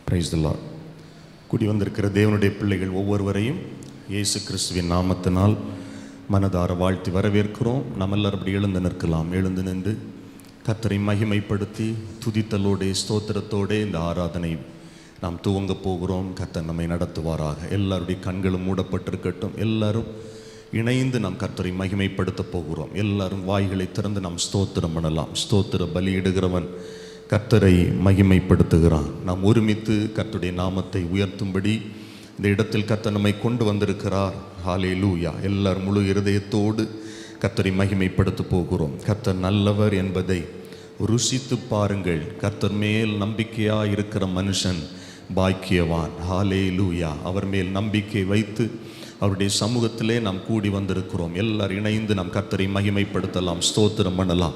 Praise the Lord. கூடி வந்திருக்கிற தேவனுடைய பிள்ளைகள் ஒவ்வொருவரையும் இயேசு கிறிஸ்துவின் நாமத்தினால் மனதார வாழ்த்தி வரவேற்கிறோம். நாம் எல்லாரும் அப்படி எழுந்து நிற்கலாம். எழுந்து நின்று கர்த்தரை மகிமைப்படுத்தி துதித்தலோடே ஸ்தோத்திரத்தோடே இந்த ஆராதனை நாம் துவங்க போகிறோம். கர்த்தர் நம்மை நடத்துவாராக. எல்லாருடைய கண்களும் மூடப்பட்டிருக்கட்டும். எல்லாரும் இணைந்து நாம் கர்த்தரை மகிமைப்படுத்த போகிறோம். எல்லாரும் வாய்களை திறந்து நாம் ஸ்தோத்திரம் பண்ணலாம். ஸ்தோத்திர பலியிடுகிறவன் கர்த்தரை மகிமைப்படுத்துகிறான். நாம் ஒருமித்து கர்த்தருடைய நாமத்தை உயர்த்தும்படி இந்த இடத்தில் கர்த்தர் நம்மை கொண்டு வந்திருக்கிறார். ஹல்லேலூயா. எல்லாரும் முழு இருதயத்தோடு கர்த்தரை மகிமைப்படுத்த போகிறோம். கர்த்தர் நல்லவர் என்பதை ருசித்து பாருங்கள். கர்த்தர் மேல் நம்பிக்கையாக இருக்கிற மனுஷன் பாக்கியவான். ஹல்லேலூயா. அவர் மேல் நம்பிக்கை வைத்து அவருடைய சமூகத்திலே நாம் கூடி வந்திருக்கிறோம். எல்லாரும் இணைந்து நாம் கர்த்தரை மகிமைப்படுத்தலாம், ஸ்தோத்திரம் பண்ணலாம்.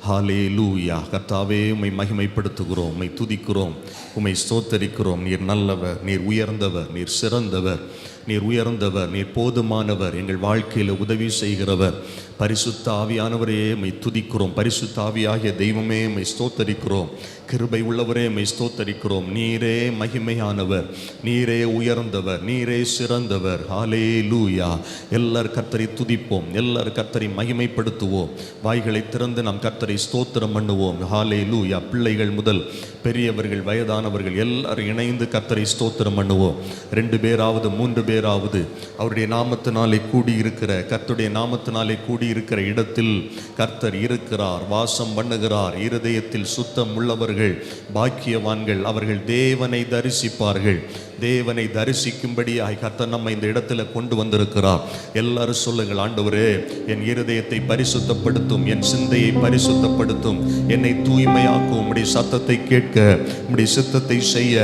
ஹல்லேலூயா. கர்த்தாவே, உம்மை மகிமைப்படுத்துகிறோம், உம்மை துதிக்கிறோம், உம்மை ஸ்தோத்தரிக்கிறோம். நீர் நல்லவர், நீர் உயர்ந்தவர், நீர் சிறந்தவர், நீர் உயர்ந்தவர், நீர் போதுமானவர், எங்கள் வாழ்க்கையில் உதவி செய்கிறவர். பரிசுத்த ஆவியானவரே உம்மை துதிக்கிறோம். பரிசுத்த ஆவியாகிய தெய்வமே உம்மை ஸ்தோத்தரிக்கிறோம். கிருபை உள்ளவரே உம்மை ஸ்தோத்தரிக்கிறோம். நீரே மகிமையானவர், நீரே உயர்ந்தவர், நீரே சிறந்தவர். ஹல்லேலூயா. எல்லார் கர்த்தரை துதிப்போம், எல்லார் கர்த்தரை மகிமைப்படுத்துவோம். வாய்களை திறந்து நாம் கர்த்தரை ஸ்தோத்திரம் பண்ணுவோம். ஹல்லேலூயா. பிள்ளைகள் முதல் பெரியவர்கள், வயதானவர்கள் எல்லாரும் இணைந்து கர்த்தரை ஸ்தோத்திரம் பண்ணுவோம். 2 பேராவது 3 பேராவது அவருடைய நாமத்தினாலே கூடியிருக்கிற, கர்த்தருடைய நாமத்தினாலே கூடியிருக்கிற இடத்தில் கர்த்தர் இருக்கிறார், வாசம் பண்ணுகிறார். இருதயத்தில் சுத்தம் உள்ளவர்கள் பாக்கியவான்கள், அவர்கள் தேவனை தரிசிப்பார்கள். தேவனை தரிசிக்கும்படியாய் கர்த்தர் நம்ம இந்த இடத்துல கொண்டு வந்திருக்கிறார். எல்லாரும் சொல்லுங்கள், ஆண்டவரே, என் இருதயத்தை பரிசுத்தப்படுத்தும், என் சிந்தையை பரிசுத்தப்படுத்தும், என்னை தூய்மையாக்கும். உம்முடைய சத்தத்தை கேட்க, உம்முடைய சித்தத்தை செய்ய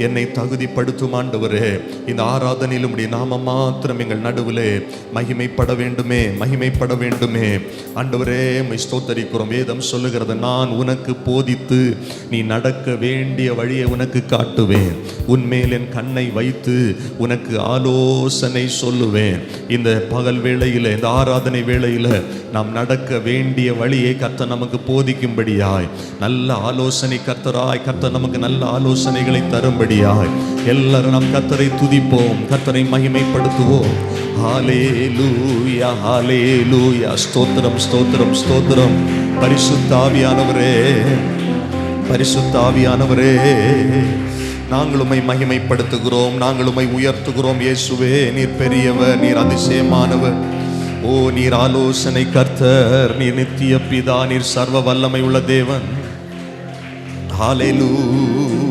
என்னை தகுதிப்படுத்தும். ஆண்டவரே, இந்த ஆராதனையில் உம்முடைய நாமம் மாத்திரம் எங்கள் நடுவிலே மகிமைப்பட வேண்டுமே, மகிமைப்பட வேண்டுமே. ஆண்டவரே, உம்மை ஸ்தோத்தரிக்கிறோம். வேதம் சொல்லுகிறது, நான் உனக்கு போதித்து நீ நடக்க வேண்டிய வழியை உனக்கு காட்டுவேன், உன்மேல் என் கண்ணை வைத்து உனக்கு ஆலோசனை சொல்லுவேன். இந்த பகல் வேளையில், இந்த ஆராதனை வேளையில் நாம் நடக்க வேண்டிய வழியை கர்த்தர் நமக்கு போதிக்கும்படியாய், நல்ல ஆலோசனை கர்த்தராய் கர்த்தர் நமக்கு நல்ல ஆலோசனைகளை தரும்படியாய் எல்லாரும் நாம் கர்த்தரை துதிப்போம், கர்த்தரை மகிமைப்படுத்துவோம். ஹல்லேலூயா, ஹல்லேலூயா. ஸ்தோத்திரம், ஸ்தோத்திரம், ஸ்தோத்திரம். பரிசுத்த ஆவியானவரே, பரிசுத்த ஆவியானவரே, நாங்கள் உம்மை மகிமைப்படுத்துகிறோம், நாங்கள் உம்மை உயர்த்துகிறோம். இயேசுவே, நீர் பெரியவர், நீர் அதிசயமானவர். ஓ, நீர் ஆலோசனை கர்த்தர், நீர் நித்திய பிதா, நீர் சர்வ வல்லமை உள்ள தேவன். ஹல்லேலூயா.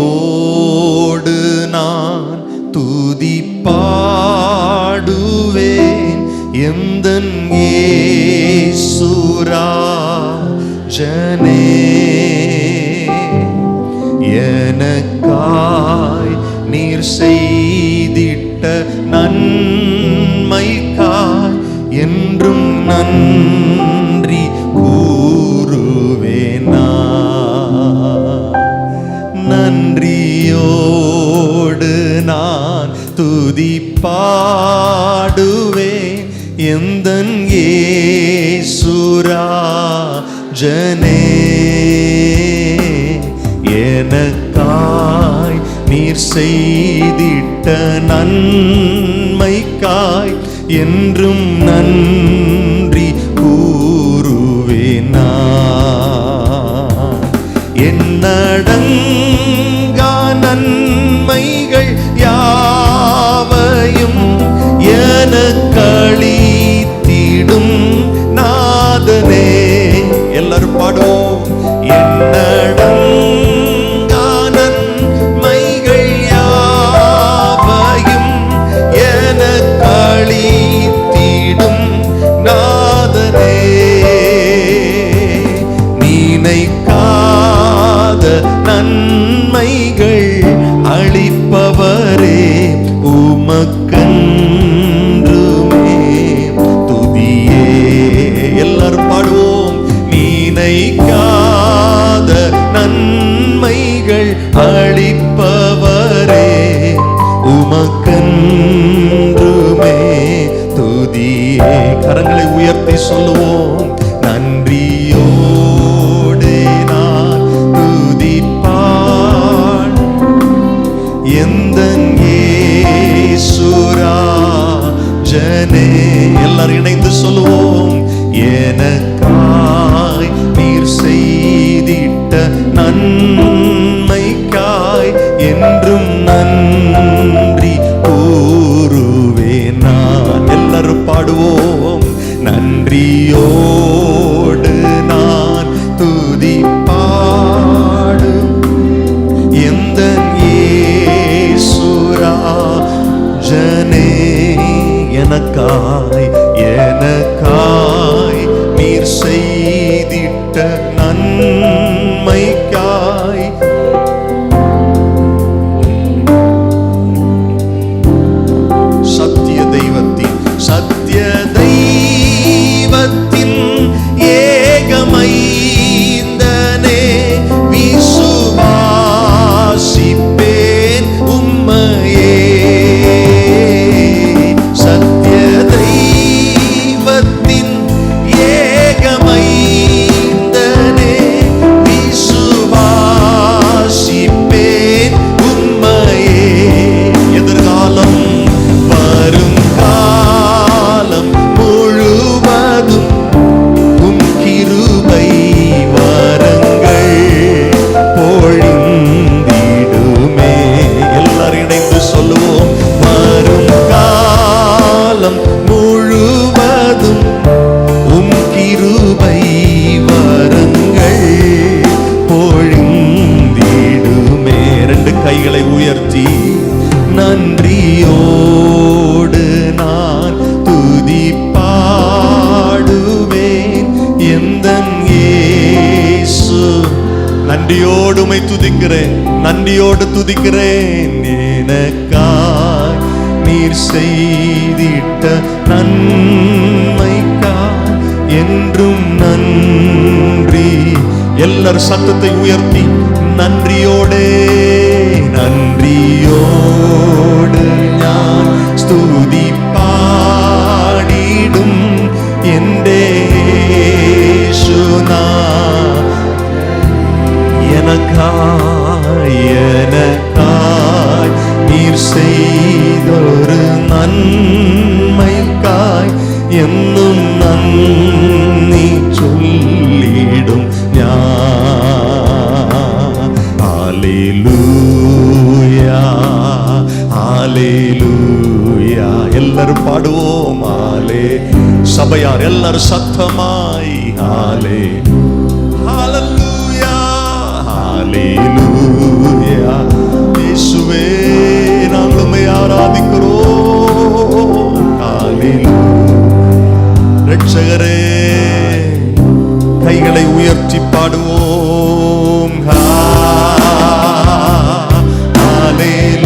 நன்றியோடு நான் துதி பாடுவேன் எந்தன் இயேசு ராஜனே. எனக்காய் நீர் செய்திட்ட நன்மைக்காய் என்றும் நன்றி கூறுவேனா. நன்றியோடு நான் துதி பாடுவேன் எந்தன் இயேசு ராஜனே. எனக்காய் நீர் செய்திட்ட நன்மைக்காய் என்றும் நன்றி கூறுவேனா. என்னடங்கா நன்மைகள் யாவையும் எனக்களித்திடும் நாதனே. எல்லாரும் பாடுவோம். என்னடங்கா நன்மைகள் யாவையும் எனக்களித்திடும் நாதனே. நினைக்காத நன்மைகள் அளிப்பவரே, உமக்கன்றுமே துதியே. எல்லாரும் பாடுவோம். நினைக்காத நன்மைகள் அளிப்பவரே, உமக்கன்றுமே துதியே. கரங்களை உயர்த்தி சொல்லுவோம். நன்றியோடு நான் துதிப்பான் எந்தன் இயேசுராஜனே. எல்லாரும் இணைந்து சொல்லுவோம். எனக்காய் நீர் செய்திட்ட நன்மைக்காய் என்றும் நன்றி கூறுவேன் நான். எல்லாரும் பாடுவோம். நன்றியோடு நான் துதிப்பாடும் எந்தன் இயேசுராஜனே. எனக்காய் எனக்காய் நீர் செய்திட்ட நன்மைக்காய் சத்திய தெய்வத்தின் ஏகமைந்தனே விசுவாசிப்பேன் உம்மையே. சத்திய தெய்வத்தின் ஏகமைந்தனே விசுவாசிப்பேன் உம்மையே. எதிர்காலம் வரும் காலம் முழுவதும் உம் கிருபை வரங்கள் பொழிந்திடுமே. எல்லாரும் இணைந்து சொல்லுவோம். வரும் காலம் முழுவதும் உம் கிருபை வரங்கள் பொழிந்திடுமே. ரெண்டு கைகளை உயர்த்தி நன்றியோடு நான் துதிப்பாடுவேன் எந்தன் இயேசு. நன்றியோடு உம்மை துதிக்கிறேன், நன்றியோடு துதிக்கிறேன். எனக்காய் நீர் செய்திட்ட நன்மைக்காய் என்றும் நன்றி. எல்லாரும் சத்தத்தை உயர்த்தி நன்றியோடே நன்றியோடு நான் ஸ்துதி பாடிடும் எந்தே இயேசுநாதனே. எனக்காய் எனக்காய் நீர் செய்தொரு நன்மைக்காய் என்னும் நன்றி சொல்லிடும் ஞான். ஹல்லேலூயா ஹல்லேலூயா. எல்லாரும் பாடுவோம். சபையார் எல்லாரும் சத்தமாய் ஹல்லேலூயா ஹல்லேலூயா. இயேசுவே நாங்கள் உம்மை ஆராதிக்கிறோம். ஹல்லேலூயா. ரட்சகரே கைகளை உயர்த்தி பாடுவோம்.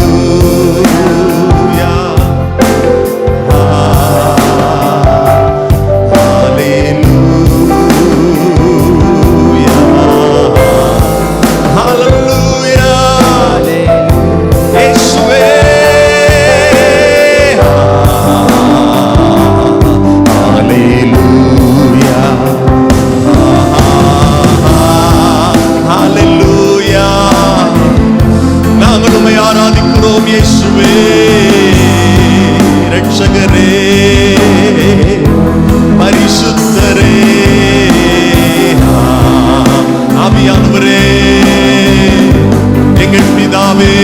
ஹல்லேலூயா ஹல்லேலூயா ஹல்லேலூயா. இயேசுவே ஹல்லேலூயா ஹல்லேலூயா. நாங்கள் உம்மை ஆராதிக்கிறோம் இயேசுவே. ரட்சகரே பரிசுத்தரே ஆவியானவரே எங்கள் பிதாவே.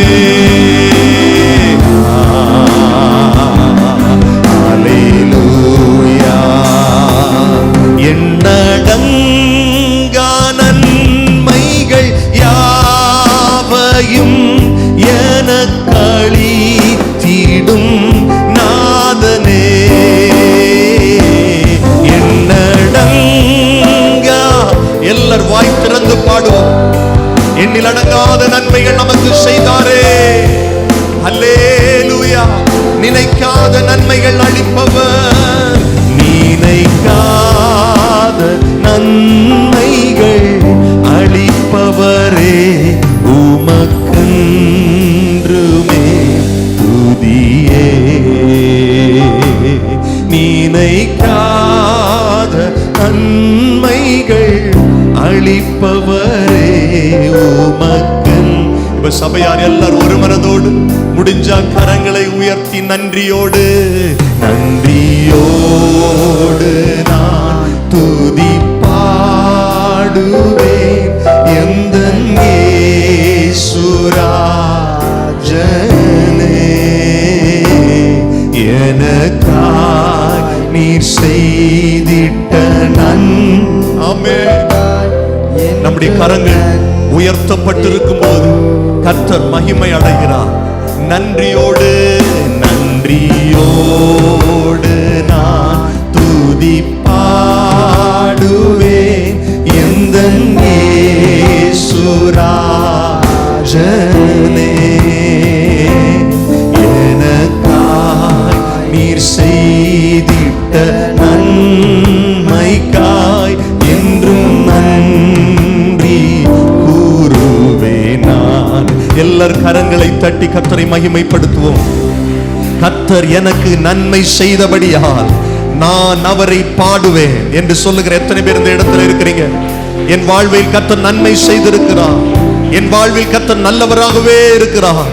ஹல்லேலூயா. எண்ணடங்கா நன்மைகள் யாவையும் எனக்களித்திடும் நாதனே. எண்ணடங்கா. எல்லார் வாய் திறந்து பாடுவோம். எண்ணில் அடங்காத நன்மைகள் நமக்கு செய்தாரே. ஹல்லேலூயா. நினைக்காத நன்மைகள் அளிப்பவர். நினைக்காத நன்மைகள் அளிப்பவரே உமக்கென்றுமே துதியே. சபையார் எல்லாரும் ஒரு மனதோடு முடிஞ்சா கரங்களை உயர்த்தி நன்றியோடு நான் துதி பாடுவேன் எந்தன் இயேசுராஜனே, எனக்காய் நீர் செய்திட்ட நன்மை. நம்முடைய கரங்கள் உயர்த்தப்பட்டிருக்கும் போது கர்த்தர் மகிமை அடைகிறார். நன்றியோடு நான் துதி பாடுவேன் எந்தன் இயேசுராஜனே, எனக்காய் நீர் செய்திட்ட நன்மைக்காய் என்றும் நன்றி கூறுவேன் நான். எல்லார் கரங்களை தட்டி கர்த்தரை மகிமைப்படுத்துவோம். கர்த்தர் எனக்கு நன்மை செய்தபடியால் நான் அவரை பாடுவேன் என்று சொல்லுகிற எத்தனை பேர் இந்த இடத்துல இருக்கிறீங்க? என் வாழ்வில் கர்த்தர் நன்மை செய்திருக்கிறார். என் வாழ்வில் கர்த்தர் நல்லவராகவே இருக்கிறார்,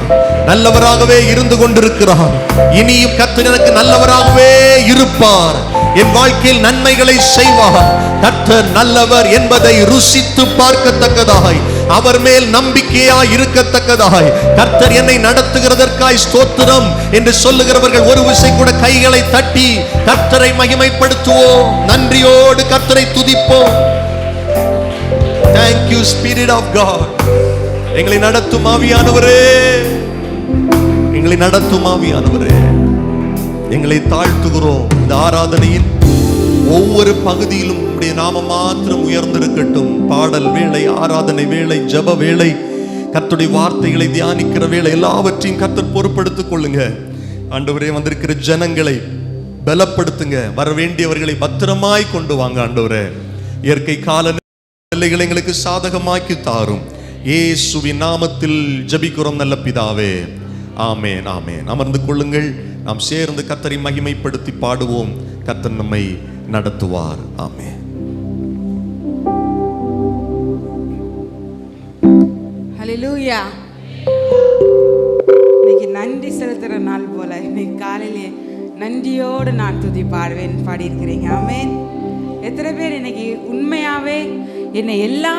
நல்லவராகவே இருந்து கொண்டிருக்கிறார். இனியும் கர்த்தர் எனக்கு நல்லவராகவே இருப்பார். என் வாழ்க்கையில் நன்மைகளை செய்வார். கர்த்தர் நல்லவர் என்பதை ருசித்து பார்க்கத்தக்கதாய், அவர் மேல் நம்பிக்கையாய் இருக்கத்தக்கதாய், கர்த்தர் என்னை நடத்துகிறதற்காய் ஸ்தோத்திரம் என்று சொல்லுகிறவர்கள் ஒரு விசை கூட கைகளை தட்டி கர்த்தரை மகிமைப்படுத்துவோம். நன்றியோடு கர்த்தரை துதிப்போம். Thank you Spirit of God. எங்களை நடத்தும் ஆவியானவரே, எங்களை நடத்தும் ஆவியானவரே, எங்களை தாழ்த்துகிறோம். இந்த ஆராதனையின் ஒவ்வொரு பகுதியிலும் உம்முடைய நாமம் மாத்திரம் உயர்ந்திருக்கட்டும். பாடல் வேளை, ஆராதனை வேளை, ஜெப வேளை, கர்த்தருடைய வார்த்தைகளை தியானிக்கிற வேளை, எல்லாவற்றையும் கர்த்தர் பொறுப்படுத்திக் கொள்ளுங்க. ஆண்டவரே, வந்திருக்கிற ஜனங்களை பலப்படுத்துங்க. வர வேண்டியவர்களை பத்திரமாய் கொண்டு வாங்க ஆண்டவரே. இயற்கை காலநிலைகளை எங்களுக்கு சாதகமாக்கி தாரும். இயேசுவின் நாமத்தில் ஜெபிக்கிறோம் நல்ல பிதாவே, ஆமென், ஆமென். அமர்ந்து கொள்ளுங்கள். நாம் சேர்ந்து கர்த்தரை மகிமைப்படுத்தி பாடுவோம். கர்த்தர் நம்மை நடத்துவார். ஆமென். ஹல்லேலூயா. இன்னைக்கு நன்றி செலுத்துற நாள் போல இன்னைக்கு காலையிலே நன்றியோடு நான் துதி பாடுவேன் பாடியிருக்கிறீங்க. ஆமென். எத்தனை பேர் இன்னைக்கு உண்மையாவே என்னை எல்லா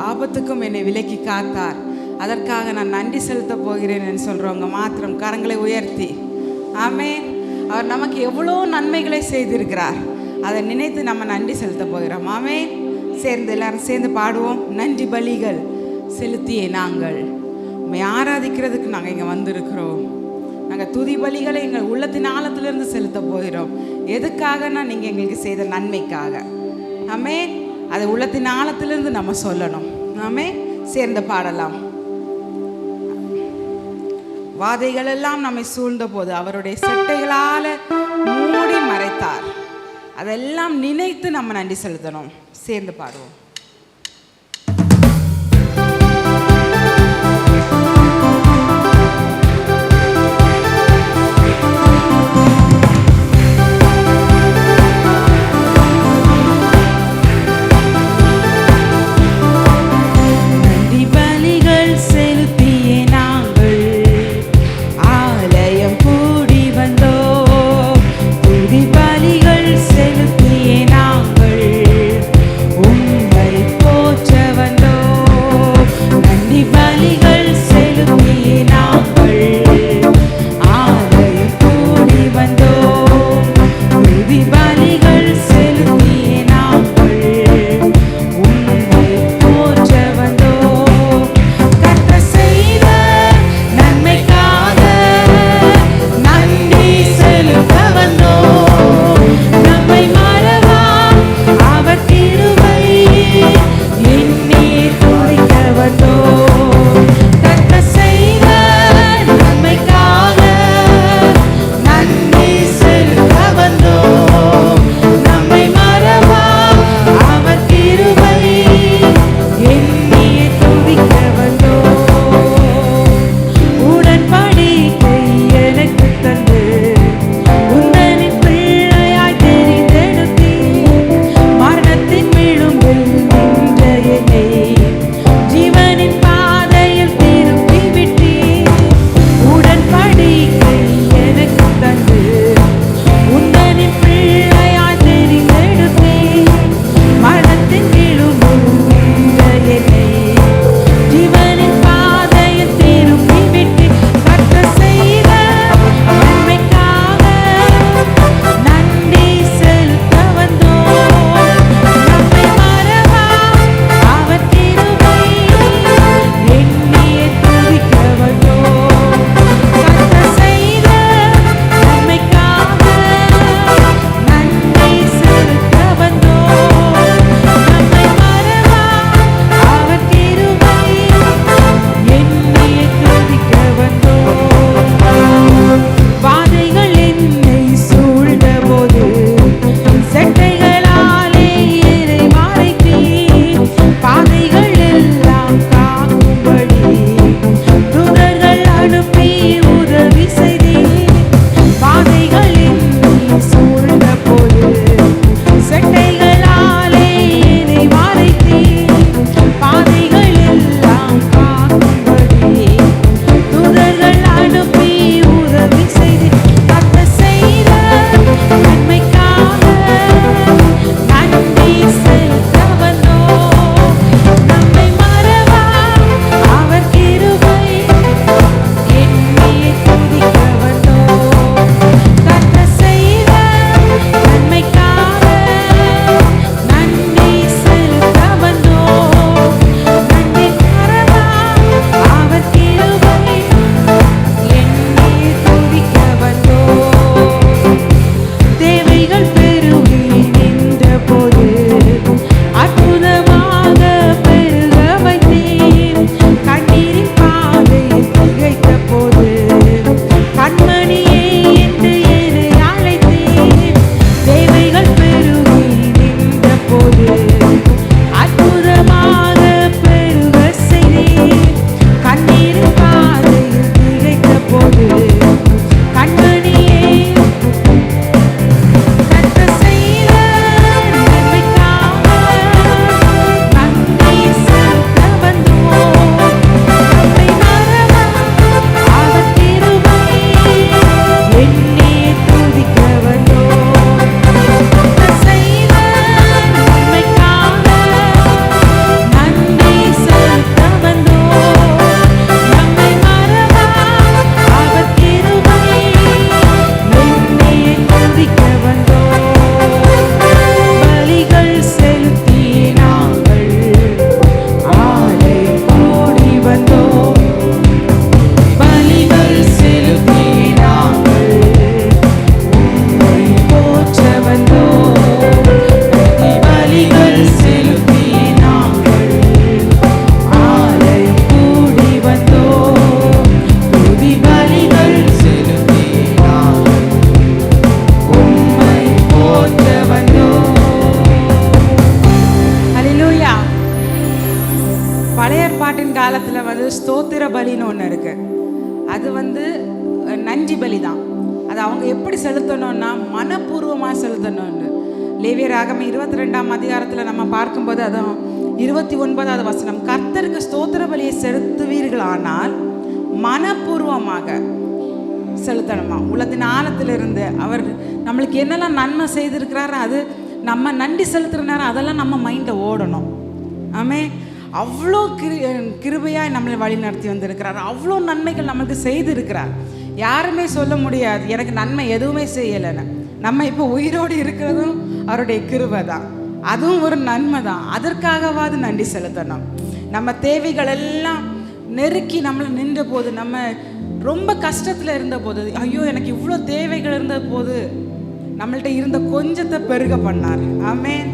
ஆபத்துக்கும் என்னை விலக்கி காத்தார், அதற்காக நான் நன்றி செலுத்த போகிறேன் சொல்றவங்க மாத்திரம் கரங்களை உயர்த்தி ஆமென். அவர் நமக்கு எவ்வளோ நன்மைகளை செய்திருக்கிறார், அதை நினைத்து நம்ம நன்றி செலுத்த போகிறோம். ஆமென். சேர்ந்து எல்லாரும் சேர்ந்து பாடுவோம். நன்றி பலிகள் செலுத்திய நாங்கள் உம்மை ஆராதிக்கிறதுக்கு நாங்கள் இங்கே வந்திருக்கிறோம். நாங்கள் துதி பலிகளை எங்கள் உள்ளத்தின் ஆழத்திலிருந்து செலுத்த போகிறோம். எதுக்காகனா நீங்கள் எங்களுக்கு செய்த நன்மைக்காக. ஆமென். அதை உள்ளத்தின் ஆழத்திலிருந்து நம்ம சொல்லணும். ஆமென். சேர்ந்து பாடலாம். வாதைகள் எல்லாம் நம்மை சூழ்ந்த போது அவருடைய செட்டைகளால் மூடி மறைத்தார். அதெல்லாம் நினைத்து நம்ம நன்றி செலுத்தணும். சேர்ந்து பாடுவோம். உண்மை காலத்தில் வந்து ஸ்தோத்திர பலின்னு ஒன்று இருக்குது. அது வந்து நன்றி பலி தான். அது அவங்க எப்படி செலுத்தணும்னா மனப்பூர்வமாக செலுத்தணும்னு லேவியராகமம் 22ஆம் அதிகாரத்தில் நம்ம பார்க்கும்போது அதுவும் 29வது வசனம், கர்த்தருக்கு ஸ்தோத்திர பலியை செலுத்துவீர்களானால் மனப்பூர்வமாக செலுத்தணுமா. உள்ளத்தின் ஆழத்திலிருந்து அவர் நம்மளுக்கு என்னெல்லாம் நன்மை செய்திருக்கிறாரோ அது நம்ம நன்றி செலுத்துகிற நேரம் அதெல்லாம் நம்ம மைண்டில் ஓடணும். ஆமே, அவ்வளோ கிருபையாக நம்மளை வழி நடத்தி வந்திருக்கிறார். அவ்வளோ நன்மைகள் நம்மளுக்கு செய்திருக்கிறார். யாருமே சொல்ல முடியாது எனக்கு நன்மை எதுவுமே செய்யலைன்னு. நம்ம இப்போ உயிரோடு இருக்கிறதும் அவருடைய கிருபை தான். அதுவும் ஒரு நன்மை தான். அதற்காகவாது நன்றி செலுத்தணும். நம்ம தேவைகள் எல்லாம் நெருக்கி நம்மளை நின்ற போது, நம்ம ரொம்ப கஷ்டத்தில் இருந்த போது, ஐயோ எனக்கு இவ்வளோ தேவைகள் இருந்த போது நம்மள்ட்ட இருந்த கொஞ்சத்தை பெருக பண்ணார். ஆமென்.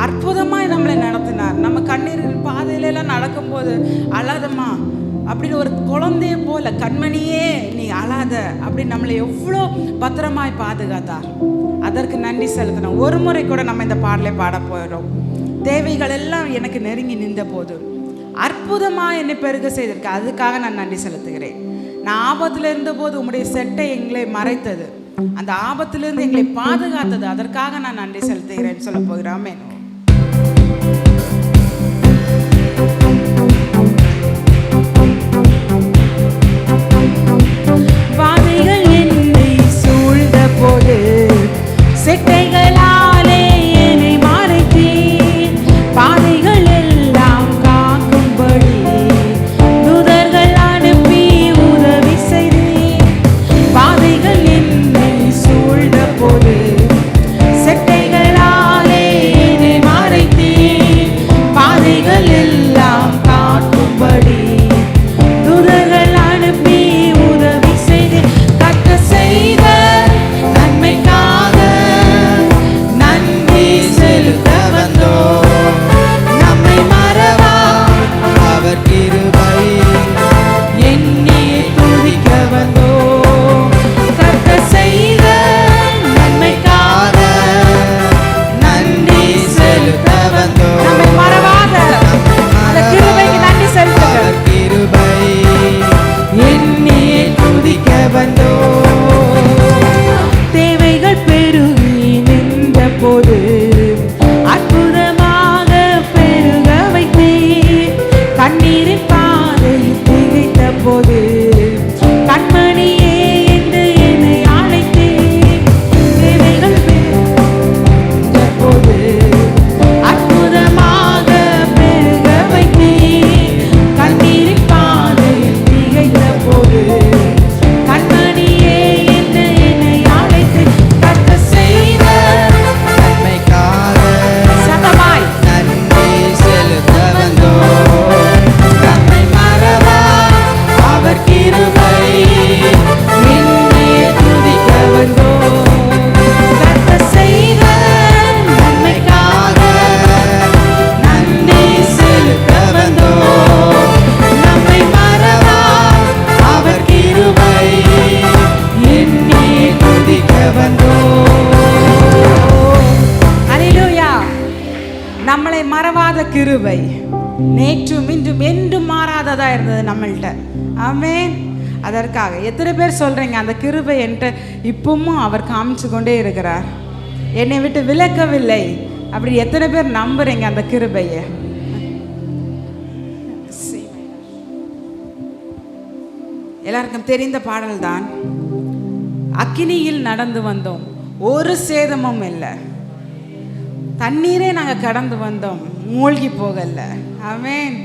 அற்புதமாய் நம்மளை நடத்தினார். நம்ம கண்ணீர் பாதையிலெல்லாம் நடக்கும்போது அழாதம்மா அப்படின்னு ஒரு குழந்தைய போல, கண்மணியே நீ அழாத அப்படின்னு நம்மளை எவ்வளோ பத்திரமாய் பாதுகாத்தார். அதற்கு நன்றி செலுத்தணும். ஒரு முறை கூட நம்ம இந்த பாடலை பாட போயிடும். தேவைகள் எல்லாம் எனக்கு நெருங்கி நின்ற போது அற்புதமாக என்னை பெருக செய்திருக்கு, அதுக்காக நான் நன்றி செலுத்துகிறேன். நான் ஆபத்தில் இருந்தபோது உம்முடைய செட்டை எங்களை மறைத்தது, அந்த ஆபத்திலிருந்து எங்களை பாதுகாத்தது, அதற்காக நான் நன்றி செலுத்துகிறேன் சொல்ல போகிறாமே. பாதைகள் என்னை சூழ்ந்த போது செட்டைகளாலே என்னை மறைத்தீர். பாதைகள் எல்லாம் காக்கும்படி தூதர்கள் அனுப்பி உதவி செய்தீர். பாதைகள் என்னை சூழ்ந்த போது செட்டைகளாலே என்னை மறைத்தீர். பாதைகள் எல்லாம் காக்கும்படி தூதர்கள் அனுப்பி உதவி செய்தீர். கத்த செய்த நன்மைக்காக நன்றி செலுத்த வந்தோம். நம்மை மறவா அவர் கிருபை எண்ணி துதிக்க வந்தோம். கத்த செய்த நன்மைக்காக நன்றி செலுத்த வந்தோம். நம்மை மறவாத அந்த கிருபைக்கு நன்றி செலுத்துங்க. கிருபை எண்ணி துதிக்க வந்தோம். தேவைகள் பெருகி நின்ற போது அற்புதமாக பெருக வைத்தீர். கண்ணீரின் பாதை திகைத்த போது கண்மணியே என்று என்னை அழைத்தீர். தேவைகள் பெருகின்ற போது அற்புதமாக பெருக வைத்தீர். கண்ணீரின் பாதை திகைத்த போது கண்மணியே என்று என்னை அழைத்து கத்த செய்த நன்மைக்காக சதமாய் நன்றி செலுத்த வந்தோம். நம்மை மறவா அவர் கிருபை எண்ணி துதிக்க வந்தோம். கத்த செய்த நன்மைக்காக நன்றி செலுத்த வந்தோம். நம்மை மறவா அவர் கிருபை எண்ணி துதிக்க வந்தோம். அல்லேலூயா. நம்மளை மறவாத கிருபை நேற்றும் இன்றும் என்றும் மாறாததா இருந்தது நம்மள்கிட்ட. ஆமென். அதற்காக எத்தனை பேர் சொல்றீங்க அந்த கிருபை என்கிட்ட இப்பவும் அவர் காமிச்சு கொண்டே இருக்கிறார், என்னை விட்டு விலக்கவில்லை அப்படி எத்தனை பேர் நம்புறீங்க அந்த கிருபையை? எல்லாருக்கும் தெரிந்த பாடல் தான். அக்கினியில் நடந்து வந்தோம், ஒரு சேதமும் இல்லை. தண்ணீரே நாங்கள் கடந்து வந்தோம், மூழ்கி போகல. ஆமென்.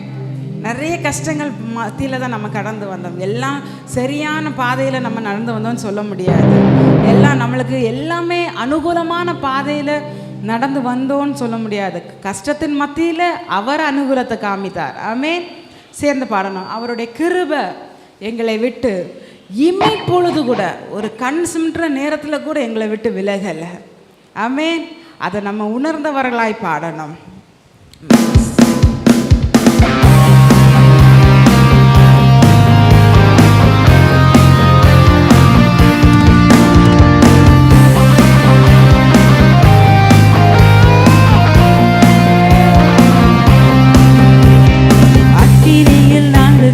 நிறைய கஷ்டங்கள் மத்தியில் தான் நம்ம கடந்து வந்தோம். எல்லாம் சரியான பாதையில் நம்ம நடந்து வந்தோம்னு சொல்ல முடியாது. எல்லாம் நம்மளுக்கு எல்லாமே அனுகூலமான பாதையில் நடந்து வந்தோன்னு சொல்ல முடியாது. கஷ்டத்தின் மத்தியில் அவர் அனுகூலத்தை காமித்தார். ஆமென். சேர்ந்து பாடணும். அவருடைய கிருபை எங்களை விட்டு இமை பொழுது கூட, ஒரு கண் சிமிட்டுற நேரத்தில் கூட எங்களை விட்டு விலகலை. ஆமென். அதை நம்ம உணர்ந்தவர்களாய் பாடணும். அக்கினியில் நாங்கள்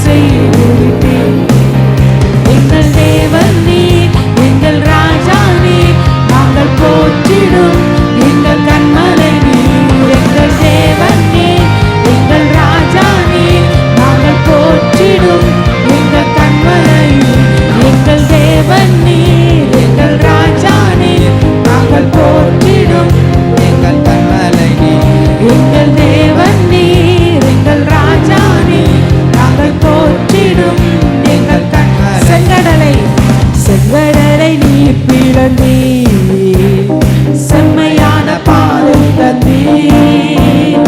செய்துவிட்டீர். எங்கள் தேவன் நீர், எங்கள் ராஜா நீர், நாங்கள் போற்றிடும் எங்கள் கண்மலை நீர். எங்கள் தேவன் நீர், எங்கள் ராஜா நீர், நாங்கள் போற்றிடும் எங்கள் கண்மலை நீர். எங்கள் தேவன் நீர், எங்கள் ராஜா நீர், நாங்கள் போற்றிடும் எங்கள் கண்மலை நீர். எங்கள் தேவன் நீர், எங்கள் ராஜா நீர், நாங்கள் போற்றிடும் எங்கள் கண்மலை. செங்கடலை நீர் பிளந்தீர், செம்மையான பாதை தந்தீர்.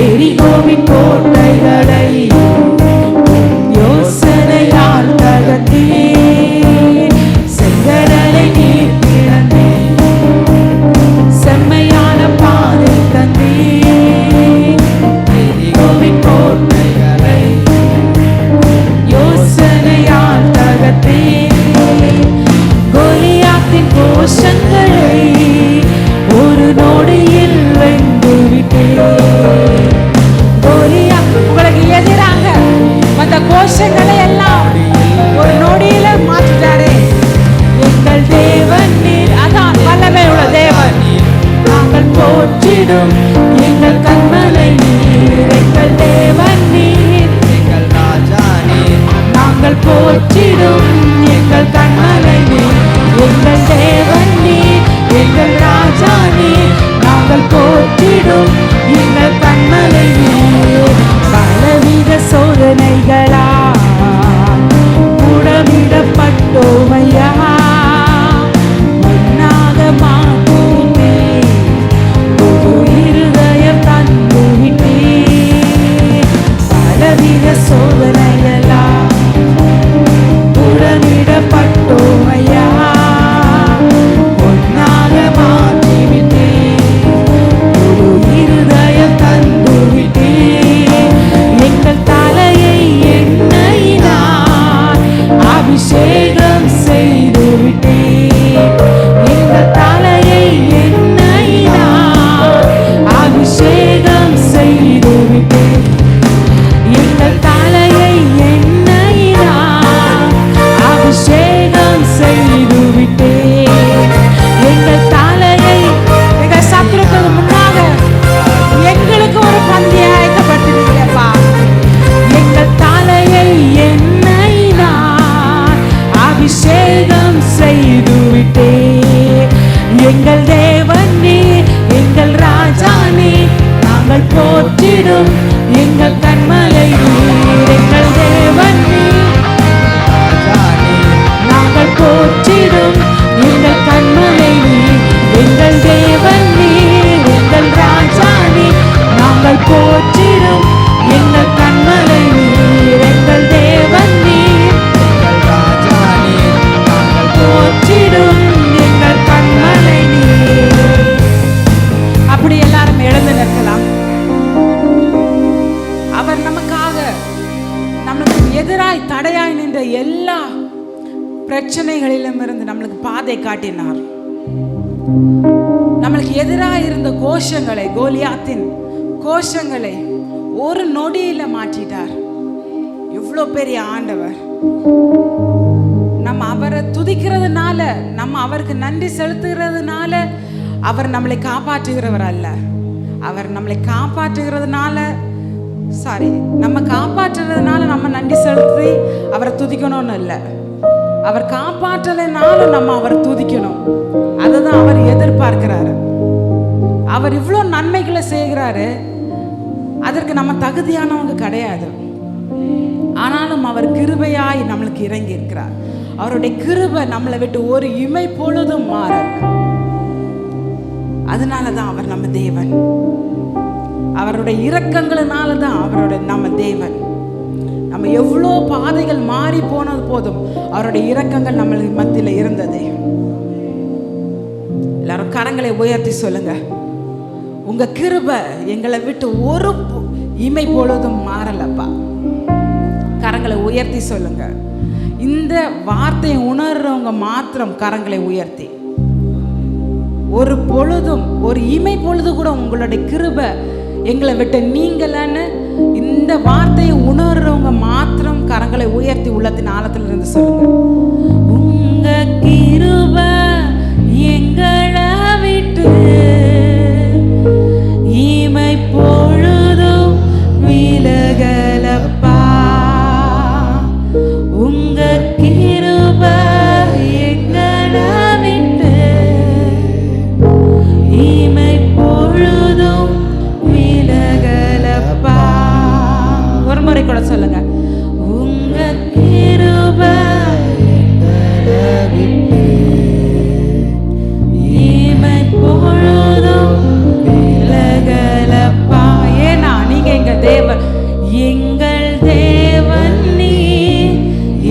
எரிகோவின் கோட்டைகளை யோசனையால் தகர்த்தீர். செங்கடலை நீர் பிளந்தீர், செம்மையான பாதை தந்தீர். எரிகோவின் கோட்டைகளை யோசனையால் தகர்த்தீர். கோலியாத்தின் கோஷங்களை ஒரு நொடியில் வென்றுவிட்டீர். கோலியாத் உங்களுக்கு எதிராக வந்த கோஷங்களை எல்லாம் ஒரு நொடியில மாற்றிட்டாரே. எங்கள் தேவன் நீர், அதான் வல்லமை உள்ள தேவன். நாங்கள் போற்றிடும் எங்கள் கண்மலை நீர். எங்கள் தேவன் நீர், எங்கள் ராஜா நீர், நாங்கள் போற்றிடும் எங்கள் கண்மலை நீர். எங்கள் தேவன் நீர், எங்கள் ராஜா நீர், நாங்கள் போற்றிடும் எங்கள் கண்மலை நீர். பலவித சோதனைகளால் முடமிடப்பட்டோமையா, உன்னாக மாற்றே புது இருதயம் தந்துவிட்டீர். பலவித சோதனைகளால் முடமிடப்பட்டோமையா, உன்னாக மாற்றிவிட்டீர். புது இருதயம் தந்துவிட்டீர். எங்கள் தலையை எண்ணெயினால் அபிஷேகம் செய்துவிட்டீர். எங்கள் தலையை எண்ணெயினால் அபிஷேகம் செய்துவிட்டீர். எங்கள் தலையை எண்ணெயினால் அபிஷேகம் செய்துவிட்டீர். எங்கள் தலையை எங்கள் சத்துருக்களுக்கு முன்னாக எங்களுக்கு ஒரு பந்தி ஆயத்தப்பட்டிருக்கிறப்பா. எங்கள் தலையை எண்ணெயினால் அபிஷேகம் செய்துவிட்டீர். எங்கள் தேவன் நீர், எங்கள் ராஜா நீர், நாங்கள் போற்றிடும் எங்கள் கண்மலை நீர். எங்கள் தேவன் நீர், ராஜா நீர், நாங்கள் போற்றிடும் எங்கள் கண்மலை நீர். எங்கள் தேவன் நீர், எங்கள் ராஜா நீர், நாங்கள் போற்றிடும் எங்கள் கண்மலை நீர். எங்கள் தேவன் நீர், எங்கள் ராஜா நீர், நாங்கள் போற்றிடும் எங்கள் கண்மலை நீர். அப்படி எல்லாரும் எழுந்து நிற்கலாம். அவர் நமக்காக, நம்மளுக்கு எதிராய் தடையாய் நின்ற எல்லா பிரச்சனைகளிலும் இருந்து நம்மளுக்கு பாதை காட்டினார். நம்மளுக்கு எதிராக இருந்த கோஷங்களை, கோலியாத்தின் கோஷங்களை ஒரு நொடியில மாற்றிட்டார். இவ்வளோ பெரிய ஆண்டவர். நம்ம அவரை துதிக்கிறதுனால, நம்ம அவருக்கு நன்றி செலுத்துகிறதுனால அவர் நம்மளை காப்பாற்றுகிறவர் அல்ல. அவர் நம்மளை காப்பாற்றுகிறதுனால, நம்ம காப்பாற்றுறதுனால நம்ம நன்றி செலுத்தி அவரை துதிக்கணும்னு இல்லை. அவர் காப்பாற்றலைனால நம்ம அவரை துதிக்கணும். அதுதான் அவர் எதிர்பார்க்கிறாரு. அவர் இவ்வளோ நன்மைகளை செய்கிறாரு. அதற்கு நம்ம தகுதியானவங்க கிடையாது. ஆனாலும் அவர் கிருபையாய் நம்மளுக்கு இறங்கி இருக்கிறார். அவருடைய கிருபை நம்மளை விட்டு ஒரு இமை பொழுதும் மாறல. அதனால தான் அவர் நம்ம தேவன். அவருடைய இரக்கங்களினால தான் நம்ம தேவன். நம்ம எவ்வளோ பாதைகள் மாறி போனது போதும், அவருடைய இரக்கங்கள் நம்மளுக்கு மத்தியில் இருந்தது. எல்லாரும் கரங்களை உயர்த்தி சொல்லுங்க, உங்க கிருபை எங்களை விட்டு ஒரு இமை பொழுதும் மாறலப்பா. கரங்களை உயர்த்தி சொல்லுங்க. இந்த வார்த்தையை உணர்றவங்க மாத்திரம் கரங்களை உயர்த்தி, ஒரு பொழுதும் ஒரு இமை பொழுது கூட உங்களுடைய கிருபை எங்களை விட்டு நீங்களான்னு இந்த வார்த்தையை உணர்றவங்க மாத்திரம் கரங்களை உயர்த்தி உள்ளத்தின் ஆழத்தில் இருந்து சொல்லுங்க. உங்க கிருபை எங்களை விட்டு இமை பொழுதும் விலகலப்பா. உங்க கிருபை எங்களை விட்டு இமை பொழுதும் விலகலப்பா. ஒரு முறை கூட சொல்லுங்க. உங்க கிருபை எங்களை விட்டு இமை பொழுதும் விலகலப்பா. ஏன்னா நீங்க எங்க தேவன், எங்கள் தேவன் நீ,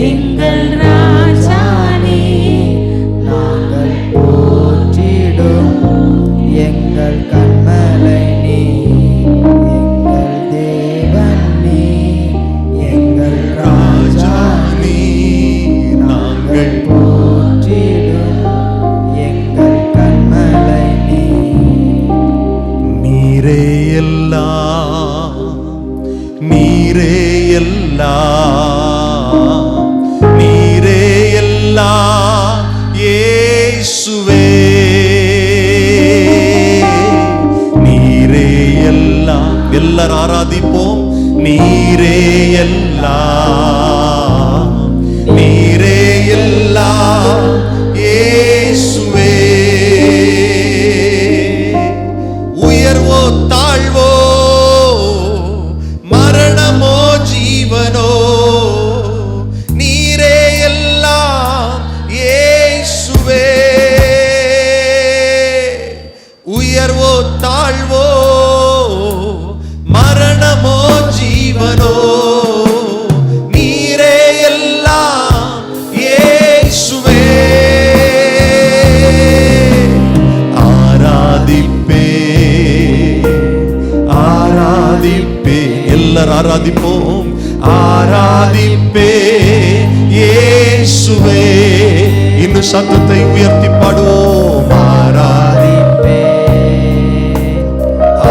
எங்கள் ராஜா நீ, நாங்கள் போற்றிடும் எங்கள் கண்மலை நீ, எங்கள் தேவன் நீ, எங்கள் ராஜா நீ, நாங்கள் போற்றிடும் எங்கள் கண்மலை நீ. நீரே எல்லாம், நீரே எல்லாம், நீரே எல்லாம் இயேசுவே. நீரே எல்லாம், எல்லாரும் ஆராதிப்போம். நீரே எல்லாம், நீரே எல்லாம் இயேசுவே. உயர்வோ தாழ்வோ, மரணமோ ஜீவனோ, நீரே எல்லாம் இயேசுவே. உயர்வோ தாழ்வோ, மரணமோ ஜீவனோ, நீரே எல்லாம் இயேசுவே. ஆராதிப்பே, ஆராதிப்பே, எல்லாரும் ஆராதிப்போம். ஆராதிப்பே இயேசுவே. இன்னும் சத்தத்தை உயர்த்தி பாடுவோம். ஆராதிப்பே,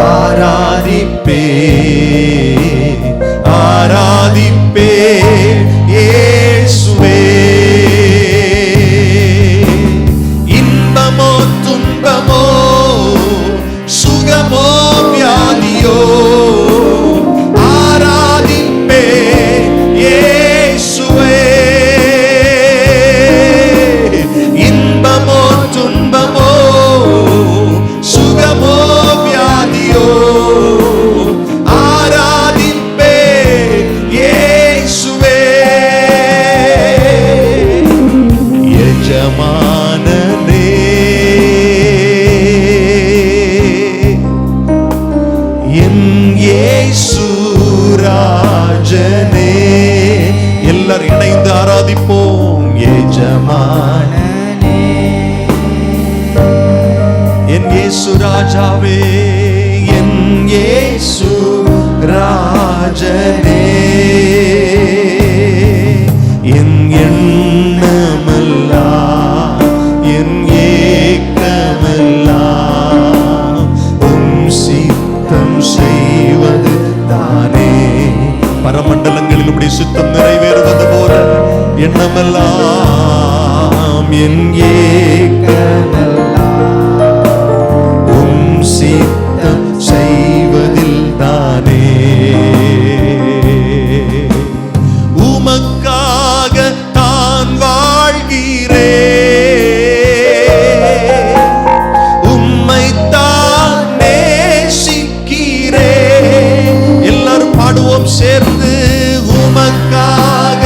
ஆராதிப்பே, ஆராதிப்பே இயேசுவே. இன்பமோ துன்பமோ, சுகமோ வியாதியோ, ஆராதிப்பே இயேசுவே. இன்பமோ துன்பமோ, சுகமோ வியாதியோ, ஆராதிப்பே இயேசுவே. எஜமானனே, என் இயேசு ராஜனே. எல்லாரும் இணைந்து ஆராதிப்போம். எஜமானனே, என் இயேசு ராஜாவே, என் இயேசு ராஜனே. என் எண்ணமெல்லாம், என் ஏக்கமெல்லாம் உம் சித்தம் செய்வது தானே. பரமண்டலங்களில் உம்முடைய சித்தம் நிறைவேறுவது போல எண்ணமெல்லாம், என் ஏக்கமெல்லாம் உம் சித்தம் செய்வதில் தானே. உமக்காக தான் வாழ்கிறேன், உம்மைத்தான் நேசிக்கிறேன். எல்லாரும் பாடுவோம் சேர்ந்து. உமக்காக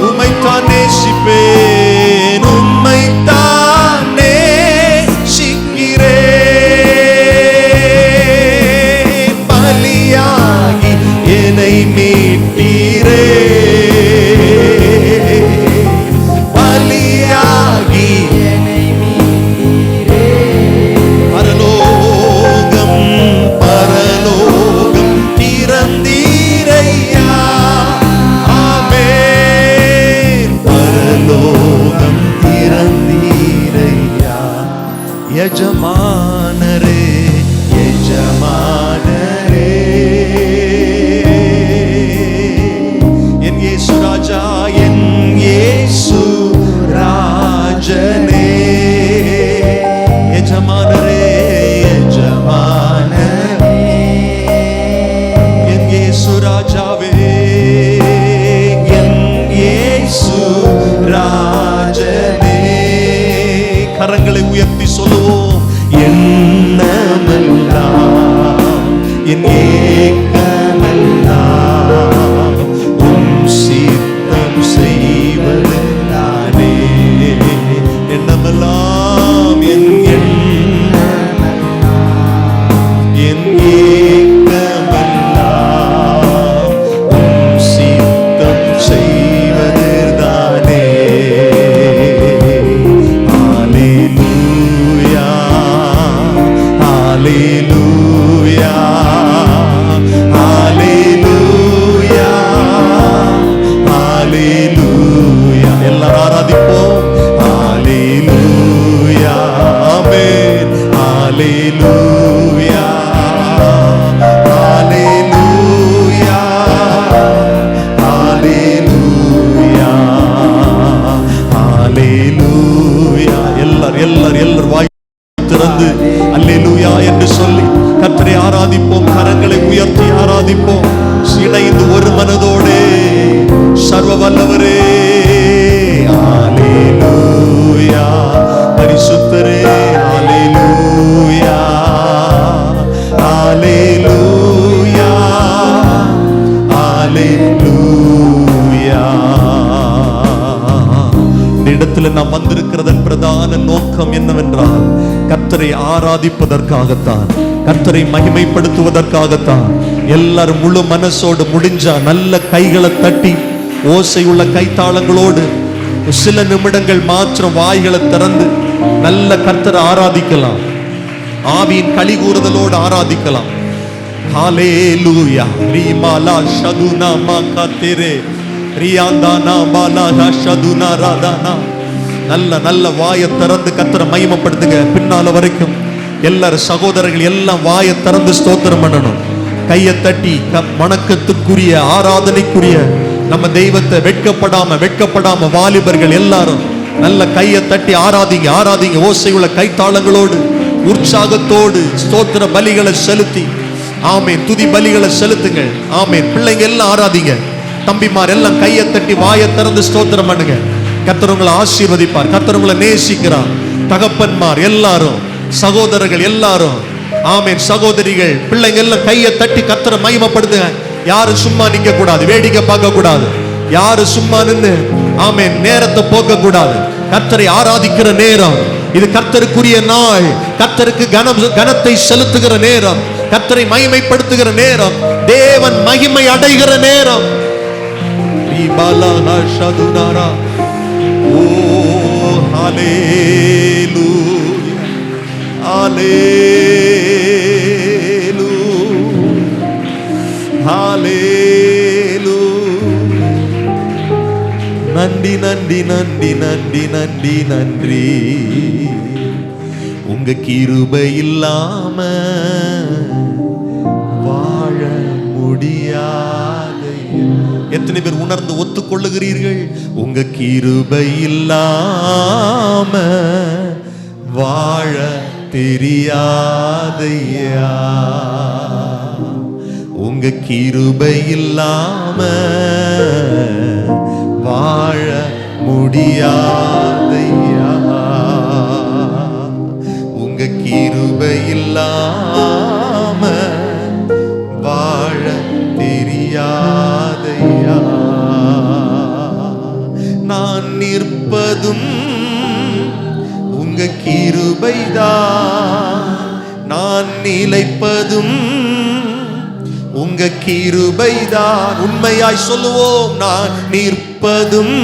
உம்மைத்தான் நேசிப்பேன், உம்மைத்தான் நேசிக்கிறேன். பலியாகி என்னை மீட்டீரே, பலியாகி என்னை மீட்டீரே. பரலோகம், பரலோகம் திறந்தீரையா. ஆமென். பரலோகம் திறந்தீரையா. எஜமானரே, எஜமானரே, சர்வ வல்லவரே. ஹalleluya பரிசுத்தரே. ஹalleluya ஹalleluya ஹalleluya. இந்த இடத்துல நாம் வந்திருக்கிறதன் பிரதான நோக்கம் என்னவென்றால் கர்த்தரை ஆராதிப்பதற்காகத்தான், கர்த்தரை மகிமைப்படுத்துவதற்காகத்தான். எல்லாரும் முழு மனசோடு முடிஞ்சா நல்ல கைகளை தட்டி ஓசை உள்ள கைத்தாளங்களோடு சில நிமிடங்கள் மாத்திரம் வாய்களை திறந்து நல்ல கர்த்தரை ஆராதிக்கலாம். ஆவியின் களி கூறுதலோடு ஆராதிக்கலாம். ஹalleluya ரிமாலா ஷதுனா மாகதரே ரியாந்தானா பாலா ஷதுனா ராதானா. நல்ல நல்ல வாயை திறந்து கர்த்தரை மகிமைப்படுத்துங்க. பின்னால வரைக்கும் எல்லாரும் சகோதரர்கள் எல்லாம் வாயை திறந்து ஸ்தோத்திரம் பண்ணணும். கையை தட்டி வணக்கத்துக்குரிய ஆராதனைக்குரிய நம்ம தெய்வத்தை வெட்கப்படாம வாலிபர்கள் எல்லாரும் நல்ல கையை தட்டி ஆராதிங்க, ஆராதிங்க. ஓசை உள்ள கைத்தாளங்களோடு உற்சாகத்தோடு ஸ்தோத்திர பலிகளை செலுத்தி, ஆமேன், துதி பலிகளை செலுத்துங்கள். ஆமேன். பிள்ளைங்க எல்லாம் ஆராதிங்க. தம்பிமார் எல்லாம் கையை தட்டி வாயை திறந்து ஸ்தோத்திரம் பண்ணுங்க. கர்த்தர் உங்களை ஆசீர்வதிப்பார். கர்த்தர் உங்களை நேசிக்கிறார். தகப்பன்மார் எல்லாரும், சகோதரர்கள் எல்லாரும், ஆமேன், சகோதரிகள், பிள்ளைங்க எல்லாம் கையை தட்டி கர்த்தரை மகிமைப்படுத்துங்க. யாரும் சும்மா நிக்க கூடாது, வேடிக்கை பார்க்க கூடாது. யாரும் சும்மா நின்று ஆமேன் நேரத்தை போக்க கூடாது. கர்த்தரை ஆராதிக்கிற நேரம் இது, கர்த்தருக்குரிய நாள், கர்த்தருக்கு கனத்தை செலுத்துகிற நேரம், கர்த்தரை மகிமைப்படுத்துகிற நேரம், தேவன் மகிமை அடைகிற நேரம். ஓ ஹalleluya ஹalleluya ஹalleluya. நன்றி நன்றி நன்றி நன்றி நன்றி நன்றி. உங்க கிருபை இல்லாம வாழ முடியாது. எத்தனை பேர் உணர்ந்து ஒத்துக்கொள்ளுகிறீர்கள்? உங்க கிருபை இல்லாம வாழ தெரியாதையா. உங்க கிருபை இல்லாம வாழ முடியாதையா. உங்க கிருபை இல்லாம வாழ தெரியாதையா. நான் நிற்பதும் உங்க கிருபைதான், நான் நிலைப்பதும் உங்க கிருபைதான். உண்மையாய் சொல்லுவோம், நான் நிற்பதும்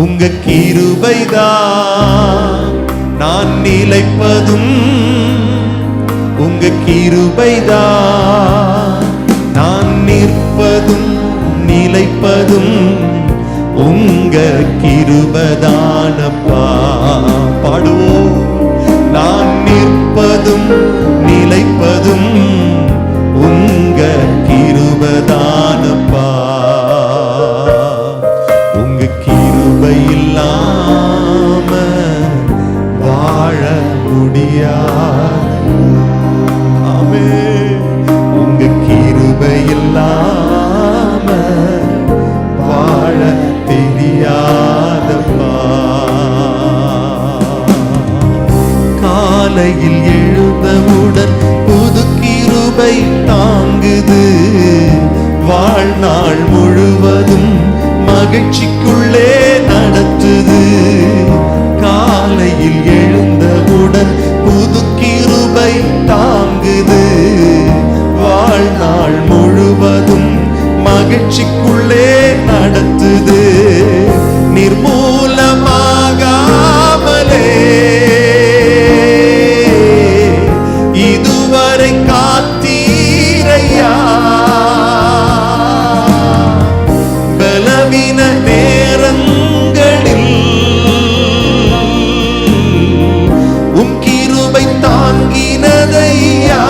உங்க கிருபைதான், நான் நிலைப்பதும் உங்க கிருபைதான். நான் நிற்பதும் நிலைப்பதும் உங்க கிருபைதானப்பா. பாடுவோம். நான் நிற்பதும் நிலைப்பதும் உங்க கிருபைதானப்பா. உங்க கிருபை இல்லாம வாழ முடியாது. ஆமென். உங்க கிருபை இல்லாம வாழ தெரியாதப்பா. காலையில் எழுந்தவுடன் புது கிருபை தாங்குது, வாழ்நாள் முழுவதும் மகிழ்ச்சிக்குள்ளே நடத்துது. காலையில் எழுந்தவுடன் புது கிருபை தாங்குது, வாழ்நாள் முழுவதும் மகிழ்ச்சிக்குள்ளே நடத்துது. நிர்மூலமாகாமலே இதுவரை காத்தீரையா. பலவீன நேரங்களில் உம் கிருபை தாங்கினதையா.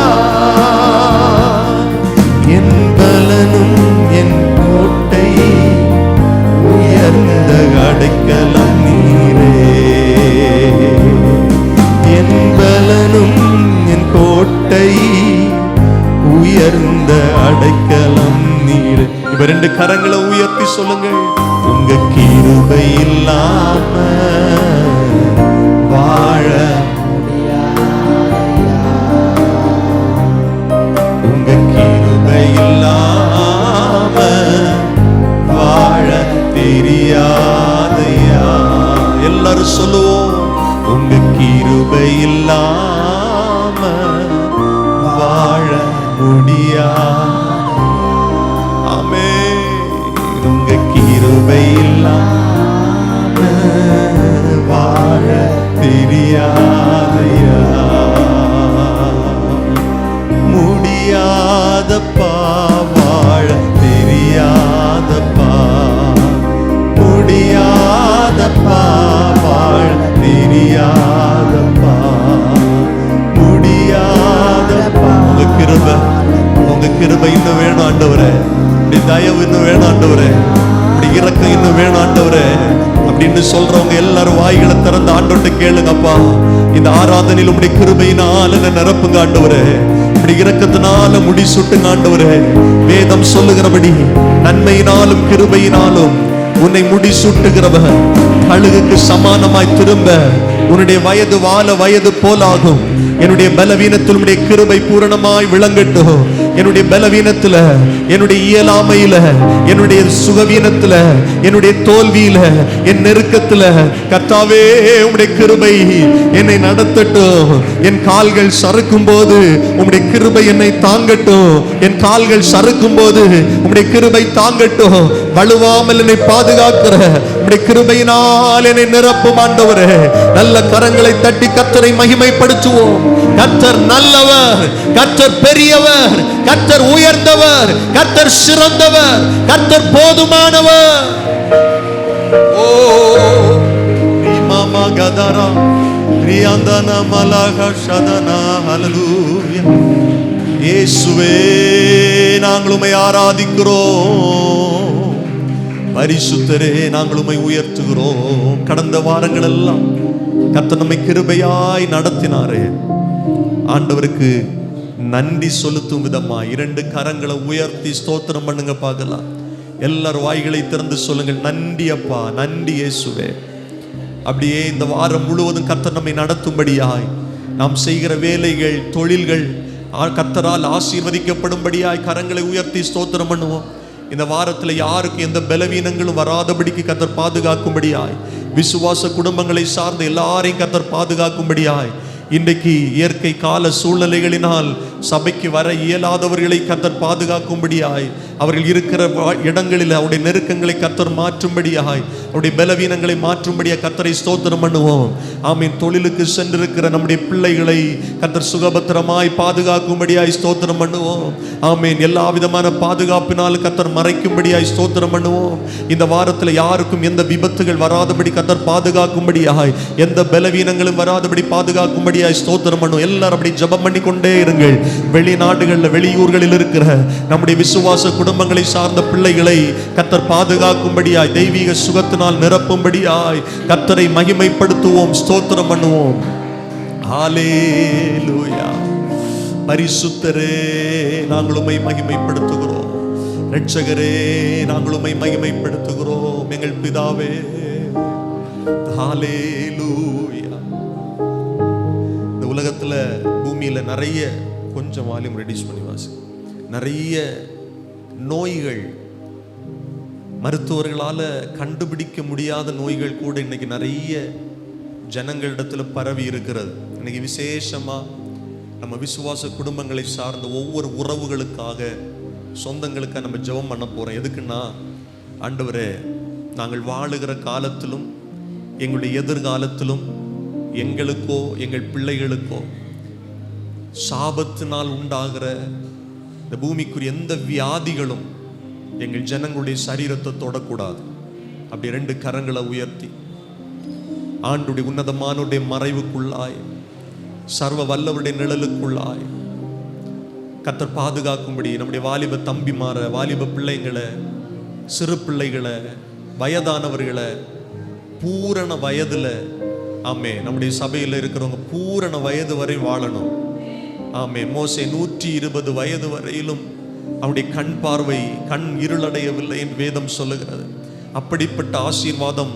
என் பலனும் என் கோட்டை, உயர்ந்த அடைக்கலம் இப்ப 2 கரங்களை உயர்த்தி சொல்லுங்கள். உங்க கிருபை இல்லாம வாழ முடியாதையா, உங்க கிருபை இல்லாம வாழ தெரியாதையா. எல்லாரும் சொல்லுவோம். உங்க கிருபை இல்லாம வாழ முடியாது. ஆமென். உங்க கிருபை இல்லாம வாழ தெரியாதையா. முடியாதப்பா வாழ தெரியாதப்பா, முடியாதப்பா வாழ தெரியாதப்பா, முடியாதப்பா. உங்க கிருபை இன்னும் வேணும் ஆண்டவரே. இப்படி தயவு இன்னும் வேணும் ஆண்டவரே. இப்படி இரக்கம் இன்னும் வேணும் ஆண்டவரே அப்படின்னு சொல்றவங்க எல்லாரும் வாய்களை திறந்து ஆண்டவர்கிட்ட கேளுங்கப்பா. இந்த ஆராதனையில் உம்முடைய கிருபையினால நிரப்புங்க ஆண்டவரே. இப்படி இரக்கத்தினால முடி சுட்டுங்க ஆண்டவரே. வேதம் சொல்லுகிறபடி நன்மையினாலும் கிருபையினாலும் உன்னை முடி சுட்டுகிறவர் கழுகுக்கு சமானமாய் திரும்ப உன்னுடைய வயது வாழ வயது போலாகும். என்னுடைய பலவீனத்தில் உடைய கிருபை பூரணமாய் விளங்கட்டும். என்னுடைய பலவீனத்துல, என்னுடைய இயலாமையில, என்னுடைய சுகவீனத்துல, என்னுடைய தோல்வியில, என் நெருக்கத்துல கர்த்தாவே உம்முடைய கிருபை என்னை நடத்தட்டும். என் கால்கள் சறுக்கும் போது உம்முடைய கிருபை என்னை தாங்கட்டும். என் கால்கள் சறுக்கும் போது உம்முடைய கிருபை தாங்கட்டும். வலுவாமல் என்னை பாதுகாக்கிற உம்முடைய கிருபையினால் என்னை நிரப்பும் ஆண்டவரே. நல்ல கரங்களை தட்டி கர்த்தரை மகிமைப்படுத்துவோம். கர்த்தர் நல்லவர், கர்த்தர் பெரியவர், கர்த்தர் உயர்ந்தவர், கர்த்தர் சிறந்தவர், கர்த்தர் போதுமானவர். ஓ மாமா கதரா ரியாந்தனா மலாகா ஷதனா ஹல்லேலூயா. இயேசுவே நாங்கள் உம்மை ஆராதிக்கிறோம். பரிசுத்தரே நாங்கள் உம்மை உயர்த்துகிறோம். கடந்த வாரங்கள் எல்லாம் கர்த்தர் நம்மை கிருபையாய் நடத்தினாரே. ஆண்டவருக்கு நன்றி செலுத்தும் விதமா 2 கரங்களை உயர்த்தி ஸ்தோத்திரம் பண்ணுங்க பார்க்கலாம். எல்லாரும் வாய்களை திறந்து சொல்லுங்கள். நன்றி அப்பா, நன்றி இயேசுவே. அப்படியே இந்த வாரம் முழுவதும் கர்த்தர் நம்மை நடத்தும்படியாய், நாம் செய்கிற வேலைகள் தொழில்கள் கர்த்தரால் ஆசீர்வதிக்கப்படும்படியாய் கரங்களை உயர்த்தி ஸ்தோத்திரம் பண்ணுவோம். இந்த வாரத்தில் யாருக்கு எந்த பலவீனங்களும் வராதபடிக்கு கர்த்தர் பாதுகாக்கும்படியாய், விசுவாச குடும்பங்களை சார்ந்த எல்லாரையும் கர்த்தர் பாதுகாக்கும்படியாய், இன்றைக்கு இயற்கை கால சூழ்நிலைகளினால் சபைக்கு வர இயலாதவர்களை கர்த்தர் பாதுகாக்கும்படியாய், அவர்கள் இருக்கிற இடங்களில் அவருடைய நெருக்கங்களை கர்த்தர் மாற்றும்படியாய், அவருடைய பலவீனங்களை மாற்றும்படியாய் கர்த்தரை ஸ்தோத்திரம் பண்ணுவோம். ஆமீன். தொழிலுக்கு சென்றிருக்கிற நம்முடைய பிள்ளைகளை கர்த்தர் சுகபத்திரமாய் பாதுகாக்கும்படியாய் ஸ்தோத்திரம் பண்ணுவோம். ஆமீன். எல்லா விதமான பாதுகாப்பினால் கர்த்தர் மறைக்கும்படியாய் ஸ்தோத்திரம் பண்ணுவோம். இந்த வாரத்தில் யாருக்கும் எந்த விபத்துகள் வராதபடி கர்த்தர் பாதுகாக்கும்படியாய், எந்த பலவீனங்களும் வராதபடி பாதுகாக்கும்படியாய் ஸ்தோத்திரம் பண்ணுவோம். எல்லாரும் அப்படி ஜெபம் பண்ணி கொண்டே இருங்கள். வெளிநாடுகளில் வெளியூர்களில் இருக்கிற நம்முடைய விசுவாச குடும்பங்களை சார்ந்த பிள்ளைகளை கர்த்தர் பாதுகாக்கும்படியாய், தெய்வீக சுகத்தினால் நிரப்பும்படியாய் கர்த்தரை மகிமைப்படுத்துவோம், ஸ்தோத்திரம் பண்ணுவோம். ஹல்லேலூயா. பரிசுத்தரே நாங்கள் உம்மை மகிமைப்படுத்துகிறோம். இரட்சகரே நாங்கள் உம்மை மகிமைப்படுத்துகிறோம். எங்கள் பிதாவே. ஹல்லேலூயா. இந்த உலகத்துல பூமியில நிறைய, கொஞ்சம் வால்யூம் ரெடியூஸ் பண்ணி வாசி, நிறைய நோய்கள், மருத்துவர்களால கண்டுபிடிக்க முடியாத நோய்கள் கூட இன்னைக்கு நிறைய ஜனங்களிடத்துல பரவி இருக்கிறது. இன்னைக்கு விசேஷமா நம்ம விசுவாச குடும்பங்களை சார்ந்த ஒவ்வொரு உறவுகளுக்காக, சொந்தங்களுக்காக நம்ம ஜெபம் பண்ண போறோம். எதுக்குன்னா, ஆண்டவரே நாங்கள் வாழுகிற காலத்திலும் எங்களுடைய எதிர்காலத்திலும் எங்களுக்கோ எங்கள் பிள்ளைகளுக்கோ சாபத்தினால் உண்டாகிற இந்த பூமிக்குரிய எந்த வியாதிகளும் எங்கள் ஜனங்களுடைய சரீரத்தை தொடக்கூடாது. அப்படி 2 கரங்களை உயர்த்தி ஆண்டுடைய உன்னதமானுடைய மறைவுக்குள்ளாய், சர்வ வல்லவருடைய நிழலுக்குள்ளாய் கர்த்தர் பாதுகாக்கும்படி நம்முடைய வாலிப தம்பிமார, வாலிப பிள்ளைங்களை, சிறு பிள்ளைகளை, வயதானவர்களை, பூரண வயதுல, ஆமே நம்முடைய சபையில் இருக்கிறவங்க பூரண வயது வரை வாழணும். ஆமே. மோசே 120 வயது வரையிலும் அவருடைய கண் பார்வை கண் இருளடையவில்லை என்று வேதம் சொல்லுகிறது. அப்படிப்பட்ட ஆசீர்வாதம்,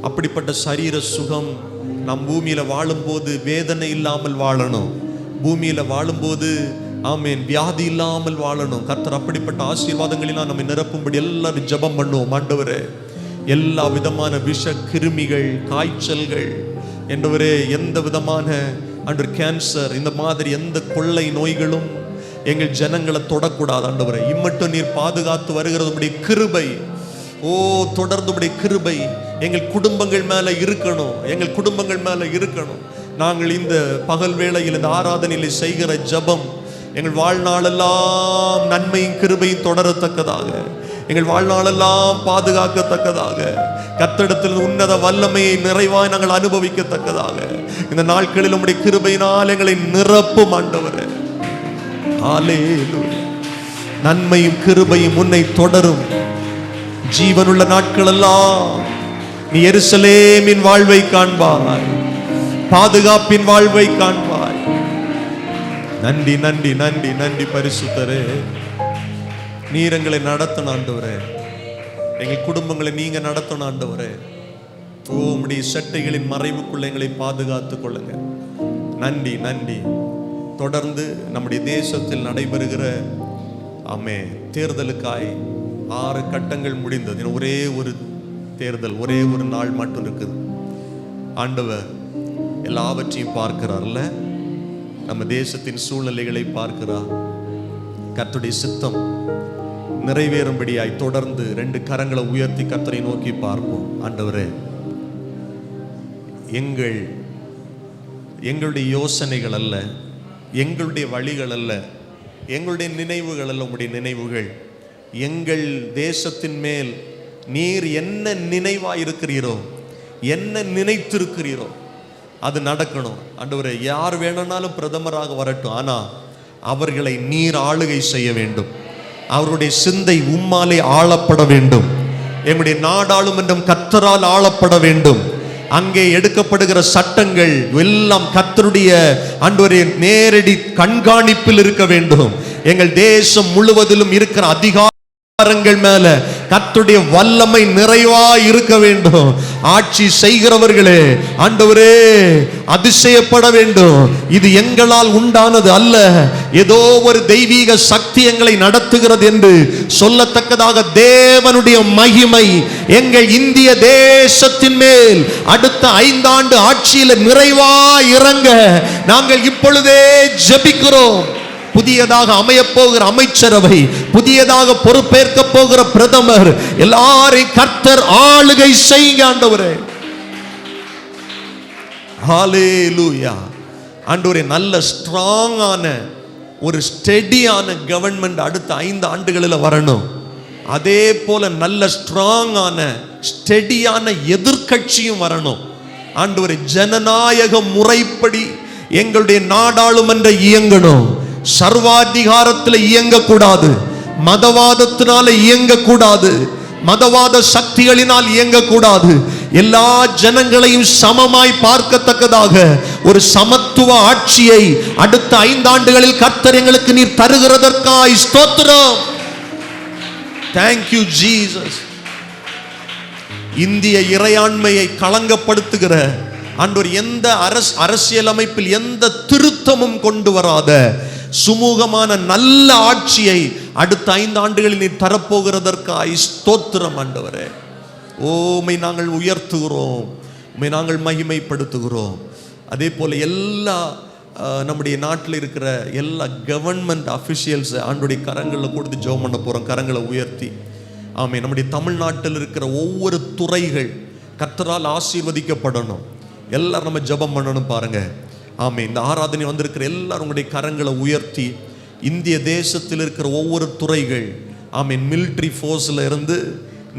அப்படிப்பட்ட சரீர சுகம் நம் பூமியில வாழும்போது வேதனை இல்லாமல் வாழணும். பூமியில வாழும்போது ஆமேன் வியாதி இல்லாமல் வாழணும். கர்த்தர் அப்படிப்பட்ட ஆசீர்வாதங்களினால் நம்மை நிரப்பும்படி எல்லாரும் ஜெபம் பண்ணுவோம். ஆண்டவரே, எல்லா விதமான விஷ கிருமிகள், காய்ச்சல்கள் என்றவரே, எந்த விதமான கேன்சர், இந்த மாதிரி எந்த கொள்ளை நோய்களும் எங்கள் ஜனங்களை தொடக்கூடாது. ஆண்டவரே, இம்மட்டும் நீர் பாதுகாத்து வருகிறது கிருபை, தொடர்ந்து கிருபை எங்கள் குடும்பங்கள் மேல இருக்கணும். எங்கள் குடும்பங்கள் மேல இருக்கணும். நாங்கள் இந்த பகல் வேளையில் இந்த ஆராதனையில் செய்கிற ஜெபம் எங்கள் வாழ்நாளெல்லாம் நன்மையும் கிருபையும் தொடரத்தக்கதாக, எங்கள் வாழ்நாளெல்லாம் பாதுகாக்கத்தக்கதாக, கர்த்தரிடத்தில் உன்னத வல்லமையை நிறைவாய் நாங்கள் அனுபவிக்கத்தக்கதாக இந்த நாட்களில் உம்முடைய கிருபையினால் எங்களை நிரப்பும் ஆண்டவரே. ஹல்லேலூயா. நன்மையும் கிருபையும் உன்னை தொடரும். ஜீவனுள்ள நாட்களெல்லாம் நீ எருசலேமின் வாழ்வை காண்பாய், பாதுகாப்பின் வாழ்வை காண்பாய். நன்றி நன்றி நன்றி நன்றி பரிசுத்தரே. நீர் எங்களை நடத்தணும் ஆண்டவரே. எங்கள் குடும்பங்களை நீங்க நடத்தணும் ஆண்டவரே. உம்முடைய சட்டைகளின் மறைவுக்குள்ள எங்களை பாதுகாத்துக் கொள்ளுங்க. நன்றி நன்றி. தொடர்ந்து நம்முடைய தேசத்தில் நடைபெறுகிற தேர்தலுக்காய் 6 கட்டங்கள் முடிந்தது. ஒரே ஒரு தேர்தல், ஒரே ஒரு நாள் மட்டும் இருக்குது. ஆண்டவர் எல்லாவற்றையும் பார்க்கிறார்ல, நம்ம தேசத்தின் சூழ்நிலைகளை பார்க்கிறார். கர்த்தருடைய சித்தம் நிறைவேறும்படியாய் தொடர்ந்து 2 கரங்களை உயர்த்தி கர்த்தரை நோக்கி பார்ப்போம். ஆண்டவரே, எங்களுடைய யோசனைகள் அல்ல, எங்களுடைய வழிகள் அல்ல, எங்களுடைய நினைவுகள் அல்ல, உம்முடைய நினைவுகள். எங்கள் தேசத்தின் மேல் நீர் என்ன நினைவாய் இருக்கிறீரோ, என்ன நினைத்திருக்கிறீரோ அது நடக்கணும். ஆண்டவரே, யார் வேணும்னாலும் பிரதமராக வரட்டும், ஆனா அவர்களை நீர் ஆளுகை செய்ய வேண்டும். அவருடைய சிந்தை உம்மாலே ஆளப்பட வேண்டும். எங்களுடைய நாடாளுமன்றம் கர்த்தரால் ஆளப்பட வேண்டும். அங்கே எடுக்கப்படுகிற சட்டங்கள் எல்லாம் கர்த்தருடைய ஆண்டவரே நேரடி கண்காணிப்பில் இருக்க வேண்டும். எங்கள் தேசம் முழுவதிலும் இருக்கிற அதிகாரங்கள் மேல கர்த்தருடைய வல்லமை நிறைவாய் இருக்க வேண்டும். ஆட்சி செய்கிறவர்களே ஆண்டவரே அதிசயப்பட வேண்டும். இது எங்களால் உண்டானது அல்ல, ஏதோ ஒரு தெய்வீக சக்தி எங்களை நடத்துகிறது என்று சொல்லத்தக்கதாக தேவனுடைய மகிமை எங்கள் இந்திய தேசத்தின் மேல் அடுத்த 5 ஆண்டு ஆட்சியில் நிறைவாய் இறங்க நாங்கள் இப்பொழுதே ஜெபிக்கிறோம். புதியதாக அமையப்போகிற அமைச்சரவை, புதியதாக பொறுப்பேற்க போகிற பிரதமர் எல்லாரையும் கர்த்தர் ஆளுகை செய்யுங்க ஆண்டவரே. ஹல்லேலூயா. ஆண்டவரே, நல்ல ஸ்ட்ராங்கான ஒரு ஸ்டெடியான கவர்மெண்ட் அடுத்த 5 ஆண்டுகளில் வரணும். அதே போல நல்ல ஸ்ட்ராங்கான ஸ்டெடியான எதிர்க்கட்சியும் வரணும் ஆண்டவரே. ஜனநாயக முறைப்படி எங்களுடைய நாடாளுமன்றம் இயங்கணும். சர்வாதிகாரத்தில் இயங்கக்கூடாது, மதவாதத்தினால இயங்கக்கூடாது, மதவாத சக்திகளினால் இயங்கக்கூடாது. எல்லா ஜனங்களையும் சமமாய் பார்க்கத்தக்கதாக ஒரு சமத்துவ ஆட்சியை அடுத்த 5 ஆண்டுகளில் கர்த்தர் எங்களுக்கு நீர் தருகிறதற்காய் ஸ்தோத்திரம். Thank you Jesus. இந்திய இறையாண்மையை களங்கப்படுத்துகிற ஆண்டவர் எந்த அரசியல் அமைப்பில் எந்த திருத்தமும் கொண்டு வராத சுமூகமான நல்ல ஆட்சியை அடுத்த 5 ஆண்டுகளில் நீ தரப்போகிறதற்காய் ஸ்தோத்திரம் ஆண்டவரே. உம்மை நாங்கள் உயர்த்துகிறோம், உம்மை நாங்கள் மகிமைப்படுத்துகிறோம். அதே போல எல்லா நம்முடைய நாட்டில் இருக்கிற எல்லா கவர்மெண்ட் அஃபிஷியல்ஸ் ஆண்டுடைய கரங்களில் கொடுத்து ஜெபம் பண்ண போகிறோம். கரங்களை உயர்த்தி ஆமே. நம்முடைய தமிழ்நாட்டில் இருக்கிற ஒவ்வொரு துறைகள் கர்த்தரால் ஆசீர்வதிக்கப்படணும். எல்லாரும் நம்ம ஜெபம் பண்ணணும் பாருங்க. ஆமே. இந்த ஆராதனை வந்திருக்கிற எல்லாரும் உங்களுடைய கரங்களை உயர்த்தி இந்திய தேசத்தில் இருக்கிற ஒவ்வொரு துறைகள் ஆமீன், மிலிட்ரி ஃபோர்ஸில் இருந்து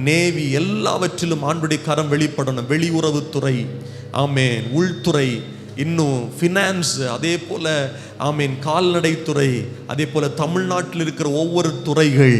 நேவி எல்லாவற்றிலும் ஆண்டுடைய கரம் வெளிப்படணும். வெளியுறவுத்துறை ஆமீன், உள்துறை, இன்னும் ஃபினான்ஸ், அதே போல் ஆமீன் கால்நடைத்துறை, அதே போல் தமிழ்நாட்டில் இருக்கிற ஒவ்வொரு துறைகள்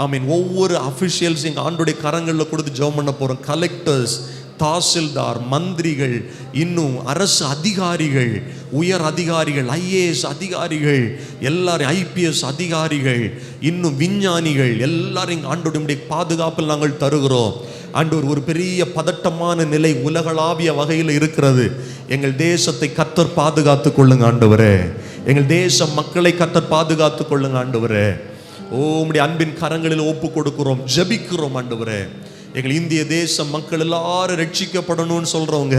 ஆமீன், ஒவ்வொரு அஃபிஷியல்ஸ் எங்கள் ஆண்டுடைய கரங்களில் கொடுத்து ஜெபம் பண்ண போகிறோம். கலெக்டர்ஸ், தாசில்தார், மந்திரிகள், இன்னும் அரசு அதிகாரிகள் உயர் அதிகாரிகள், IAS அதிகாரிகள், எல்லாரும் IPS அதிகாரிகள், இன்னும் விஞ்ஞானிகள் எல்லாரும் ஆண்டவருடைய பாதுகாப்பில் நாங்கள் தருகிறோம். ஆண்டவர், ஒரு பெரிய பதட்டமான நிலை உலகளாவிய வகையில் இருக்கிறது. எங்கள் தேசத்தை கர்த்தர் பாதுகாத்து கொள்ளுங்க ஆண்டவரே. எங்கள் தேச மக்களை கர்த்தர் பாதுகாத்து கொள்ளுங்க ஆண்டவரே. உம்முடைய அன்பின் கரங்களில் ஒப்பு கொடுக்கிறோம், ஜெபிக்கிறோம் ஆண்டவரே. எங்கள் இந்திய தேச மக்கள் எல்லாரும் ரட்சிக்கப்படணும்னு சொல்றவங்க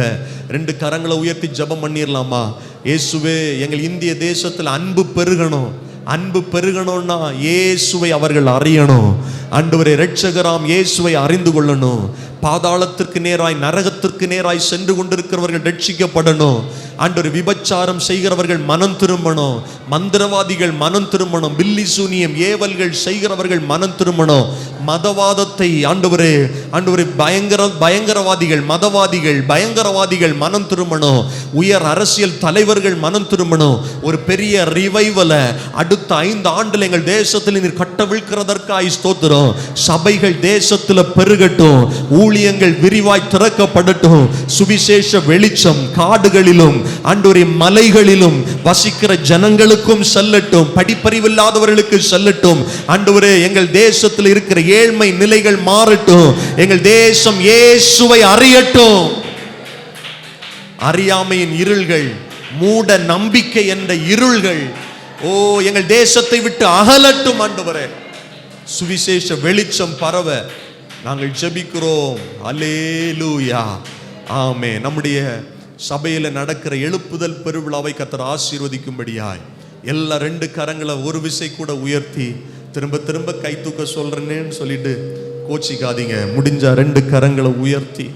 2 கரங்களை உயர்த்தி ஜெபம் பண்ணிடலாமா? இயேசுவே, எங்கள் இந்திய தேசத்தில் அன்பு பெருகணும். அன்பு பெருகணும்னா இயேசுவை அவர்கள் அறியணும் ஆண்டவரே. இரட்சகராம் இயேசுவை அறிந்து கொள்ளணும். பாதாளத்திற்கு நேராய், நரகத்திற்கு நேராய் சென்று கொண்டிருக்கிறவர்கள் ரட்சிக்கப்படணும் ஆண்டவரே. விபச்சாரம் செய்கிறவர்கள் மனம் திரும்பணும். மந்திரவாதிகள் மனம் திரும்பணும். பில்லி சூனியம் ஏவல்கள் செய்கிறவர்கள் மனம் திரும்பணும். மதவாதத்தை ஆண்டவரே, பயங்கரவாதிகள், மதவாதிகள், பயங்கரவாதிகள் மனம் திரும்பணும். உயர் அரசியல் தலைவர்கள் மனம் திரும்பணும். ஒரு பெரிய ரிவைவலை அடுத்த 5 ஆண்டுல எங்கள் தேசத்தில் நீர் கட்டவிழ்க்கிறதற்காய் ஸ்தோத்திரம். சபைகள் தேசத்தில் பெருகட்டும். ஊழியங்கள் விரிவாய் திறக்கப்படட்டும். சுவிசேஷ வெளிச்சம் காடுகளிலும் ஆண்டவரே மலைகளிலும் வசிக்கிற ஜனங்களுக்கும் செல்லட்டும். படிப்பறிவில்லாதவர்களுக்கு செல்லட்டும் ஆண்டவரே. எங்கள் தேசத்தில் இருக்கிற ஏழ்மை நிலைகள் மாறட்டும். எங்கள் தேசம் இயேசுவை அறியட்டும். அறியாமையின் இருள்கள், மூட நம்பிக்கை என்ற இருள்கள் எங்கள் தேசத்தை விட்டு அகலட்டும் ஆண்டவரே. சுவிசேஷ வெளிச்சம் பரவ நாங்கள் ஜெபிக்கிறோம். அல்லேலூயா, ஆமென். நம்முடைய சபையில் நடக்கிற எழுப்புதல் பெருவிழாவை கர்த்தர் ஆசீர்வதிக்கும்படியாய் எல்லா 2 கரங்களை ஒரு விசை கூட உயர்த்தி திரும்ப திரும்ப கை தூக்க சொல்றேன்னு சொல்லிட்டு கோச்சிக்காதீங்க. முடிஞ்ச 2 கரங்களை உயர்த்தி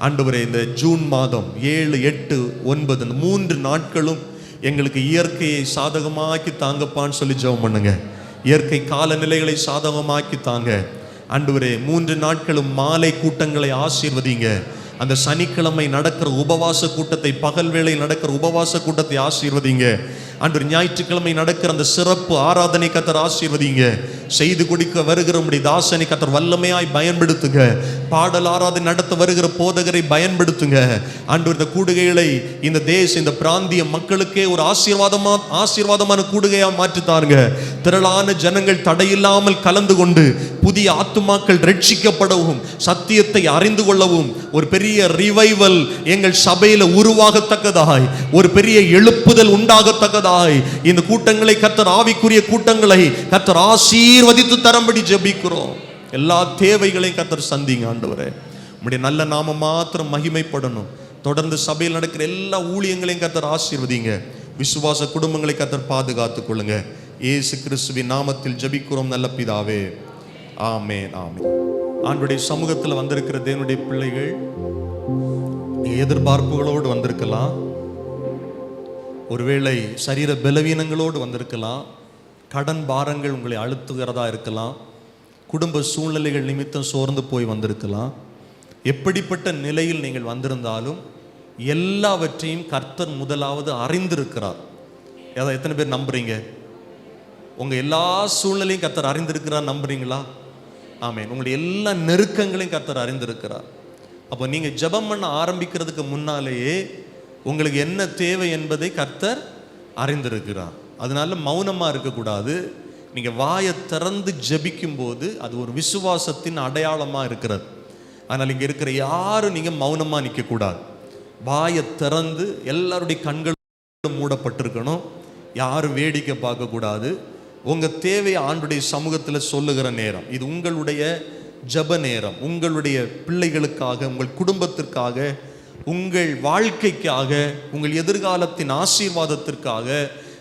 ஆண்டவரே, இந்த ஜூன் மாதம் 7, 8, 9 இந்த 3 நாட்களும் எங்களுக்கு இயற்கையை சாதகமாக்கி தாங்கப்பான்னு சொல்லி ஜெபம் பண்ணுங்க. இயற்கை காலநிலைகளை சாதகமாக்கி தாங்க ஆண்டவரே. 3 நாட்களும் மாலை கூட்டங்களை ஆசீர்வதிங்க. அந்த சனிக்கிழமை நடக்கிற உபவாச கூட்டத்தை, பகல் வேளை நடக்கிற உபவாச கூட்டத்தை ஆசீர்வதிங்க ஆண்டவரே. ஞாயிற்றுக்கிழமை நடக்கிற அந்த சிறப்பு ஆராதனை கர்த்தர் ஆசீர்வதிங்க. செய்து கொடுக்க வருகிற உம்முடைய தாசனை கர்த்தர் வல்லமையாய் பயன்படுத்துங்க. பாடல் ஆராதனை நடத்த வருகிற போதகரை பயன்படுத்துங்க ஆண்டவரே. இந்த கூடுகைகளை இந்த பிராந்திய மக்களுக்கே ஒரு ஆசீர்வாதமான கூடுகையா மாற்றி தாருங்க. திரளான ஜனங்கள் தடையில்லாமல் கலந்து கொண்டு புதிய ஆத்துமாக்கள் ரட்சிக்கப்படவும், சத்தியத்தை அறிந்து கொள்ளவும், ஒரு பெரிய ரிவைவல் எங்கள் சபையில உருவாகத்தக்கதாய், ஒரு பெரிய எழுப்புதல் உண்டாகத்தக்கதாய் இந்த கூட்டங்களை கர்த்தர், ஆவிக்குரிய கூட்டங்களை கர்த்தர் ஆசீர்வதித்து தரும்படி ஜெபிக்கிறோம். எல்லா தேவைகளையும் கர்த்தர் சந்திங்க ஆண்டவரே. உம்முடைய நல்ல நாமம் மாத்திரம் மகிமைப்படணும். தொடர்ந்து சபையில் நடக்கிற எல்லா ஊழியங்களையும் கர்த்தர் ஆசீர்வதிங்க. விசுவாச குடும்பங்களை கர்த்தர் பாதுகாத்துக் கொள்ளுங்க. இயேசு கிறிஸ்துவின் நாமத்தில் ஜெபிக்கிறோம் நல்ல பிதாவே, ஆமென், ஆமென். ஆண்டவருடைய சமூகத்தில் வந்திருக்கிற தேவனுடைய பிள்ளைகள் எதிர்பார்ப்புகளோடு வந்திருக்கலாம். ஒருவேளை சரீர பலவீனங்களோடு வந்திருக்கலாம். கடன் பாரங்கள் உங்களை அழுத்துகிறதா இருக்கலாம். குடும்ப சூழ்நிலைகள் நிமித்தம் சோர்ந்து போய் வந்திருக்கலாம். எப்படிப்பட்ட நிலையில் நீங்கள் வந்திருந்தாலும் எல்லாவற்றையும் கர்த்தர் முதலாவது அறிந்திருக்கிறார். ஏதாவது எத்தனை பேர் நம்புறீங்க? உங்க எல்லா சூழ்நிலையும் கர்த்தர் அறிந்திருக்கிறார், நம்புறீங்களா? ஆமென். உங்களுடைய எல்லா நெருக்கங்களையும் கர்த்தர் அறிந்திருக்கிறார். அப்போ நீங்க ஜெபம் பண்ண ஆரம்பிக்கிறதுக்கு முன்னாலேயே உங்களுக்கு என்ன தேவை என்பதை கர்த்தர் அறிந்திருக்கிறார். அதனால மௌனமா இருக்கக்கூடாது. நீங்க வாயை திறந்து ஜெபிக்கும் போது அது ஒரு விசுவாசத்தின் அடையாளமா இருக்கிறது. அதனால இங்க இருக்கிற யாரும் நீங்க மௌனமா நிற்க கூடாது. வாயை திறந்து எல்லாருடைய கண்களும் மூடப்பட்டிருக்கணும். யாரும் வேடிக்கை பார்க்க கூடாது. உங்க தேவையை ஆண்டுடைய சமூகத்தில் சொல்லுகிற நேரம் இது. உங்களுடைய ஜெப நேரம். உங்களுடைய பிள்ளைகளுக்காக, உங்கள் குடும்பத்திற்காக, உங்கள் வாழ்க்கைக்காக, உங்கள் எதிர்காலத்தின் ஆசீர்வாதத்திற்காக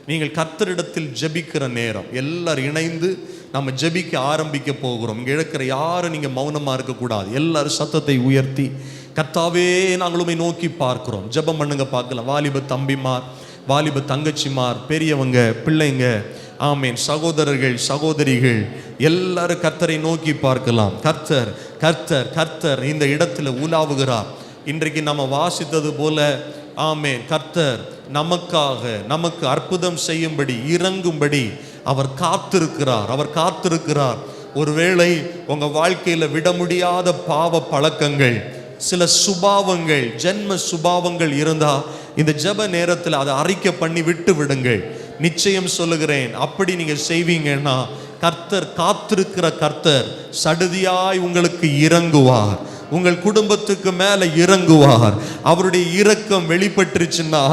நீங்கள் கர்த்தரிடத்தில் ஜெபிக்கிற நேரம். எல்லாரும் இணைந்து நம்ம ஜெபிக்க ஆரம்பிக்க போகிறோம். இங்கே இருக்கிற யாரும் நீங்கள் மௌனமாக இருக்கக்கூடாது. எல்லாரும் சத்தத்தை உயர்த்தி கர்த்தாவே நாங்களுமே நோக்கி பார்க்கிறோம். ஜெபம் பண்ணுங்க பார்க்கலாம். வாலிப தம்பிமார், வாலிப தங்கச்சிமார், பெரியவங்க, பிள்ளைங்க, ஆமேன், சகோதரர்கள், சகோதரிகள் எல்லாரும் கர்த்தரை நோக்கி பார்க்கலாம். கர்த்தர் கர்த்தர் கர்த்தர் இந்த இடத்துல உலாவுகிறார். இன்றைக்கு நம்ம வாசித்தது போல ஆமேன், கர்த்தர் நமக்காக, நமக்கு அற்புதம் செய்யும்படி, இறங்கும்படி அவர் காத்திருக்கிறார். அவர் காத்திருக்கிறார். ஒருவேளை உங்க வாழ்க்கையில விட முடியாத பாவ பழக்கங்கள், சில சுபாவங்கள், ஜென்ம சுபாவங்கள் இருந்தா இந்த ஜெப நேரத்தில் அதை அறிக்கை பண்ணி விட்டு விடுங்கள். நிச்சயம் சொல்லுகிறேன், அப்படி நீங்க செய்வீங்கன்னா கர்த்தர், காத்திருக்கிற கர்த்தர் சடுதியாய் உங்களுக்கு இறங்குவார், உங்கள் குடும்பத்துக்கு மேல இறங்குவார். அவருடைய இரக்கம் வெளிப்பட்டுருச்சுன்னா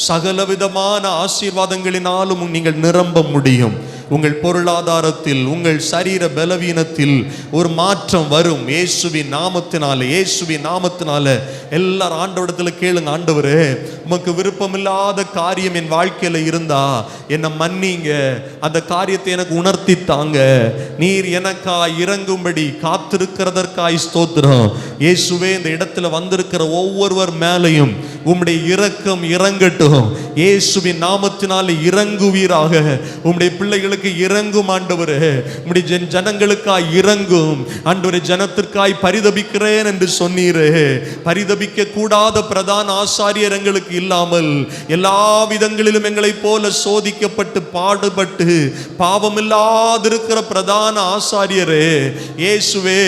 சகலவிதமான ஆசீர்வாதங்களினாலும் நீங்கள் நிரம்ப முடியும். உங்கள் பொருளாதாரத்தில், உங்கள் சரீர பலவீனத்தில் ஒரு மாற்றம் வரும். இயேசுவின் நாமத்தினாலே, இயேசுவின் நாமத்தினாலே. எல்லாரும் ஆண்டவரிடத்தில் கேளுங்க, ஆண்டவரே உமக்கு விருப்பமில்லாத காரியம் என் வாழ்க்கையில இருந்தா என்னை மன்னிங்க, அந்த காரியத்தை எனக்கு உணர்த்தி தாங்க, நீர் எனக்காய் இறங்கும்படி காத்திருக்கிறதற்காய் ஸ்தோத்திரம். இயேசுவே, இந்த இடத்துல வந்திருக்கிற ஒவ்வொருவர் மேலையும் உம்முடைய இரக்கம் இறங்கட்டும். இயேசுவின் நாமத்தினாலே இறங்குவீராக. உம்முடைய பிள்ளைகளுக்கு இறங்கும் ஆண்டவரே, உம்முடைய ஜனங்களுக்காய் இறங்கும் ஆண்டவரே. ஜனத்திற்காய் பரிதபிக்கிறேன் என்று சொன்னீரே, பரிதபிக்க கூடாத பிரதான ஆசாரியர் எங்களுக்கு இல்லாமல் எல்லா விதங்களிலும் எங்களைப் போல சோதிக்கப்பட்டு பாடுபட்டு பாவமில்லாதிருக்கிற பிரதான ஆசாரியரே இயேசுவே,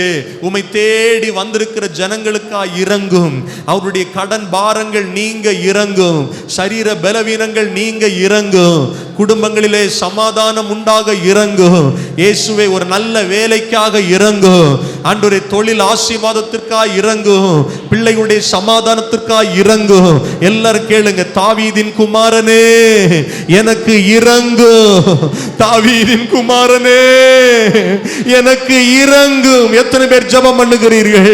உம்மை தேடி வந்திருக்கிற ஜனங்களுக்காய் இறங்கும். அவருடைய கடன் பாரங்கள் நீங்க இறங்கும், சரீர பலவீனங்கள் நீங்க இறங்கும், குடும்பங்களிலே சமாதானம் உண்டாக இறங்கும். இயேசுவே, ஒரு நல்ல வேலைக்காக இறங்கும் ஆண்டவரே, தொழில் ஆசீர்வாதத்திற்காக இறங்கும், பிள்ளைகளுடைய சமாதானத்திற்காக இறங்கும். எல்லாரும் கேளுங்க, தாவீதின் குமாரனே எனக்கு இறங்கும், தாவீதின் குமாரனே எனக்கு இறங்கும். எத்தனை பேர் ஜெபம் பண்ணுகிறீர்கள்?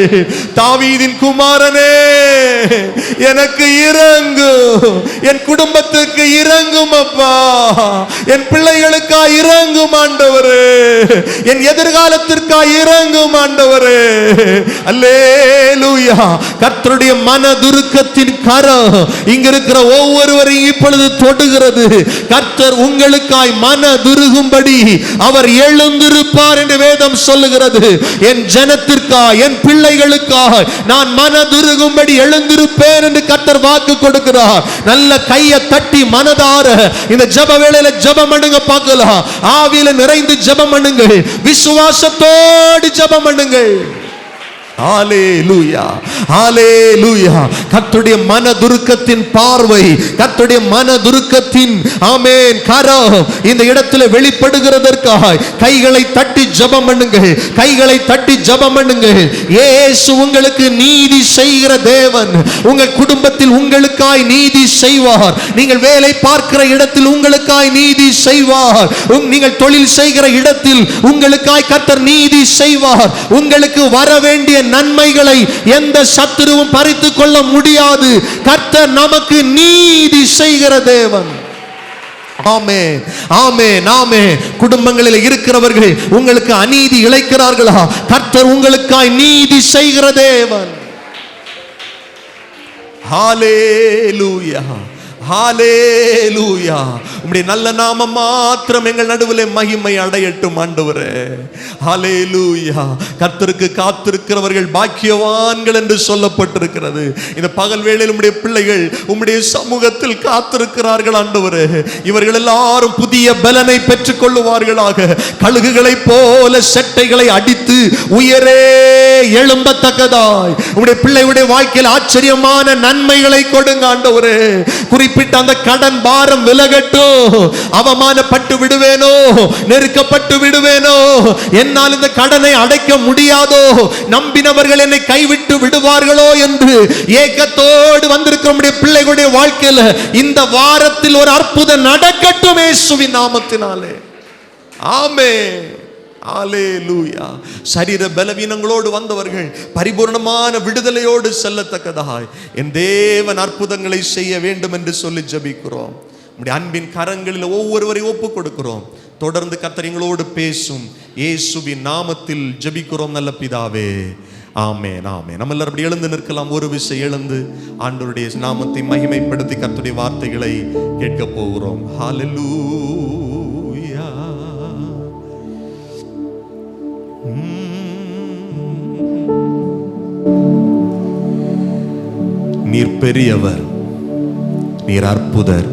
தாவீதின் குமாரனே எனக்கு இறங்கும், என் குடும்பத்துக்கு இறங்கும் அப்பா, என் பிள்ளைகளுக்காக இறங்கும் ஆண்டவரே, என் எதிர்காலத்திற்காக இறங்கும் ஆண்டவரே. அல்லேலூயா. கர்த்தருடைய மனதுருக்கத்தின் கரம் இங்க இருக்கிற ஒவ்வொருவரையும் இப்பொழுது தொடுகிறது. கர்த்தர் உங்களுக்காய் மனதுருகும்படி அவர் எழுந்திருப்பார் என்று வேதம் சொல்லுகிறது. என் ஜனத்திற்காக, என் பிள்ளைகளுக்காக நான் மனதுருகும்படி எழுந்திருப்பேன் என்று கர்த்தர் வாக்கு கொடுக்கிறார். நல்ல கையை தட்டி மனதார இந்த ஜெப வேளையில ஜெபம் பண்ணுங்க பார்க்கலாம். ஆவியில நிறைந்து ஜெபம் பண்ணுங்கள், விசுவாசத்தோடு ஜெபம் பண்ணுங்கள். ஹல்லேலூயா, ஹல்லேலூயா. கர்த்தருடைய மனதுருக்கத்தின் பார்வை, கர்த்தருடைய மனதுருக்கத்தின் ஆமென் கரம் இந்த இடத்துல வெளிப்படுகிறதற்காக கைகளை தட்டி ஜெபம் பண்ணுங்கள், கைகளை தட்டி ஜெபம் பண்ணுங்கள். இயேசு உங்களுக்கு நீதி செய்கிற தேவன். உங்கள் குடும்பத்தில் உங்களுக்காய் நீதி செய்வார். நீங்கள் வேலை பார்க்கிற இடத்தில் உங்களுக்காய் நீதி செய்வார். நீங்கள் தொழில் செய்கிற இடத்தில் உங்களுக்காய் கர்த்தர் நீதி செய்வார். உங்களுக்கு வர வேண்டிய நன்மைகளை எந்த சத்துருவும் பறித்துக் கொள்ள முடியாது. கர்த்தர் நமக்கு நீதி செய்கிற தேவன். ஆமென், ஆமென், ஆமென். குடும்பங்களில் இருக்கிறவர்கள் உங்களுக்கு அநீதி இழைக்கிறார்களா? கர்த்தர் உங்களுக்காய் நீதி செய்கிற தேவன். ஹல்லேலூயா, ஹல்லேலூயா. உம்முடைய நல்ல நாமம் மாத்திரம் எங்கள் நடுவிலே மகிமை அடையட்டும் ஆண்டவரே. ஹல்லேலூயா. கர்த்தருக்கு காத்திருக்கிறவர்கள் பாக்கியவான்கள் என்று சொல்லப்பட்டிருக்கிறது. இந்த பகல் வேளையில் உம்முடைய பிள்ளைகள் உம்முடைய சமூகத்தில் காத்திருக்கிறார்கள் ஆண்டவரே. இவர்கள் எல்லாரும் புதிய பலனை பெற்றுக் கொள்ளுவார்களாக. கழுகுகளைப் போல செட்டைகளை அடித்து உயரே எழும்பத்தக்கதாய் உம்முடைய பிள்ளைகளுடைய வாழ்க்கையில் ஆச்சரியமான நன்மைகளை கொடுங்க ஆண்டவரே. குறிப்பிட்ட அந்த கடன் பாரம் விலகட்டும். அவமானப்பட்டு விடுவேனோ, நெருக்கப்பட்டு விடுவேனோ, என்னால் இந்த கடனை அடைக்க முடியாதோ, நம்பினவர்கள் என்னை கைவிட்டு விடுவார்களோ என்று ஏக்கத்தோடு வந்திருக்கிற பிள்ளைகளுடைய வாழ்க்கையில் இந்த வாரத்தில் ஒரு அற்புதம் நடக்கட்டும் இயேசுவின் நாமத்தினாலே. ஆமென், ஹல்லேலூயா. சரீர பலவீனங்களோடு வந்தவர்கள் பரிபூர்ணமான விடுதலையோடு செல்லத்தக்கதாய் என் தேவன் அற்புதங்களை செய்ய வேண்டும் என்று சொல்லி ஜெபிக்கிறோம். நம்முடைய அன்பின் கரங்களில் ஒவ்வொருவரையும் ஒப்புக் கொடுக்கிறோம். தொடர்ந்து கர்த்தர் எங்களோடு பேசும் இயேசுவின் நாமத்தில் ஜெபிக்கிறோம் நல்ல பிதாவே. ஆமென், ஆமென். நம்ம எல்லாரும் அப்படி எழுந்து நிற்கலாம். ஒரு விஷயம் எழுந்து ஆண்டவருடைய நாமத்தை மகிமைப்படுத்தி கர்த்தருடைய வார்த்தைகளை கேட்க போகிறோம். ஹல்லேலூயா. நீர் பெரியவர், நீர் அற்புதர்,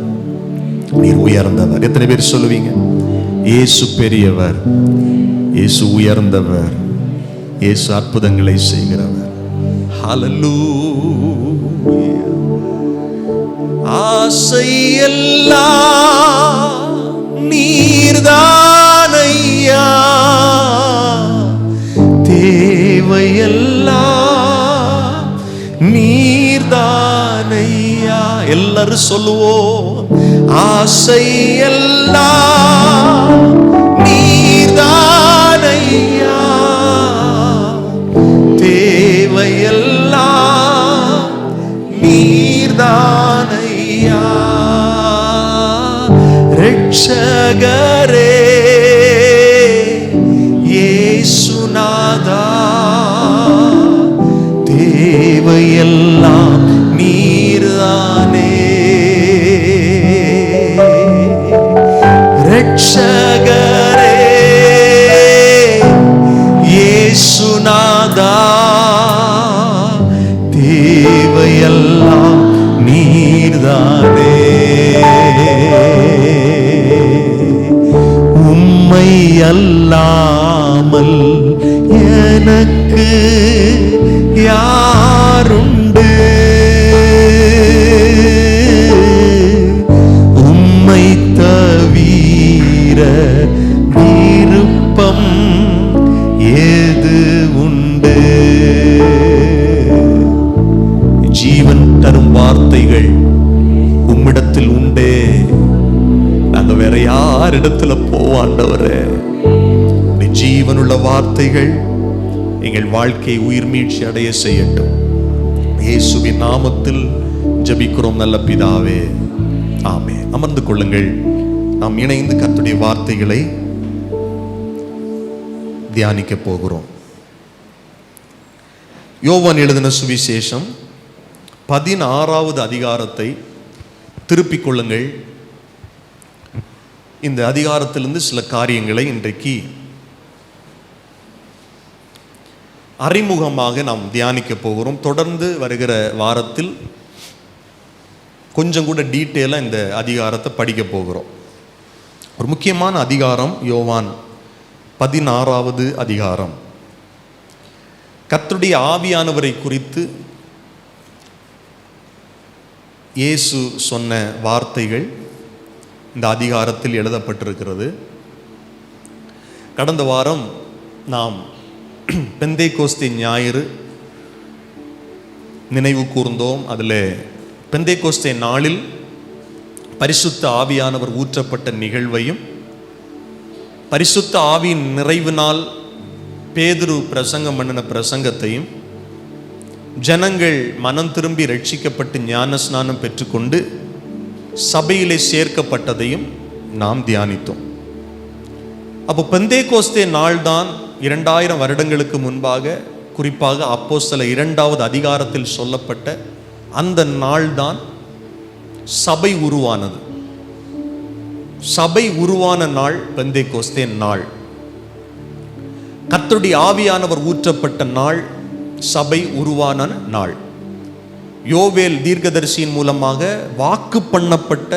நீர் உயர்ந்தவர். எத்தனை பேர் சொல்லுவீங்க? இயேசு பெரியவர், இயேசு உயர்ந்தவர், இயேசு அற்புதங்களை செய்கிறவர். ஹல்லேலூயா. ஆசையெல்லாம் நீர்தானையா, தேவையெல்லாம் நீர்தானையா. எல்லாரும் சொல்லுவோம், ஆசையெல்லாம் நீர்தானையா, தேவையெல்லாம் நீர்தானையா. ரட்சகரே இயேசுநாதா, தேவையெல்லாம் நீர்தானே. ரட்சகரே இயேசுநாதா, தேவையெல்லாம் நீர்தானே. உம்மை அல்லாமல் எனக்கு யாருண்டு, உம்மை தவிர விருப்பம் ஏது உண்டு. ஜீவன் தரும் வார்த்தைகள் உம்மிடத்தில் உண்டே, நாங்க வேற யாரிடத்துல போவாண்டவரே? ஜீவனுள்ள வார்த்தைகள் எங்கள் வாழ்க்கையை உயிர் மீட்சி அடைய செய்யட்டும். இயேசுவின் நாமத்தில் ஜெபிக்கிறோம் நல்ல பிதாவே, ஆமென். அமர்ந்து கொள்ளுங்கள். நாம் இணைந்து கர்த்தருடைய வார்த்தைகளை தியானிக்க போகிறோம். யோவான் எழுதின சுவிசேஷம் 16வது அதிகாரத்தை திருப்பிக் கொள்ளுங்கள். இந்த அதிகாரத்திலிருந்து சில காரியங்களை இன்றைக்கு அறிமுகமாக நாம் தியானிக்க போகிறோம். தொடர்ந்து வருகிற வாரத்தில் கொஞ்சம் கூட டீட்டெயிலாக இந்த அதிகாரத்தை படிக்க போகிறோம். ஒரு முக்கியமான அதிகாரம் யோவான் 16வது அதிகாரம். கர்த்தருடைய ஆவியானவரை குறித்து இயேசு சொன்ன வார்த்தைகள் இந்த அதிகாரத்தில் எழுதப்பட்டிருக்கிறது. கடந்த வாரம் நாம் பெந்தேகோஸ்தே ஞாயிறு நினைவு கூர்ந்தோம். அதில் பெந்தேகோஸ்தே நாளில் பரிசுத்த ஆவியானவர் ஊற்றப்பட்ட நிகழ்வையும், பரிசுத்த ஆவியின் நிறைவினால் பேதுரு பிரசங்கம் பண்ணின பிரசங்கத்தையும், ஜனங்கள் மனம் திரும்பி ரட்சிக்கப்பட்டு ஞான ஸ்நானம் பெற்றுக்கொண்டு சபையிலே சேர்க்கப்பட்டதையும் நாம் தியானித்தோம். அப்போ பெந்தேகோஸ்தே நாள்தான் 2000 வருடங்களுக்கு முன்பாக, குறிப்பாக அப்போஸ்தலர் 2வது அதிகாரத்தில் சொல்லப்பட்ட அந்த நாள்தான் சபை உருவானது. சபை உருவான நாள் பெந்தேகோஸ்தே நாள். கர்த்தருடைய ஆவியானவர் ஊற்றப்பட்ட நாள் சபை உருவான நாள். யோவேல் தீர்க்கதரிசியின் மூலமாக வாக்கு பண்ணப்பட்ட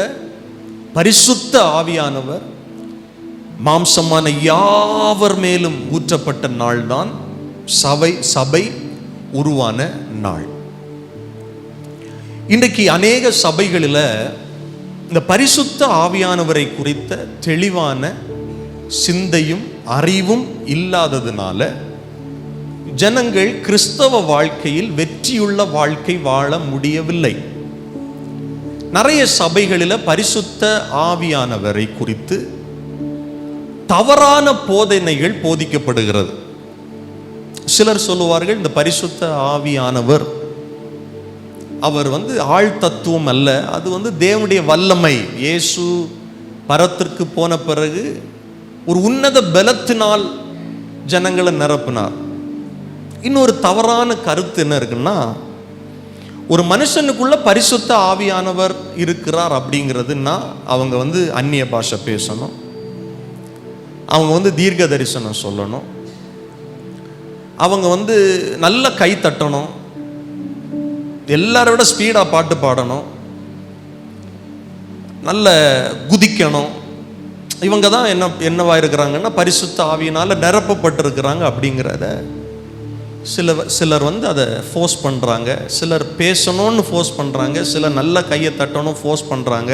பரிசுத்த ஆவியானவர் மாம்சமான யாவர் மேலும் ஊற்றப்பட்ட நாள் தான் சபை உருவான நாள். இன்றைக்கு அநேக சபைகளில் இந்த பரிசுத்த ஆவியானவரை குறித்த தெளிவான சிந்தையும் அறிவும் இல்லாததுனால ஜனங்கள் கிறிஸ்தவ வாழ்க்கையில் வெற்றியுள்ள வாழ்க்கை வாழ முடியவில்லை. நிறைய சபைகளில் பரிசுத்த ஆவியானவரை குறித்து தவறான போதனைகள் போதிக்கப்படுகிறது. சிலர் சொல்லுவார்கள், இந்த பரிசுத்த ஆவியானவர் அவர் ஆழ் தத்துவம் அல்ல, அது தேவனுடைய வல்லமை. இயேசு பரத்திற்கு போன பிறகு ஒரு உன்னத பலத்தினால் ஜனங்களை நிரப்பினார். இன்னொரு தவறான கருத்து என்ன இருக்குன்னா, ஒரு மனுஷனுக்குள்ள பரிசுத்த ஆவியானவர் இருக்கிறார் அப்படிங்கிறதுனா அவங்க அந்நிய பாஷை பேசணும், அவங்க தீர்க்க தரிசனம் சொல்லணும், அவங்க நல்ல கை தட்டணும், எல்லாரோட ஸ்பீடாக பாட்டு பாடணும், நல்ல குதிக்கணும். இவங்க தான் என்னவா இருக்கிறாங்கன்னா பரிசுத்த ஆவியினால நிரப்பப்பட்டிருக்கிறாங்க அப்படிங்கிறத சிலர் வந்து அதை ஃபோர்ஸ் பண்ணுறாங்க, சிலர் பேசணும்னு ஃபோர்ஸ் பண்ணுறாங்க, சிலர் நல்ல கையை தட்டணும் ஃபோர்ஸ் பண்ணுறாங்க.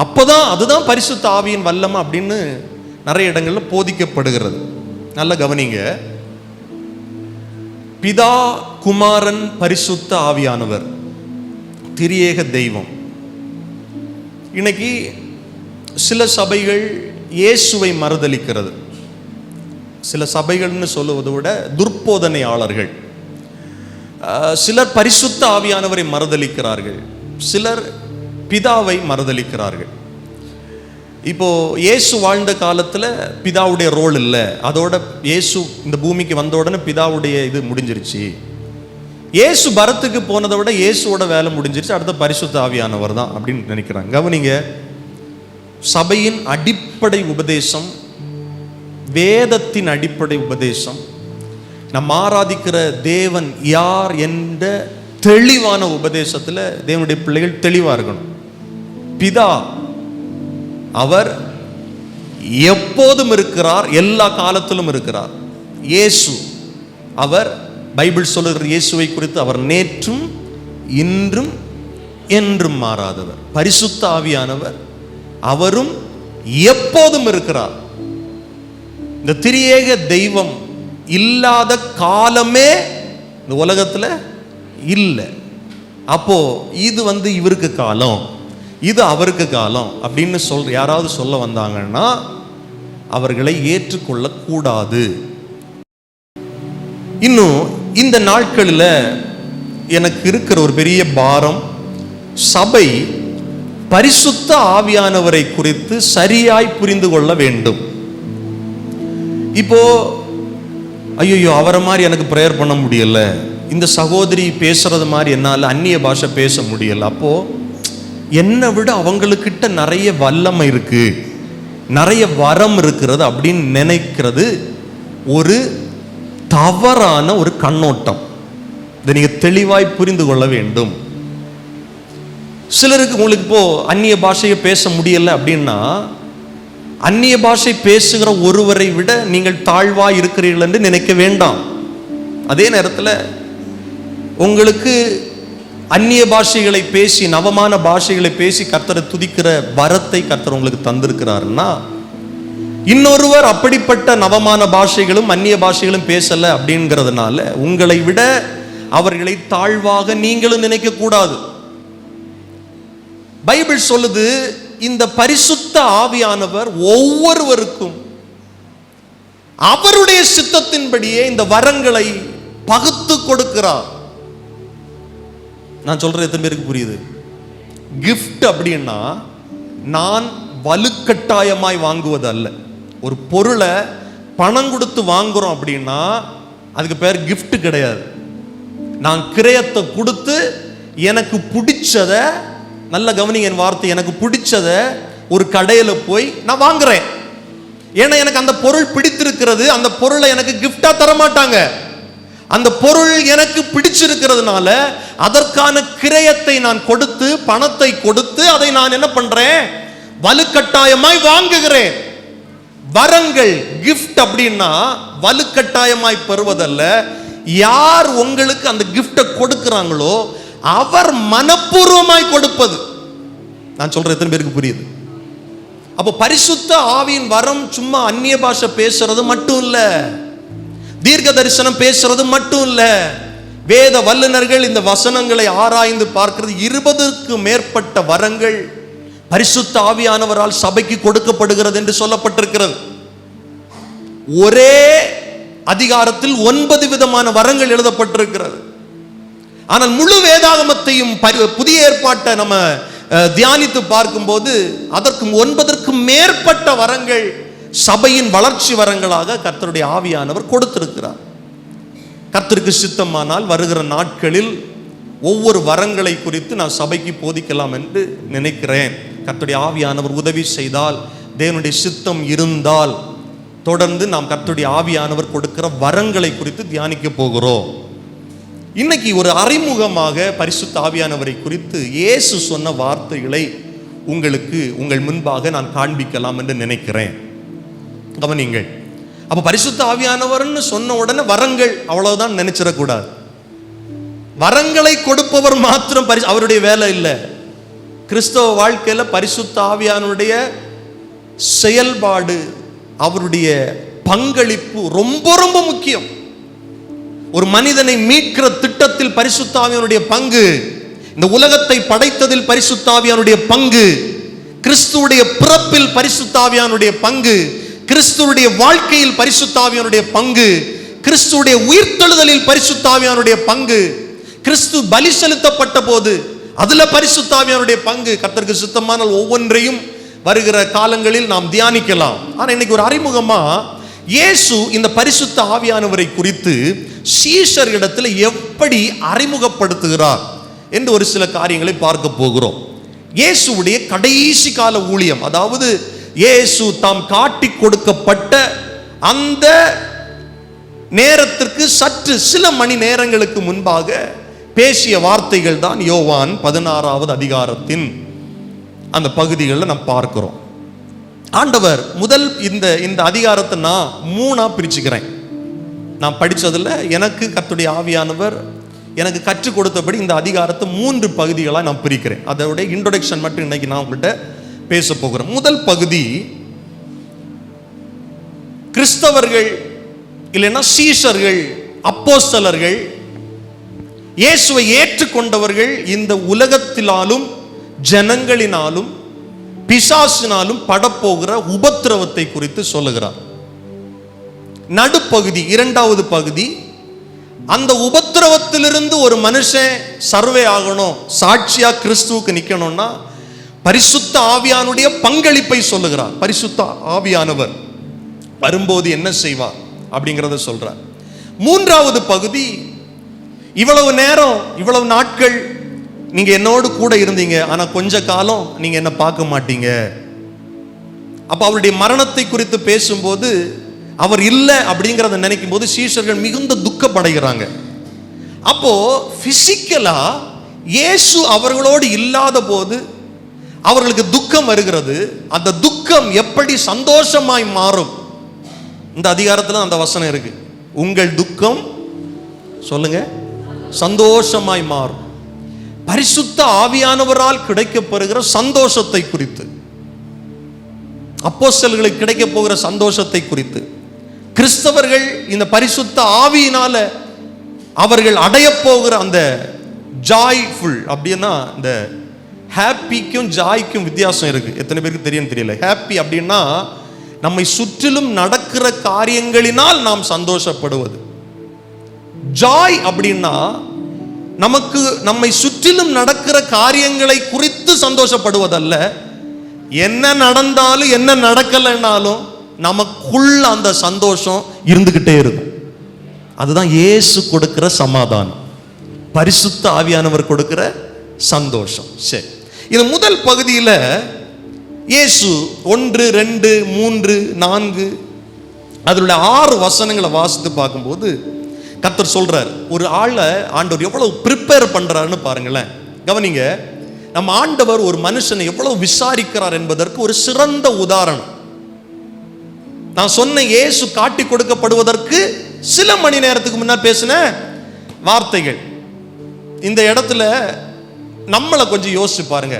அப்போதான் அதுதான் பரிசுத்த ஆவியின் வல்லமை அப்படின்னு நிறைய இடங்களில் போதிக்கப்படுகிறது. நல்ல கவனிங்க, பிதா, குமாரன், பரிசுத்த ஆவியானவர் திரியேக தெய்வம். இன்னைக்கு சில சபைகள் இயேசுவை மறுதலிக்கிறது. சில சபைகள்னு சொல்லுவதை விட துர்போதனையாளர்கள். சிலர் பரிசுத்த ஆவியானவரை மறுதலிக்கிறார்கள், சிலர் பிதாவை மறுதலிக்கிறார்கள். இப்போ இயேசு வாழ்ந்த காலத்தில் பிதாவுடைய ரோல் இல்லை, அதோட இயேசு இந்த பூமிக்கு வந்த உடனே பிதாவுடைய இது முடிஞ்சிருச்சு. இயேசு பரத்துக்கு போனதை விட இயேசுவோட வேலை முடிஞ்சிருச்சு, அடுத்த பரிசுத்த ஆவியானவர் தான் அப்படின்னு நினைக்கிறாங்க. கவனிங்க, சபையின் அடிப்படை உபதேசம், வேதத்தின் அடிப்படை உபதேசம், நம்ம ஆராதிக்கிற தேவன் யார் என்ற தெளிவான உபதேசத்தில் தேவனுடைய பிள்ளைகள் தெளிவாக இருக்கணும். பிதா அவர் எப்போதும் இருக்கிறார், எல்லா காலத்திலும் இருக்கிறார். இயேசு அவர், பைபிள் சொல்லுகிற இயேசுவை குறித்து அவர் நேற்றும் இன்றும் என்றும் மாறாதவர். பரிசுத்த ஆவியானவர் அவரும் எப்போதும் இருக்கிறார். இந்த திரியேக தெய்வம் இல்லாத காலமே இந்த உலகத்தில் இல்லை. அப்போ இது வந்து இவருக்கு காலம், இது அவருக்கு காலம் அப்படின்னு யாராவது சொல்ல வந்தாங்கன்னா அவர்களை ஏற்றுக்கொள்ள கூடாது. இன்னும் இந்த நாட்களில் எனக்கு இருக்கிற ஒரு பெரிய பாரம், சபை பரிசுத்த ஆவியானவரை குறித்து சரியாய் புரிந்து கொள்ள வேண்டும். இப்போ ஐயோ அவரை மாதிரி எனக்கு ப்ரேயர் பண்ண முடியல, இந்த சகோதரி பேசுறது மாதிரி என்னால் அந்நிய பாஷை பேச முடியல, அப்போ என்னை விட அவங்களுக்கிட்ட நிறைய வல்லமை இருக்கு, நிறைய வரம் இருக்கிறது அப்படின்னு நினைக்கிறது ஒரு தவறான ஒரு கண்ணோட்டம். இதை நீங்க தெளிவாய் புரிந்து கொள்ள வேண்டும். சிலருக்கு உங்களுக்கு இப்போ அந்நிய பாஷையை பேச முடியல அப்படின்னா, அந்நிய பாஷை பேசுகிற ஒருவரை விட நீங்கள் தாழ்வா இருக்கிறீர்கள் என்று நினைக்க வேண்டாம். அதே நேரத்தில் உங்களுக்கு அந்நிய பாஷைகளை பேசி, நவமான பாஷைகளை பேசி கர்த்தரை துதிக்கிற வரத்தை கர்த்தர் உங்களுக்கு தந்திருக்கிறாருன்னா, இன்னொருவர் அப்படிப்பட்ட நவமான பாஷைகளும் அந்நிய பாஷைகளும் பேசல அப்படிங்கிறதுனால உங்களை விட அவர்களை தாழ்வாக நீங்களும் நினைக்க கூடாது. பைபிள் சொல்லுது, இந்த பரிசுத்த ஆவியானவர் ஒவ்வொருவருக்கும் அவருடைய சித்தத்தின்படியே இந்த வரங்களை பகுத்து கொடுக்கிறார். நான் சொல்றது எத்தனை பேருக்கு புரியுது? கிஃப்ட் அப்படின்னா நான் வலுக்கட்டாயமாய் வாங்குவது அல்ல. ஒரு பொருளை பணம் கொடுத்து வாங்குறோம் அப்படின்னா அதுக்கு பேர் கிஃப்ட் கிடையாது. நான் கிரயத்தை கொடுத்து எனக்கு பிடிச்சத, நல்ல கவனிங்க என் வார்த்தை, எனக்கு பிடிச்சத ஒரு கடையில் போய் நான் வாங்குறேன். ஏன்னா எனக்கு அந்த பொருள் பிடித்திருக்கிறது. அந்த பொருளை எனக்கு கிஃப்டா தர மாட்டாங்க. அந்த பொருள் எனக்கு பிடிச்சிருக்கிறதுனால அதற்கான கிரயத்தை நான் கொடுத்து, பணத்தை கொடுத்து அதை நான் என்ன பண்றேன்? வலுக்கட்டாயமாய் வாங்குகிறேன். வரங்கள் கிஃப்ட் அப்படின்னா வலுக்கட்டாயமாய் பெறுவதல்ல. யார் உங்களுக்கு அந்த கிஃப்டை கொடுக்கிறாங்களோ அவர் மனப்பூர்வமாய் கொடுப்பது. நான் சொல்றேன், எத்தனை பேருக்கு புரியுது? அப்போ பரிசுத்த ஆவியின் வரம் சும்மா அந்நிய பாஷை பேசுறது மட்டும் இல்ல, தீர்க்க தரிசனம் பேசுறது மட்டும் இல்ல. வேத வல்லுநர்கள் இந்த வசனங்களை ஆராய்ந்து பார்க்கிறது, 20க்கு மேற்பட்ட வரங்கள் பரிசுத்த ஆவியானவரால் சபைக்கு கொடுக்கப்படுகிறது என்று சொல்லப்பட்டிருக்கிறது. ஒரே அதிகாரத்தில் 9 விதமான வரங்கள் எழுதப்பட்டிருக்கிறது. ஆனால் முழு வேதாகமத்தையும் புதிய ஏற்பாட்டை நம்ம தியானித்து பார்க்கும்போது அதற்கு 9க்கும் மேற்பட்ட வரங்கள் சபையின் வளர்ச்சி வரங்களாக கர்த்தருடைய ஆவியானவர் கொடுத்திருக்கிறார். கர்த்தருக்கு சித்தமானால் வருகிற நாட்களில் ஒவ்வொரு வரங்களை குறித்து நான் சபைக்கு போதிக்கலாம் என்று நினைக்கிறேன். கர்த்தருடைய ஆவியானவர் உதவி செய்தால், தேவனுடைய சித்தம் இருந்தால் தொடர்ந்து நாம் கர்த்தருடைய ஆவியானவர் கொடுக்கிற வரங்களை குறித்து தியானிக்க போகிறோம். இன்னைக்கு ஒரு அறிமுகமாக பரிசுத்த ஆவியானவரை குறித்து இயேசு சொன்ன வார்த்தைகளை உங்களுக்கு உங்கள் முன்பாக நான் காண்பிக்கலாம் என்று நினைக்கிறேன். கவனிங்கள், அப்ப பரிசுத்த ஆவியானவர்னு சொன்ன உடனே வரங்கள் அவ்வளவுதான் நினைச்சிடக்கூடாது. வரங்களை கொடுப்பவர் மாத்திரம் அவருடைய வேலை இல்லை. கிறிஸ்தவ வாழ்க்கையில பரிசுத்த ஆவியானுடைய செயல்பாடு, அவருடைய பங்களிப்பு ரொம்ப ரொம்ப முக்கியம். ஒரு மனிதனை மீட்கிற திட்டத்தில் பரிசுத்த ஆவியானுடைய பங்கு, இந்த உலகத்தை படைத்ததில் பரிசுத்த ஆவியானுடைய பங்கு, கிறிஸ்துவுடைய பிறப்பில் பரிசுத்த ஆவியானுடைய பங்கு, கிறிஸ்துவுடைய வாழ்க்கையில் பரிசுத்த ஆவியானுடைய பங்கு, கிறிஸ்துவுடைய உயிர்த்தெழுதலில் பரிசுத்த ஆவியானுடைய பங்கு, கிறிஸ்து பலி செலுத்தப்பட்ட போது அதுல பரிசுத்த ஆவியானுடைய பங்கு. கர்த்தருக்கு சித்தமானால் ஒவ்வொன்றையும் வருகிற காலங்களில் நாம் தியானிக்கலாம். ஆனா இன்னைக்கு ஒரு அறிமுகமா இயேசு இந்த பரிசுத்த ஆவியானவரை குறித்து சீஷர்களிடத்தில் எப்படி அறிமுகப்படுத்துகிறார் என்று ஒரு சில காரியங்களை பார்க்க போகிறோம். இயேசுவுடைய கடைசி கால ஊழியம், அதாவது இயேசு தாம் காட்டி கொடுக்கப்பட்ட அந்த நேரத்திற்கு சற்று சில மணி நேரங்களுக்கு முன்பாக பேசிய வார்த்தைகள் தான் யோவான் 16வது அதிகாரத்தின் அந்த பகுதிகளில் நாம் பார்க்கிறோம். ஆண்டவர் முதல் இந்த அதிகாரத்தை நான் 3ஆ பிரிச்சுக்கிறேன். நான் படித்ததில் எனக்கு கர்த்தருடைய ஆவியானவர் எனக்கு கற்றுக் கொடுத்தபடி இந்த அதிகாரத்தை 3 பகுதிகளாக நான் பிரிக்கிறேன். அதோட இன்ட்ரோடக்ஷன் மட்டும் இன்னைக்கு நான் உங்கள்கிட்ட பேச போகிறேன். முதல் பகுதி கிறிஸ்தவர்கள் இல்லைன்னா சீஷர்கள், அப்போஸ்தலர்கள், இயேசுவை ஏற்றுக்கொண்டவர்கள் இந்த உலகத்தினாலும் ஜனங்களினாலும் பிசாசினாலும் படப்போகிற உபத்திரவத்தை குறித்து சொல்லுகிறார். நடுப்பகுதி 2வது பகுதி, அந்த உபத்திரவத்திலிருந்து ஒரு மனுஷன் சர்வே ஆகணும், சாட்சியா கிறிஸ்துவுக்கு நிக்கணும்னா பரிசுத்த ஆவியானுடைய பங்களிப்பை சொல்லுகிறார். பரிசுத்த ஆவியானவர் வரும்போது என்ன செய்வார் அப்படிங்கிறத சொல்றார். 3வது பகுதி, இவ்வளவு நேரம் இவ்வளவு நாட்கள் நீங்க என்னோடு கூட இருந்தீங்க, ஆனா கொஞ்ச காலம் நீங்க என்ன பார்க்க மாட்டீங்க. அப்ப அவருடைய மரணத்தை குறித்து பேசும்போது அவர் இல்லை அப்படிங்கிறத நினைக்கும் போது சீஷர்கள் மிகுந்த துக்கப்படைகிறாங்க. அப்போ பிசிக்கலா இயேசு அவர்களோடு இல்லாத போது அவர்களுக்கு துக்கம் வருகிறது. அந்த துக்கம் எப்படி சந்தோஷமாய் மாறும்? இந்த அதிகாரத்துல அந்த வசனம் இருக்கு. உங்கள் துக்கம் சொல்லுங்க சந்தோஷமாய் மாறும். பரிசுத்த ஆவியானவரால் கிடைக்கப்பெறுகிற சந்தோஷத்தை குறித்து, அப்போஸ்தலர்களுக்கு கிடைக்க போகிற சந்தோஷத்தை குறித்து, கிறிஸ்தவர்கள் இந்த பரிசுத்த ஆவியினால அவர்கள் அடைய போகிற அந்த ஜாய்ஃபுல், அப்படின்னா இந்த ஹாப்பிக்கும் ஜாய்க்கும் வித்தியாசம் இருக்கு. எத்தனை பேருக்கு தெரியும் தெரியல. ஹாப்பி அப்படின்னா நம்மை சுற்றிலும் நடக்கிற காரியங்களினால் நாம் சந்தோஷப்படுவது. ஜாய் அப்படின்னா நமக்கு நம்மை சுற்றிலும் நடக்கிற காரியங்களை குறித்து சந்தோஷப்படுவதல்ல, என்ன நடந்தாலும் என்ன நடக்கலைன்னாலும் நமக்குள்ள அந்த சந்தோஷம் இருந்துகிட்டே இருக்கும். அதுதான் இயேசு கொடுக்கிற சமாதானம், பரிசுத்த ஆவியானவர் கொடுக்கிற சந்தோஷம். சரி, இது முதல் பகுதியில் இயேசு 1, 2, 3, 4 அதில் 6 வசனங்களை வாசித்து பார்க்கும்போது கர்த்தர் சொல்றார், ஒரு ஆளை ஆண்டவர் எவ்வளவு ப்ரிப்பேர் பண்றாருன்னு பாருங்களேன். கவனிங்க, நம்ம ஆண்டவர் ஒரு மனுஷனை எவ்வளவு விசாரிக்கிறார் என்பதற்கு ஒரு சிறந்த உதாரணம். நான் சொன்ன இயேசு காட்டி கொடுக்கப்படுவதற்கு சில மணி நேரத்துக்கு முன்னாடி பேசின வார்த்தைகள். இந்த இடத்துல நம்மளை கொஞ்சம் யோசிச்சு பாருங்க.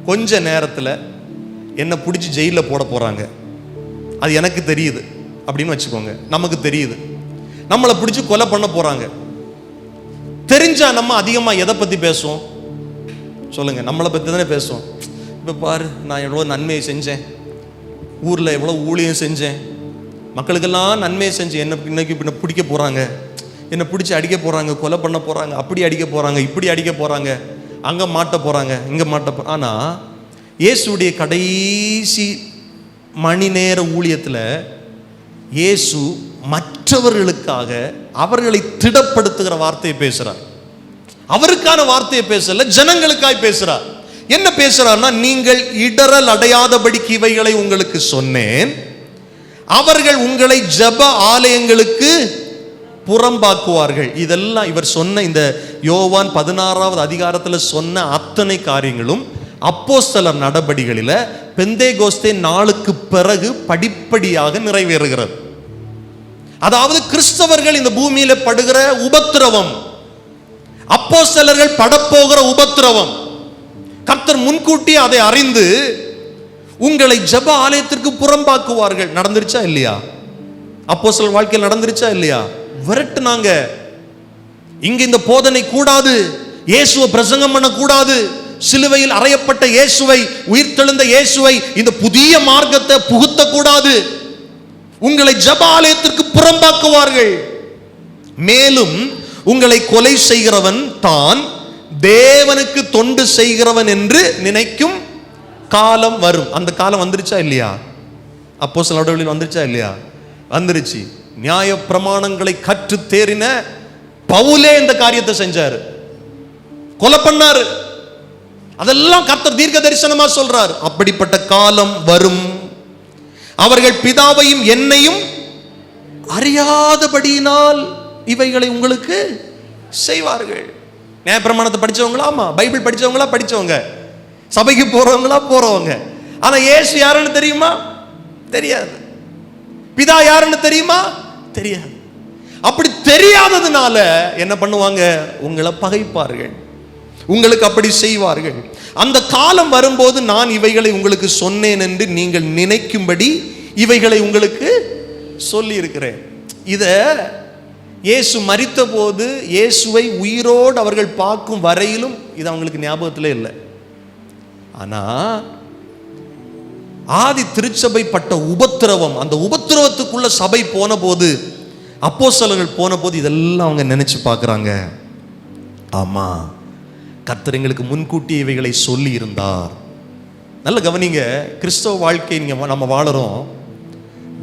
கொஞ்ச நேரத்தில் என்ன பிடிச்சி ஜெயிலில் போட போறாங்க, அது எனக்கு தெரியுது அப்படின்னு வச்சுக்கோங்க. நமக்கு தெரியுது நம்மளை பிடிச்சி கொலை பண்ண போறாங்க. தெரிஞ்சா நம்ம அதிகமாக எதை பற்றி பேசுவோம் சொல்லுங்க? நம்மளை பற்றி தானே பேசுவோம். இப்போ பாரு, நான் எவ்வளோ நன்மையை செஞ்சேன், ஊரில் எவ்வளோ ஊழியம் செஞ்சேன், மக்களுக்கெல்லாம் நன்மையை செஞ்சேன், என்ன இன்னைக்கு பின்ன பிடிக்க போகிறாங்க, என்னை பிடிச்சி அடிக்க போகிறாங்க, கொலை பண்ண போகிறாங்க, அப்படி அடிக்க போகிறாங்க, இப்படி அடிக்க போகிறாங்க, அங்கே மாட்ட போகிறாங்க, இங்கே மாட்ட. ஆனால் இயேசுடைய கடைசி மணி நேர ஊழியத்தில் இயேசு மற்றவர்களுக்காக அவர்களை திடப்படுத்துகிற வார்த்தையை பேசுகிறார். அவருக்கான வார்த்தையை பேசல, ஜனங்களுக்காய் பேசுகிறார். என்ன பேசுறார்னா, நீங்கள் இடரல் அடையாதபடிக்கு இவைகளை உங்களுக்கு சொன்னேன், அவர்கள் உங்களை ஜெப ஆலயங்களுக்கு புறம்பாக்குவார்கள். இதெல்லாம் இவர் சொன்ன இந்த யோவான் 16வது அதிகாரத்தில் சொன்ன அத்தனை காரியங்களும் அப்போஸ்தலர் நடபடிகளில் பெந்தேகோஸ்தே நாளுக்கு பிறகு படிப்படியாக நிறைவேறுகிறது. அதாவது கிறிஸ்தவர்கள் இந்த பூமியில படுகிற உபத்திரவம், அப்போஸ்தலர்கள் படப்போகிற உபத்திரவம், கர்த்தர் முன்கூட்டி அதை அறிந்து உங்களை ஜெப ஆலயத்திற்கு புறம்பாக்குவார்கள். நடந்துருச்சா இல்லையா? அப்போஸ்தலர் வாழ்க்கையில் நடந்துருச்சா இல்லையா? விரட்டுனாங்க. இங்க இந்த போதனை கூடாது, இயேசுவை பிரசங்கம் பண்ண கூடாது, சிலுவையில் அறையப்பட்ட இயேசுவை, உயிர்த்தெழுந்த இயேசுவை, இந்த புதிய மார்க்கத்தை புகுத்த கூடாது. உங்களை ஜெப ஆலயத்திற்கு புறம்பாக்குவார்கள். மேலும் உங்களை கொலை செய்கிறவன் தான் தேவனுக்கு தொண்டு செய்கிறவன் என்று நினைக்கும் காலம் வரும். அந்த காலம் வந்துருச்சா இல்லையா? அப்போஸ்தலர் நடவடிக்கையில் வந்துருச்சா இல்லையா? வந்துருச்சு. நியாய பிரமாணங்களை கற்று தேறின பவுலே இந்த காரியத்தை செஞ்சாரு, கொலை பண்ணாரு. அதெல்லாம் கர்த்தர் தீர்க்க தரிசனமா சொல்றார். அப்படிப்பட்ட காலம் வரும். அவர்கள் பிதாவையும் என்னையும் அறியாதபடியினால் இவைகளை உங்களுக்கு செய்வார்கள். நியாயப்பிரமாணத்தை படிச்சவங்களா? ஆமா. பைபிள் படிச்சவங்களா? படிச்சவங்க. சபைக்கு போறவங்களா? போறவங்க. ஆனா இயேசு யாருன்னு தெரியுமா? தெரியாது. பிதா யாருன்னு தெரியுமா? தெரியாது. அப்படி தெரியாததுனால என்ன பண்ணுவாங்க? உங்களை பகைப்பார்கள், உங்களுக்கு அப்படி செய்வார்கள். அந்த காலம் வரும்போது நான் இவைகளை உங்களுக்கு சொன்னேன் என்று நீங்கள் நினைக்கும்படி இவைகளை உங்களுக்கு சொல்லி இருக்கிறேன். இத இயேசு மரித்த போது, இயேசுவை உயிரோடு அவர்கள் பார்க்கும் வரையிலும் இது அவங்களுக்கு ஞாபகத்திலே இல்லை. ஆனா ஆதி திருச்சபை பட்ட உபத்திரவம், அந்த உபத்திரவத்துக்குள்ள சபை போன போது, அப்போஸ்தலர்கள் போன போது இதெல்லாம் அவங்க நினைச்சு பார்க்குறாங்க. ஆமா, கர்த்தர் எங்களுக்கு முன்கூட்டி இவைகளை சொல்லி இருந்தார். நல்ல கவனிங்க, கிறிஸ்தவ வாழ்க்கை நம்ம வாழறோம்.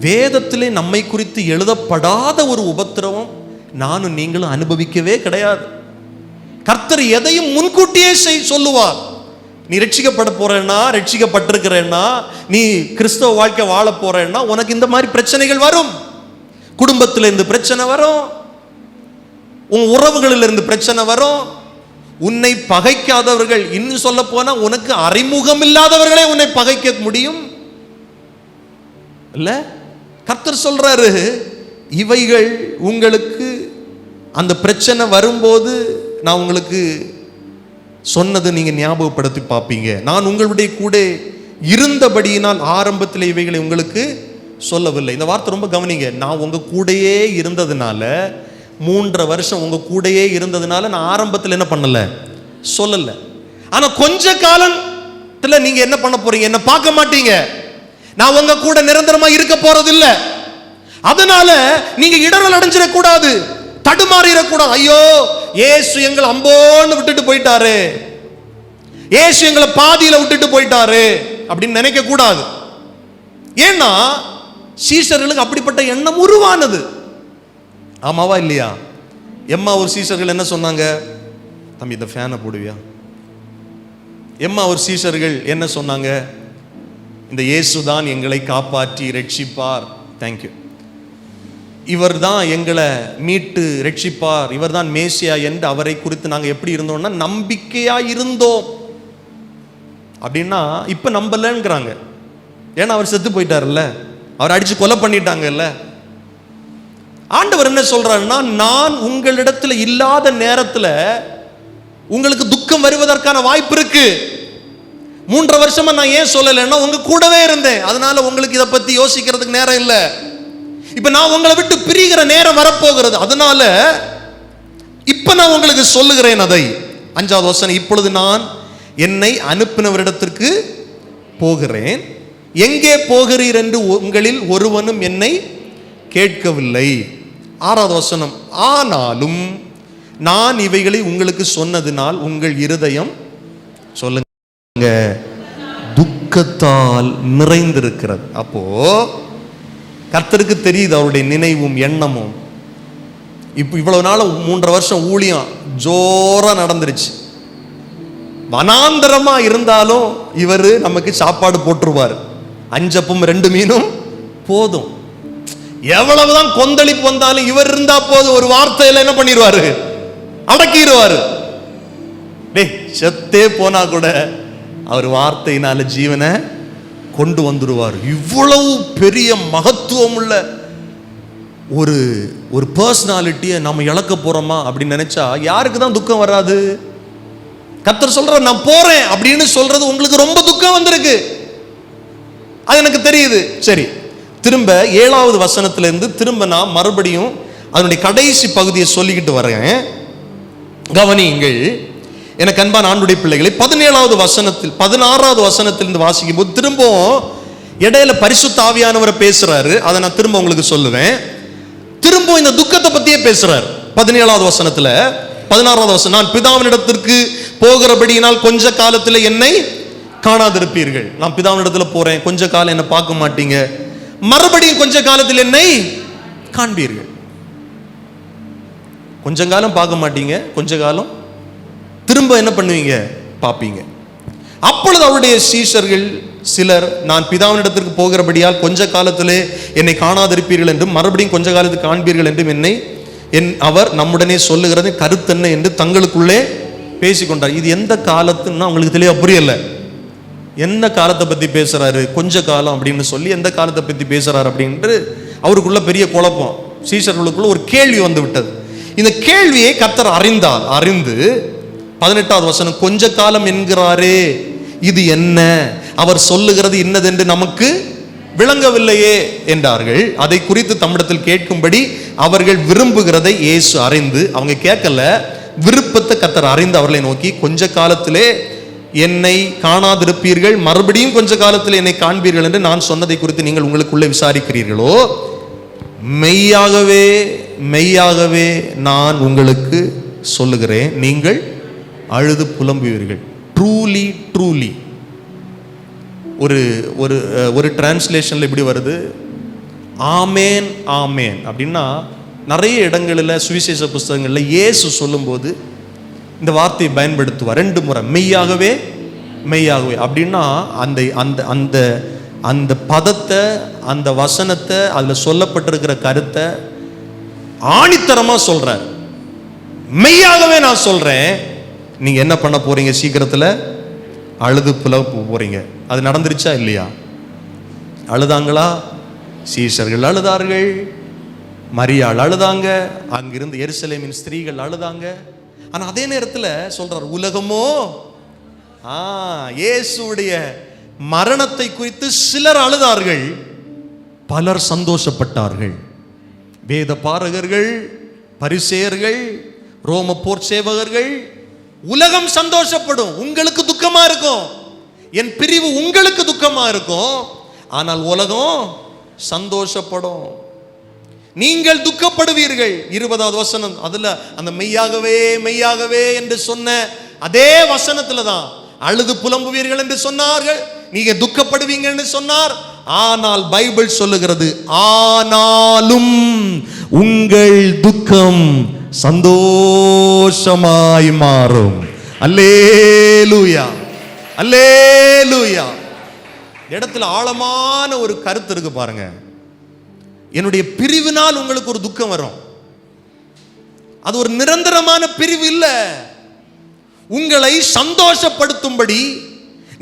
வேதத்திலே நம்மை குறித்து எழுதப்படாத ஒரு உபத்திரவம் நானும் நீங்களும் அனுபவிக்கவே கிடையாது. கர்த்தர் எதையும் முன்கூட்டியே சொல்லுவார். நீ ரட்சிக்கப்பட போறேன்னா, ரட்சிக்கப்பட்டிருக்கிறேன்னா, நீ கிறிஸ்தவ வாழ்க்கை வாழ போறேன்னா உனக்கு இந்த மாதிரி பிரச்சனைகள் வரும். குடும்பத்தில் இருந்து பிரச்சனை வரும், உன் உறவுகளில் இருந்து பிரச்சனை வரும். உன்னை பகைக்காதவர்கள், இன்னும் சொல்ல போனா உனக்கு அறிமுகம் இல்லாதவர்களே உன்னை பகைக்க முடியும் இல்ல? கர்த்தர் சொல்றாரு, இவைகள் உங்களுக்கு அந்த பிரச்சனை வரும்போது நான் உங்களுக்கு சொன்னது நீங்க ஞாபகப்படுத்தி பார்ப்பீங்க. நான் உங்களுடைய கூட இருந்தபடியினால் ஆரம்பத்தில் இவைகளை உங்களுக்கு சொல்லவில்லை. இந்த வார்த்தை ரொம்ப கவனிங்க. நான் உங்க கூடையே இருந்ததுனால, 3.5 வருஷம் உங்க கூடையே இருந்ததுனால நான் ஆரம்பத்தில் என்ன பண்ணல, சொல்லல. ஆனா கொஞ்ச காலத்துல நீங்க என்ன பண்ண போறீங்க? என்ன பார்க்க மாட்டீங்க. நான் உங்க கூட நிரந்தரமா இருக்க போறது இல்ல. அதனால நீங்க இடரல் அடைஞ்சிடக்கூடாது, தடுமாறிடக்கூடாது. ஐயோ, இயேசு எங்களை அம்போன்னு விட்டுட்டு போயிட்டாரு, இயேசு எங்களை பாதியில விட்டுட்டு போயிட்டாரு அப்படின்னு நினைக்க கூடாது. ஏன்னா சீஷர்களுக்கு அப்படிப்பட்ட எண்ணம் உருவானது. ஆமாவா இல்லையா? எம்மா ஒரு சீஷர்கள் என்ன சொன்னாங்க? தம்பி இந்த ஃபேனை போடுவியா? எம்மா ஒரு சீஷர்கள் என்ன சொன்னாங்க? இந்த இயேசு தான் எங்களை காப்பாற்றி ரட்சிப்பார், தேங்க்யூ, இவர் தான் எங்களை மீட்டு ரட்சிப்பார், இவர் தான் மேசியா என்று அவரை குறித்து நாங்கள் எப்படி இருந்தோம்னா நம்பிக்கையா இருந்தோம். அப்படின்னா இப்ப நம்பலங்கிறாங்க. ஏன்னா அவர் செத்து போயிட்டார்ல, அவர் அடிச்சு கொலை பண்ணிட்டாங்கல்ல. ஆண்டவர் என்ன சொல்றாருன்னா, நான் உங்களிடத்துல இல்லாத நேரத்துல உங்களுக்கு துக்கம் வருவதற்கான வாய்ப்பு இருக்கு. 3.5 வருஷமா நான் ஏன் சொல்லலைன்னா உங்க கூடவே இருந்தேன், அதனால உங்களுக்கு இதை பத்தி யோசிக்கிறதுக்கு நேரம் இல்லை. இப்ப நான் உங்களை விட்டு பிரிகிற நேரம் வரப்போகிறது, அதனால இப்ப நான் உங்களுக்கு சொல்லுகிறேன் அதை. 5வது வசனம், இப்பொழுது நான் என்னை அனுப்பினவரிடத்திற்கு போகிறேன், எங்கே போகிறீர் என்று உங்களில் ஒருவனும் என்னை கேட்கவில்லை. 6வது வசனம், ஆனாலும் நான் இவைகளை உங்களுக்கு சொன்னதினால் உங்கள் இருதயம் சொல்லுங்க துக்கத்தால் நிறைந்திருக்கிறது. அப்போ கர்த்தருக்கு தெரியுது அவருடைய நினைவும் எண்ணமும். இப்போ இவ்வளவு நாள் 3.5 வருஷம் ஊழியம் ஜோரா நடந்துருச்சு. வனாந்தரமா இருந்தாலும் இவர் நமக்கு சாப்பாடு போட்டுருவார். 5 அப்பமும் 2 மீனும் போதும். எவ்வளவுதான் கொந்தளிப்பு வந்தாலும் இவர் இருந்தா போதும், ஒரு வார்த்தையில என்ன பண்ணிடுவாரு, அடக்கிடுவாரு. செத்தே போனா கூட அவர் வார்த்தையினால ஜீவனை கொண்டு வந்துடுவார். இவ்வளவு பெரிய மகத்துவம் உள்ள ஒரு ஒரு பர்சனாலிட்டியை நம்ம இழக்க போறோமா அப்படின்னு நினைச்சா யாருக்கு தான் துக்கம் வராது? கர்த்தர் சொல்ற நான் போறேன் அப்படின்னு சொல்றது உங்களுக்கு ரொம்ப துக்கம் வந்திருக்கு, அது எனக்கு தெரியுது. சரி, திரும்ப 7வது வசனத்திலிருந்து திரும்ப நான் மறுபடியும் அதனுடைய கடைசி பகுதியை சொல்லிக்கிட்டு வரேன். கவனியுங்கள் எனக்கு அன்பான ஆண்டுடைய பிள்ளைகளை. 17வது வசனத்தில் 16வது வசனத்திலிருந்து வாசிக்கும் போது திரும்பவும் இடையில பரிசுத்த ஆவியானவரை பேசுறாரு. அதை நான் திரும்ப உங்களுக்கு சொல்லுவேன். திரும்ப இந்த துக்கத்தை பத்தியே பேசுறாரு. 17வது வசனத்துல 16வது வசனம், நான் பிதாவினிடத்திற்கு போகிறபடியினால் கொஞ்ச காலத்தில் என்னை காணாதிருப்பீர்கள். நான் பிதாவினிடத்துல போறேன், கொஞ்ச காலம் என்னை பார்க்க மாட்டீங்க, மறுபடியும் கொஞ்ச காலத்தில் என்னை காண்பீர்கள். கொஞ்ச காலம் பார்க்க மாட்டீங்க, கொஞ்ச காலம் திரும்ப என்ன பண்ணுவீங்க? பார்ப்பீங்க. அப்பொழுது அவருடைய சீஷர்கள் சிலர், நான் பிதாவினிடத்திற்கு போகிறபடியால் கொஞ்ச காலத்திலே என்னை காணாதிருப்பீர்கள் என்றும் மறுபடியும் கொஞ்ச காலத்துக்கு காண்பீர்கள் என்றும் அவர் நம்முடனே சொல்லுகிறது கருத்தென்ன என்று தங்களுக்குள்ளே பேசிக்கொண்டார். இது எந்த காலத்துன்னா உங்களுக்கு தெளிவா புரியல. எந்த காலத்தை பத்தி பேசுறாரு? கொஞ்ச காலம் அப்படின்னு சொல்லி எந்த காலத்தை பத்தி பேசுறாரு அப்படின்ட்டு அவருக்குள்ள பெரிய குழப்பம். சீஷர்களுக்குள்ள ஒரு கேள்வி வந்து விட்டது. இந்த கேள்வியை கர்த்தர் அறிந்து 18வது வசனம், கொஞ்ச காலம் என்கிறாரே, இது என்ன? அவர் சொல்லுகிறது இன்னதென்று நமக்கு விளங்கவில்லையே என்றார்கள். அதை குறித்து தம்மிடத்தில் கேட்கும்படி அவர்கள் விரும்புகிறதை இயேசு அறிந்து, அவங்க கேட்கல, விருப்பத்தை கர்த்தர் அறிந்து அவர்களை நோக்கி, கொஞ்ச காலத்திலே என்னை காணாதிருப்பீர்கள், மறுபடியும் கொஞ்ச காலத்தில் என்னை காண்பீர்கள் என்று நான் சொன்னதை குறித்து நீங்கள் உங்களுக்குள்ளே விசாரிக்கிறீர்களோ? மெய்யாகவே மெய்யாகவே நான் உங்களுக்கு சொல்லுகிறேன், நீங்கள் அழுது புலம்புவீர்கள். Truly truly. ஒரு ஒரு ஒரு டிரான்ஸ்லேஷன்ல இப்படி வருது, ஆமேன் ஆமேன் அப்படின்னா நிறைய இடங்களில் சுவிசேஷ புஸ்தகங்களில் இயேசு சொல்லும்போது இந்த வார்த்தையை பயன்படுத்துவார் 2 முறை. மெய்யாகவே மெய்யாகவே அப்படின்னா அந்த அந்த அந்த அந்த பதத்தை, அந்த வசனத்தை, அதில் சொல்லப்பட்டிருக்கிற கருத்தை ஆணித்தரமாக சொல்றார். மெய்யாகவே நான் சொல்றேன், நீங்க என்ன பண்ண போறீங்க? சீக்கிரத்தில் அழுது புலம்ப போறீங்க. அது நடந்துருச்சா இல்லையா? அழுதாங்களா? சீஷர்கள் அழுதார்கள், மரியாள் அழுதாங்க, அங்கிருந்து எருசலேமின் ஸ்திரீகள் அழுதாங்க. ஆனா அதே நேரத்தில் சொல்றார், உலகமோ இயேசுடைய மரணத்தை குறித்து சிலர் அழுதார்கள், பலர் சந்தோஷப்பட்டார்கள். வேத பாரகர்கள், பரிசேயர்கள், ரோம போர் சேவகர்கள். உலகம் சந்தோஷப்படும், உங்களுக்கு துக்கமா இருக்கும். என் பிரிவு உங்களுக்கு துக்கமா இருக்கும், ஆனால் உலகம் சந்தோஷப்படும். நீங்கள் துக்கப்படுவீர்கள். 20வது வசனம், அதுல அந்த மெய்யாகவே மெய்யாகவே என்று சொன்ன அதே வசனத்துல தான் அழுது புலம்புவீர்கள் என்று சொன்னார்கள், நீங்க துக்கப்படுவீங்க என்று சொன்னார். ஆனால் பைபிள் சொல்லுகிறது, ஆனாலும் உங்கள் துக்கம் சந்தோஷமாய் மாறும். அல்லேலூயா, அல்லேலூயா. இடத்துல ஆழமான ஒரு கருத்து இருக்கு பாருங்க. என்னுடைய பிரிவினால் உங்களுக்கு ஒரு துக்கம் வரும், அது ஒரு நிரந்தரமான பிரிவு இல்லை. உங்களை சந்தோஷப்படுத்தும்படி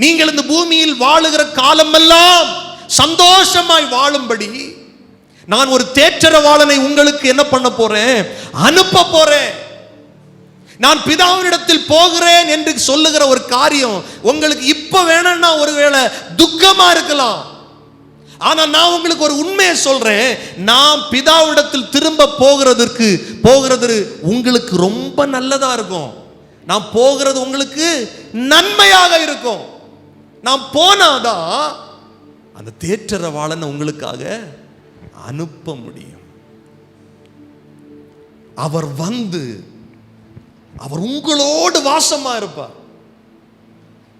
நீங்கள் இந்த பூமியில் வாழுகிற காலமெல்லாம் சந்தோஷமாய் வாழும்படி நான் ஒரு தேற்றரவாளனை உங்களுக்கு என்ன பண்ண போறேன்? அனுப்ப போறேன். நான் பிதாவினிடத்தில் போகிறேன் என்று சொல்லுகிற ஒரு காரியம் உங்களுக்கு இப்ப வேணும்னா ஒருவேளை துக்கமா இருக்கலாம். ஆனா நான் உங்களுக்கு ஒரு உண்மையை சொல்றேன், நான் பிதாவிடத்தில் திரும்ப போகிறது உங்களுக்கு ரொம்ப நல்லதா இருக்கும். நான் போகிறது உங்களுக்கு நன்மையாக இருக்கும். நான் போனாதான் அந்த தேற்றரவாளனை உங்களுக்காக அனுப்ப முடியும். அவர் வந்து அவர் உங்களோடு வாசமா இருப்பார்.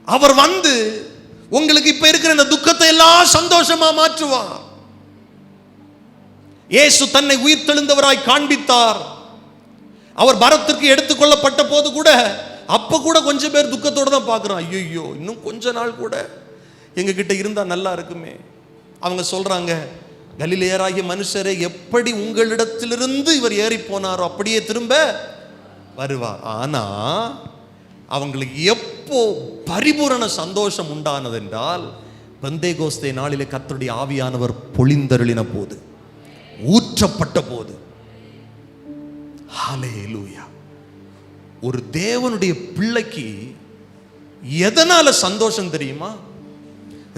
அவர் வந்து உங்களுக்கு இப்ப இருக்கிற இந்த துக்கத்தை எல்லாம் சந்தோஷமா மாற்றுவார். இயேசு தன்னை உயிர் தெழுந்தவராய் காண்பித்தார். அவர் பரத்திற்கு எடுத்துக்கொள்ளப்பட்ட போது கூட அப்ப கூட கொஞ்சம் பேர் துக்கத்தோடு தான் பார்க்குறோம். ஐயோ, இன்னும் கொஞ்ச நாள் கூட எங்க கிட்ட இருந்தா நல்லா இருக்குமே. அவங்க சொல்றாங்க, கலிலேயராகிய மனுஷரே, எப்படி உங்களிடத்திலிருந்து இவர் ஏறி போனாரோ அப்படியே திரும்ப வருவார். ஆனா அவங்களுக்கு எப்போ பரிபூரண சந்தோஷம் உண்டானது என்றால், பெந்தேகோஸ்தே நாளிலே கர்த்தருடைய ஆவியானவர் பொழிந்தருளின போது, ஊற்றப்பட்ட போது. ஹல்லேலூயா. ஒரு தேவனுடைய பிள்ளைக்கு எதனால சந்தோஷம் தெரியுமா?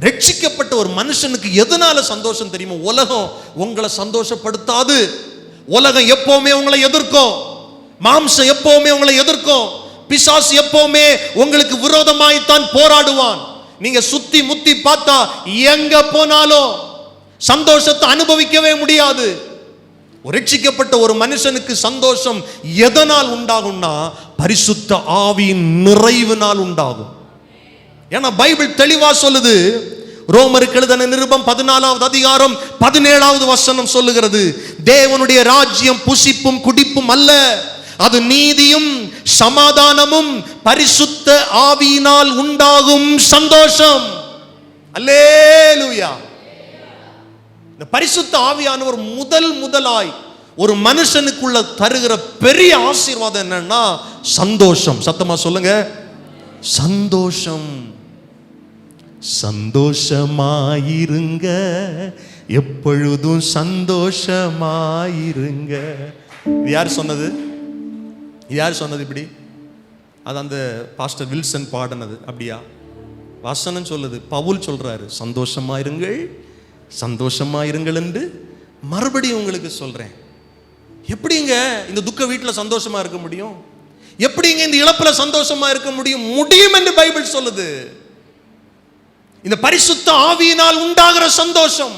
ரட்சிக்கப்பட்ட ஒரு மனுஷனுக்கு எதனால சந்தோஷம் தெரியுமா? உலகம் உங்களை சந்தோஷப்படுத்தாது. உலகம் எப்பவுமே உங்களை எதிர்க்கும். மாம்சம் எப்பவுமே உங்களை எதிர்க்கும். பிசாசு எப்பவுமே உங்களுக்கு விரோதமாய்த்தான் போராடுவான். நீங்க சுத்தி முத்தி பார்த்தா எங்க போனாலும் சந்தோஷத்தை அனுபவிக்கவே முடியாது. ரட்சிக்கப்பட்ட ஒரு மனுஷனுக்கு சந்தோஷம் எதனால் உண்டாகும்னா பரிசுத்த ஆவியின் நிறைவினால் உண்டாகும். ஏன்னா பைபிள் தெளிவா சொல்லுது. ரோமருக்கு எழுதின நிருபம் 14வது அதிகாரம் 17வது வசனம் சொல்லுகிறது, தேவனுடைய ராஜ்யம் புசிப்பும் குடிப்பும் அல்ல, அது நீதியும் சமாதானமும் பரிசுத்த ஆவியினால் உண்டாகும் சந்தோஷம். அல்லேலூயா. இந்த பரிசுத்த ஆவியானவர் முதலாய் ஒரு மனுஷனுக்குள்ள தருகிற பெரிய ஆசீர்வாதம் என்னன்னா சந்தோஷம். சத்தமா சொல்லுங்க, சந்தோஷம். சந்தோஷமாயிருங்க, எப்பொழுதும் சந்தோஷமாயிருங்க. இது யார் சொன்னது? யார் சொன்னது இப்படி? அது அந்த பாஸ்டர் வில்சன் பாடினது. அப்படியா? வசனம் சொல்லுது, பவுல் சொல்றாரு, சந்தோஷமாயிருங்கள் சந்தோஷமாயிருங்கள் என்று மறுபடியும் உங்களுக்கு சொல்றேன். எப்படிங்க இந்த துக்க வீட்டில் சந்தோஷமா இருக்க முடியும்? எப்படிங்க இந்த இழப்புல சந்தோஷமா இருக்க முடியும்? முடியும் என்று பைபிள் சொல்லுது. இந்த பரிசுத்த ஆவியினால் உண்டாகிற சந்தோஷம்,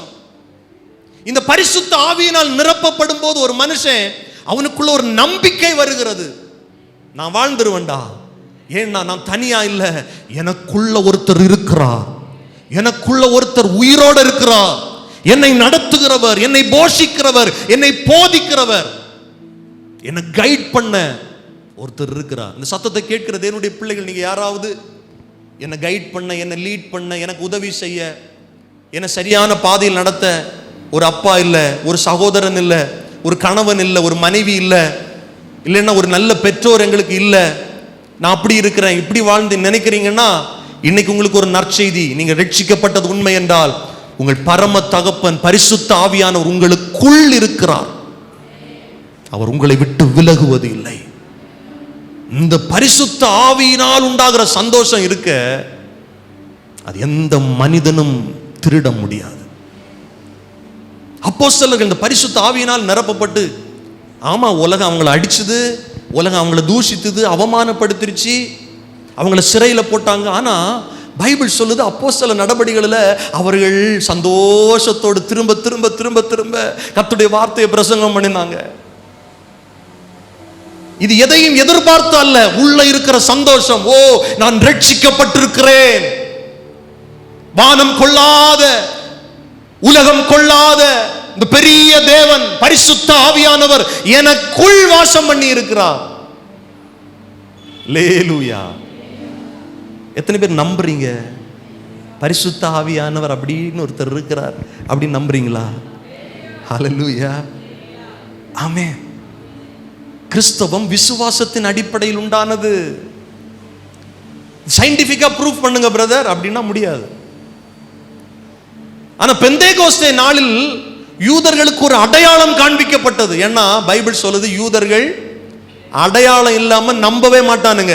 இந்த பரிசுத்த ஆவியினால் நிரப்பப்படும் போது ஒரு மனுஷன் அவனுக்குள்ள ஒரு நம்பிக்கை வருகிறது. நான் வாழ்ந்துருவேன்டா, ஏன்னா நான் தனியா இல்ல, எனக்குள்ள ஒருத்தர் இருக்கிறார், எனக்குள்ள ஒருத்தர் உயிரோடு இருக்கிறார், என்னை நடத்துகிறவர், என்னை போஷிக்கிறவர், என்னை போதிக்கிறவர், என்னை கைட் பண்ண ஒருத்தர் இருக்கிறார். இந்த சத்தத்தை கேட்கிற தேவனுடைய பிள்ளைகள், நீங்க யாராவது என்னை கைட் பண்ண, என்னை லீட் பண்ண, எனக்கு உதவி செய்ய, என்னை சரியான பாதையில் நடத்த ஒரு அப்பா இல்லை, ஒரு சகோதரன் இல்லை, ஒரு கணவன் இல்லை, ஒரு மனைவி இல்லை, இல்லைன்னா ஒரு நல்ல பெற்றோர் எங்களுக்கு இல்லை, நான் அப்படி இருக்கிறேன் இப்படி வாழ்ந்து நினைக்கிறீங்கன்னா இன்னைக்கு உங்களுக்கு ஒரு நற்செய்தி. நீங்க ரட்சிக்கப்பட்டது உண்மை என்றால் உங்கள் பரம தகப்பன் பரிசுத்த ஆவியானவர் உங்களுக்குள் இருக்கிறார். அவர் உங்களை விட்டு விலகுவது இல்லை. இந்த பரிசுத்த ஆவியினால் உண்டாகிற சந்தோஷம் இருக்க அது எந்த மனிதனும் திருட முடியாது. அப்போஸ்தலர்கள் இந்த பரிசுத்த ஆவியினால் நிரப்பப்பட்டு, ஆமா உலகம் அவங்களை அடிச்சது, உலகம் அவங்களை தூஷித்தது, அவமானப்படுத்திருச்சு, அவங்களை சிறையில் போட்டாங்க. ஆனா பைபிள் சொல்லுது அப்போஸ்தல நடபடிகளில் அவர்கள் சந்தோஷத்தோடு திரும்ப திரும்ப திரும்ப திரும்ப கர்த்தருடைய வார்த்தையை பிரசங்கம் பண்ணினாங்க. இது எதையும் எதிர்பார்த்து அல்ல, உள்ள இருக்கிற சந்தோஷம். ஓ, நான் ரட்சிக்கப்பட்டிருக்கிறேன், வானம் கொள்ளாத உலகம் கொள்ளாத இந்த பெரிய தேவன் பரிசுத்த ஆவியானவர் எனக்குள் வாசம் பண்ணி இருக்கிறார். அல்லேலூயா. எத்தனை பேர் நம்புறீங்க பரிசுத்த ஆவியானவர் அப்படின்னு ஒருத்தர் இருக்கிறார் அப்படின்னு நம்புறீங்களா? ஹல்லேலூயா. ஆமென். கிறிஸ்தவம் விசுவாசத்தின் அடிப்படையில் உண்டானது. சயின்டிபிக்கா ப்ரூஃப் பண்ணுங்க பிரதர் அப்படின்னா முடியாது. ஆனா பெந்தேகோஸ்தே நாளில் யூதர்களுக்கு ஒரு அடையாளம் காண்பிக்கப்பட்டது. ஏன்னா பைபிள் சொல்லுது, யூதர்கள் அடையாளம் இல்லாம நம்பவே மாட்டானுங்க.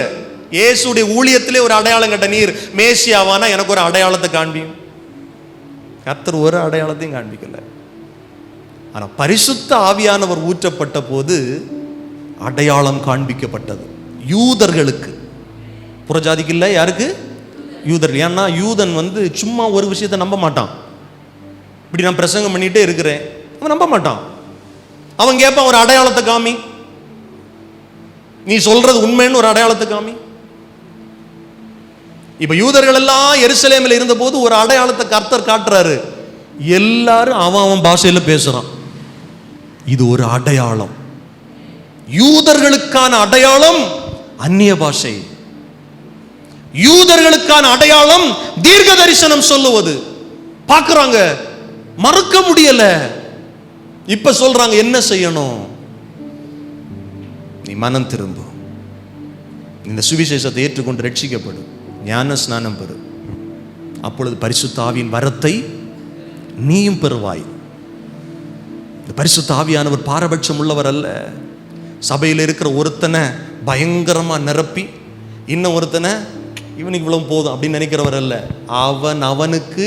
இயேசுடைய ஊழியத்திலே ஒரு அடையாளம் கேட்ட, நீர் மேசியாவானா எனக்கு ஒரு அடையாளத்தை காண்பியும். கர்த்தர் ஒரு அடையாளத்தையும் காண்பிக்கல. ஆனா பரிசுத்த ஆவியானவர் ஊற்றப்பட்ட போது அடையாளம் காண்பிக்கப்பட்டது யூதர்களுக்கு, புறஜாதிக்கு இல்லை. யாருக்கு? யூதர்கள். ஏன்னா யூதன் சும்மா ஒரு விஷயத்தை நம்ப மாட்டான். இப்படி நான் பிரசங்கம் பண்ணிட்டே இருக்கிறேன், அவன் நம்ப மாட்டான். அவன் கேட்பான், ஒரு அடையாளத்தை காமி, நீ சொல்றது உண்மைன்னு ஒரு அடையாளத்தை காமி. இப்ப யூதர்கள் எல்லாம் எருசலேமில் இருந்த போது ஒரு அடையாளத்தை கர்த்தர் காட்டுறாரு. எல்லாரும் அவன் பாஷையில பேசுறான். இது ஒரு அடையாளம். யூதர்களுக்கான அடையாளம் அந்நிய பாஷை, யூதர்களுக்கான அடையாளம் தீர்க்க தரிசனம் சொல்லுவது. பார்க்கறாங்க, மறக்க முடியல. இப்ப சொல்றாங்க, என்ன செய்யணும்? நீ மனம் திரும்பு, இந்த சுவிசேஷத்தை ஏற்றுக்கொண்டு ரட்சிக்கப்படும், ஞான ஸ்நானம் பெறு, அப்பொழுது பரிசுத்த ஆவியின் வரத்தை நீயும் பெறுவாய். இந்த பரிசுத்த ஆவியானவர் பாரபட்சம் உள்ளவர் அல்ல. சபையில் இருக்கிற ஒருத்தனை பயங்கரமாக நிரப்பி இன்னும் ஒருத்தனை இவனுக்கு இவ்வளவு போதும் அப்படின்னு நினைக்கிறவர் அல்ல. அவனுக்கு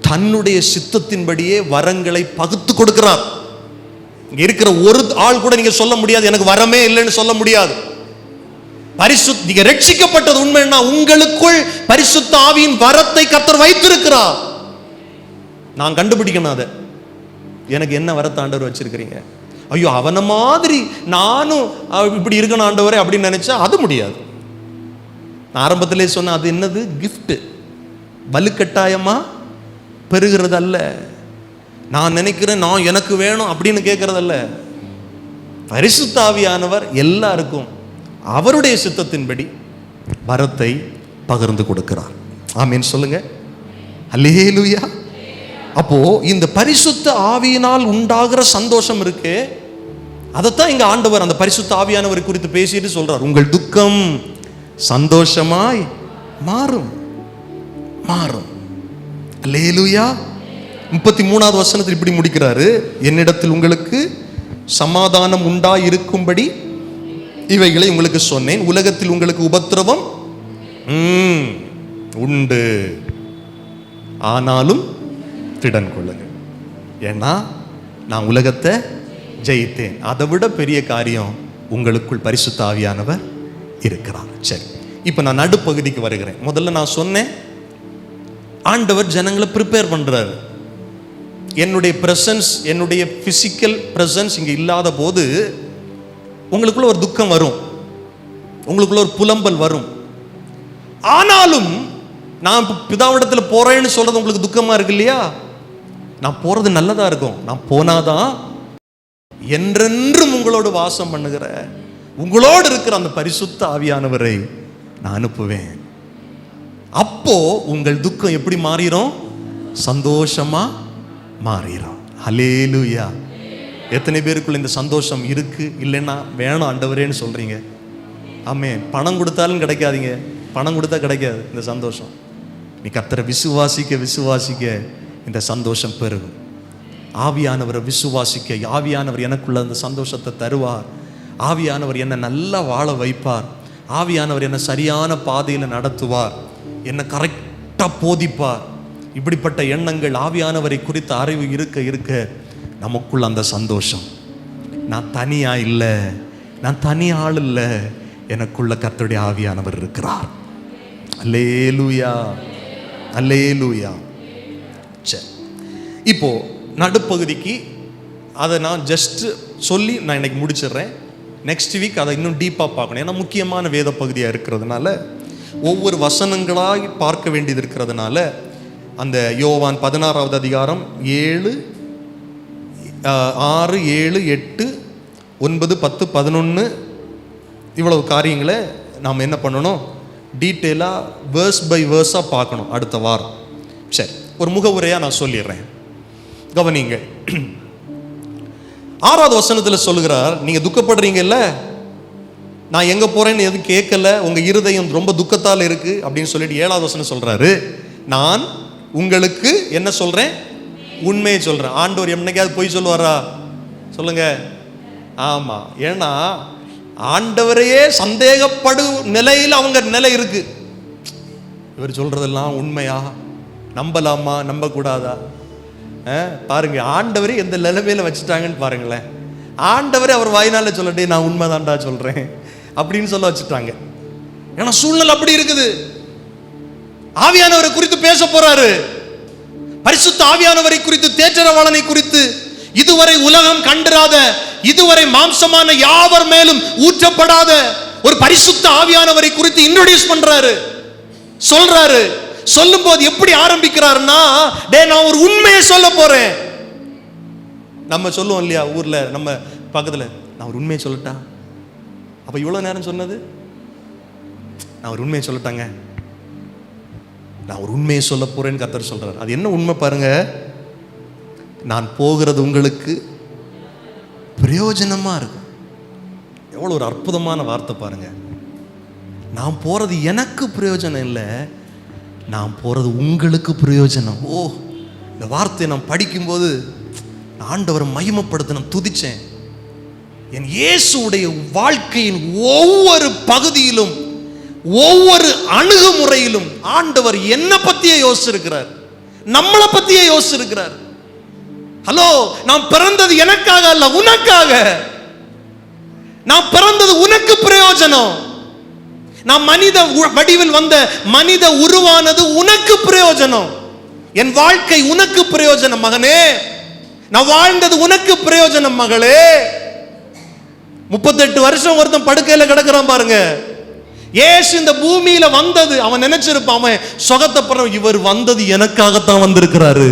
தன்னுடைய சித்தத்தின்படியே வரங்களை பகுத்து கொடுக்கிறார். இங்க இருக்கிற ஒரு ஆள் கூட நீங்க சொல்ல முடியாது எனக்கு வரமே இல்லைன்னு சொல்ல முடியாது. நீங்க ரட்சிக்கப்பட்டது உண்மைன்னா உங்களுக்குள் பரிசுத்த ஆவியின் வரத்தை கர்த்தர் வைத்திருக்கிறார். நான் கண்டுபிடிக்கணும் அதை. எனக்கு என்ன வரத்தை ஆண்டவர் வச்சிருக்கிறீங்க? ஐயோ அவனை மாதிரி நானும் இப்படி இருக்கணும் ஆண்டவரே அப்படின்னு நினைச்சா அது முடியாது. நான் ஆரம்பத்திலே சொன்ன அது என்னது? கிஃப்ட். வலுக்கட்டாயமா பெறுகிறது அல்ல. நான் நினைக்கிறேன் நான் எனக்கு வேணும் அப்படின்னு கேட்கறதல்ல. பரிசுத்த ஆவியானவர் எல்லாருக்கும் அவருடைய சித்தத்தின்படி வரத்தை பகிர்ந்து கொடுக்கிறார். ஆமென் சொல்லுங்க. அல்லேலூயா. அப்போ இந்த பரிசுத்த ஆவியினால் உண்டாகிற சந்தோஷம் இருக்கு. அதைத்தான் இங்க ஆண்டவர் அந்த பரிசுத்த ஆவியானவரை குறித்து பேசிட்டு சொல்றார். உங்கள் துக்கம் சந்தோஷமாய் மாறும் மாறும். அல்லேலூயா. 33வது வசனத்தில் இப்படி முடிக்கிறாரு. என்னிடத்தில் உங்களுக்கு சமாதானம் உண்டாயிருக்கும்படி இவைகளை உங்களுக்கு சொன்னேன். உலகத்தில் உங்களுக்கு உபத்திரவம் உண்டு, ஆனாலும் திடன் கொள்ளுங்க. ஏன்னா நான் உலகத்தை ஜெயித்தேன். அதை விட பெரிய காரியம் உங்களுக்குள் பரிசுத்த ஆவியானவர் இருக்கிறார். சரி, இப்போ நான் நடுப்பகுதிக்கு வருகிறேன். முதல்ல நான் சொன்னேன் ஆண்டவர் ஜனங்களை ப்ரிப்பேர் பண்றாரு. என்னுடைய பிரசன்ஸ், என்னுடைய பிசிக்கல் பிரசன்ஸ் இங்கே இல்லாத போது உங்களுக்குள்ள ஒரு துக்கம் வரும், உங்களுக்குள்ள ஒரு புலம்பல் வரும். ஆனாலும் நான் பிதாவிடத்தில் போறேன்னு சொல்றது உங்களுக்கு துக்கமா இருக்கு இல்லையா? நான் போறது நல்லதா இருக்கும். நான் போனாதான் என்றென்றும் உங்களோடு வாசம் பண்ணுகிற, உங்களோடு இருக்கிற அந்த பரிசுத்த ஆவியானவரை நான் அனுப்புவேன். அப்போ உங்கள் துக்கம் எப்படி மாறிடும்? சந்தோஷமா மாறிடும். ஹல்லேலூயா. எத்தனை பேருக்குள்ள இந்த சந்தோஷம் இருக்கு? இல்லைன்னா வேணும் ஆண்டவரேன்னு சொல்றீங்க? ஆமென். பணம் கொடுத்தாலும் கிடைக்காதீங்க, பணம் கொடுத்தா கிடைக்காது இந்த சந்தோஷம். நீ கர்த்தரை விசுவாசிக்க விசுவாசிக்க இந்த சந்தோஷம் பெருகும். ஆவியானவரை விசுவாசிக்க ஆவியானவர் எனக்குள்ள அந்த சந்தோஷத்தை தருவார். ஆவியானவர் என்னை நல்லா வாழ வைப்பார். ஆவியானவர் என்னை சரியான பாதையில் நடத்துவார், என்னை கரெக்டாக போதிப்பார். இப்படிப்பட்ட எண்ணங்கள், ஆவியானவரை குறித்த அறிவு இருக்க இருக்க நமக்குள்ள அந்த சந்தோஷம். நான் தனியா இல்லை, நான் தனி ஆள் இல்லை, எனக்குள்ள கர்த்தருடைய ஆவியானவர் இருக்கிறார். அல்லேலூயா, அல்லேலூயா. சரி, இப்போ நடுப்பகுதிக்கு அதை நான் ஜஸ்ட் சொல்லி நான் இன்னைக்கு முடிச்சிடுறேன். நெக்ஸ்ட் வீக் அதை இன்னும் டீப்பாக பார்க்கணும். ஏன்னா முக்கியமான வேத பகுதியாக இருக்கிறதுனால, ஒவ்வொரு வசனங்களாக பார்க்க வேண்டியது இருக்கிறதுனால, அந்த யோவான் 16வது அதிகாரம் 7, 6, 7, 8, 9, 10, 11 இவ்வளவு காரியங்களை நாம் என்ன பண்ணணும்? டீட்டெயிலாக வேர்ஸ் பை வேர்ஸாக பார்க்கணும் அடுத்த வாரம். சரி, ஒரு முகவுரையாக நான் சொல்லிடுறேன், கவனிங்க. 6வது வசனத்தில் சொல்லுகிறார், நீங்கள் துக்கப்படுறீங்கல்ல, நான் எங்கே போகிறேன்னு எதுவும் கேட்கல, உங்கள் இருதயம் ரொம்ப துக்கத்தால் இருக்குது அப்படின்னு சொல்லிட்டு 7வது வசனம் சொல்கிறாரு, நான் உங்களுக்கு என்ன சொல்கிறேன்? உண்மையை சொல்கிறேன். ஆண்டவர் என்னைக்காவது பொய் சொல்லுவாரா? சொல்லுங்க. ஆமாம். ஏன்னா ஆண்டவரையே சந்தேகப்படும் நிலையில் அவங்க நிலை இருக்கு. இவர் சொல்றதெல்லாம் உண்மையா? நம்பலாமா நம்பக்கூடாதா? பாருங்க, ஆண்டவரே எந்த நிலைமையில வச்சுட்டாங்கன்னு பாருங்களேன். ஆண்டவரே அவர் வாய்னால சொல்லட்டே நான் உண்மைதான்டா சொல்றேன் அப்படின்னு சொல்ல வச்சுட்டாங்க. ஏன்னா சூழ்நிலை அப்படி இருக்குது. ஆவியானவரை குறித்து பேச போறாரு. பரிசுத்த ஆவியானவரை குறித்து, தேற்றரவாளனை குறித்து, இதுவரை உலகம் கண்டிராத, இதுவரை மாம்சமான யாவர் மேலும் ஊற்றப்படாத ஒரு பரிசுத்த ஆவியானவரை குறித்து இன்ட்ரோடியூஸ் பண்றாரு, சொல்றாரு. சொல்லும் போது எப்படி ஆரம்பிக்கிறாருன்னா, நான் ஒரு உண்மையை சொல்ல போறேன். நம்ம சொல்லுவோம் இல்லையா ஊர்ல, நம்ம பக்கத்துல, நான் ஒரு உண்மையை சொல்லட்டா? அப்ப இவ்வளவு நேரம் சொன்னது, நான் ஒரு உண்மையை சொல்லட்டாங்க, நான் ஒரு உண்மையை சொல்ல போறேன்னு கர்த்தர் சொல்றாரு. அது என்ன உண்மை பாருங்க? நான் போகிறது உங்களுக்கு பிரயோஜனமா இருக்கும். எவ்வளவு ஒரு அற்புதமான வார்த்தை பாருங்க. நான் போறது எனக்கு பிரயோஜனம் இல்லை, நான் போறது உங்களுக்கு பிரயோஜனம். ஓ, இந்த வார்த்தையை நான் படிக்கும்போது ஆண்டவரை மகிமைப்படுத்த நான் துதிச்சேன். என் இயேசுடைய வாழ்க்கையின் ஒவ்வொரு பகுதியிலும் ஒவ்வொரு அணுகுமுறையிலும் ஆண்டவர் என்ன பத்தியே யோசிச்சிருக்கிறார், நம்மளை பத்தியே யோசிச்சிருக்கிறார். ஹலோ, நாம் பிறந்தது எனக்காக அல்ல, உனக்காக. நாம் பிறந்தது உனக்கு பிரயோஜனம். நாம் மனித வடிவில் வந்த மனித உருவானது உனக்கு பிரயோஜனம். என் வாழ்க்கை உனக்கு பிரயோஜனம் மகனே. நான் வாழ்ந்தது உனக்கு பிரயோஜனம் மகளே. 38 வருஷம் ஒருத்தன் படுக்கையில கிடக்குறான் பாருங்க. ஏசு இந்த பூமியில வந்தது, அவன் நினைச்சிருப்பான், அவன் சொகத்தை இவர் வந்தது எனக்காகத்தான் வந்திருக்கிறாரு.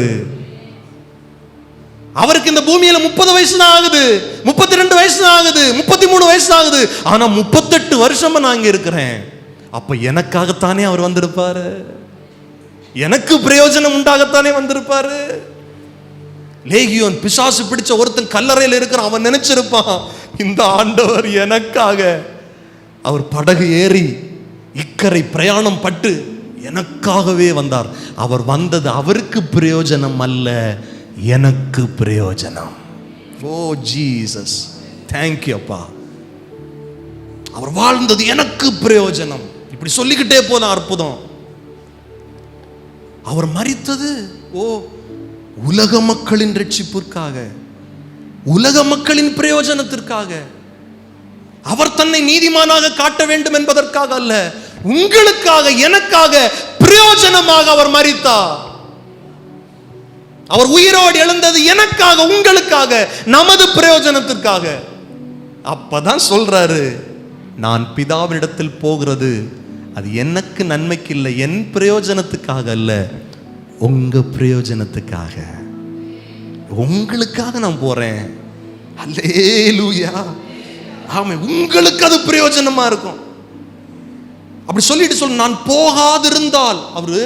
அவருக்கு இந்த பூமியில 30 வயசு தான் ஆகுது, 32 வயசு தான் ஆகுது, 33 வயசு தான் ஆகுது. ஆனா 38 வருஷமா நான் இங்க இருக்கிறேன். அப்ப எனக்காகத்தானே அவர் வந்திருப்பாரு, எனக்கு பிரயோஜனம் உண்டாகத்தானே வந்திருப்பாரு. லேகியோன் பிசாசு பிடிச்ச ஒருத்தன் கல்லறையில் இருக்கிறான். அவன் நினைச்சிருப்பான், இந்த ஆண்டவர் எனக்காக அவர் படகு ஏறி இக்கரை பிரயாணம் பட்டு எனக்காகவே வந்தார். அவர் வந்தது அவருக்கு பிரயோஜனம் அல்ல, எனக்கு பிரயோஜனம். ஓ ஜீசஸ், தேங்க்யூ அப்பா. அவர் வாழ்ந்தது எனக்கு பிரயோஜனம். இப்படி சொல்லிக்கிட்டே போன அற்புதம். அவர் மரித்தது உலக மக்களின் ரட்சிப்பிற்காக, உலக மக்களின் பிரயோஜனத்திற்காக. அவர் தன்னை நீதிமானாக காட்ட வேண்டும் என்பதற்காக அல்ல, உங்களுக்காக எனக்காக பிரயோஜனமாக அவர் மரித்தார். அவர் உயிரோடு எழுந்தது எனக்காக, உங்களுக்காக, நமது பிரயோஜனத்திற்காக. அப்பதான் சொல்றாரு, நான் பிதாவினிடத்தில் போகிறது அது எனக்கு நன்மைக்கு இல்லை, என் பிரயோஜனத்துக்காக அல்ல, உங்க பிரயோஜனத்துக்காக, உங்களுக்காக நான் போறேன். அல்லேலூயா. ஆமே, உங்களுக்கு அது பிரயோஜனமா இருக்கும். அப்படி சொல்லிட்டு நான் போகாதிருந்தால், அவரு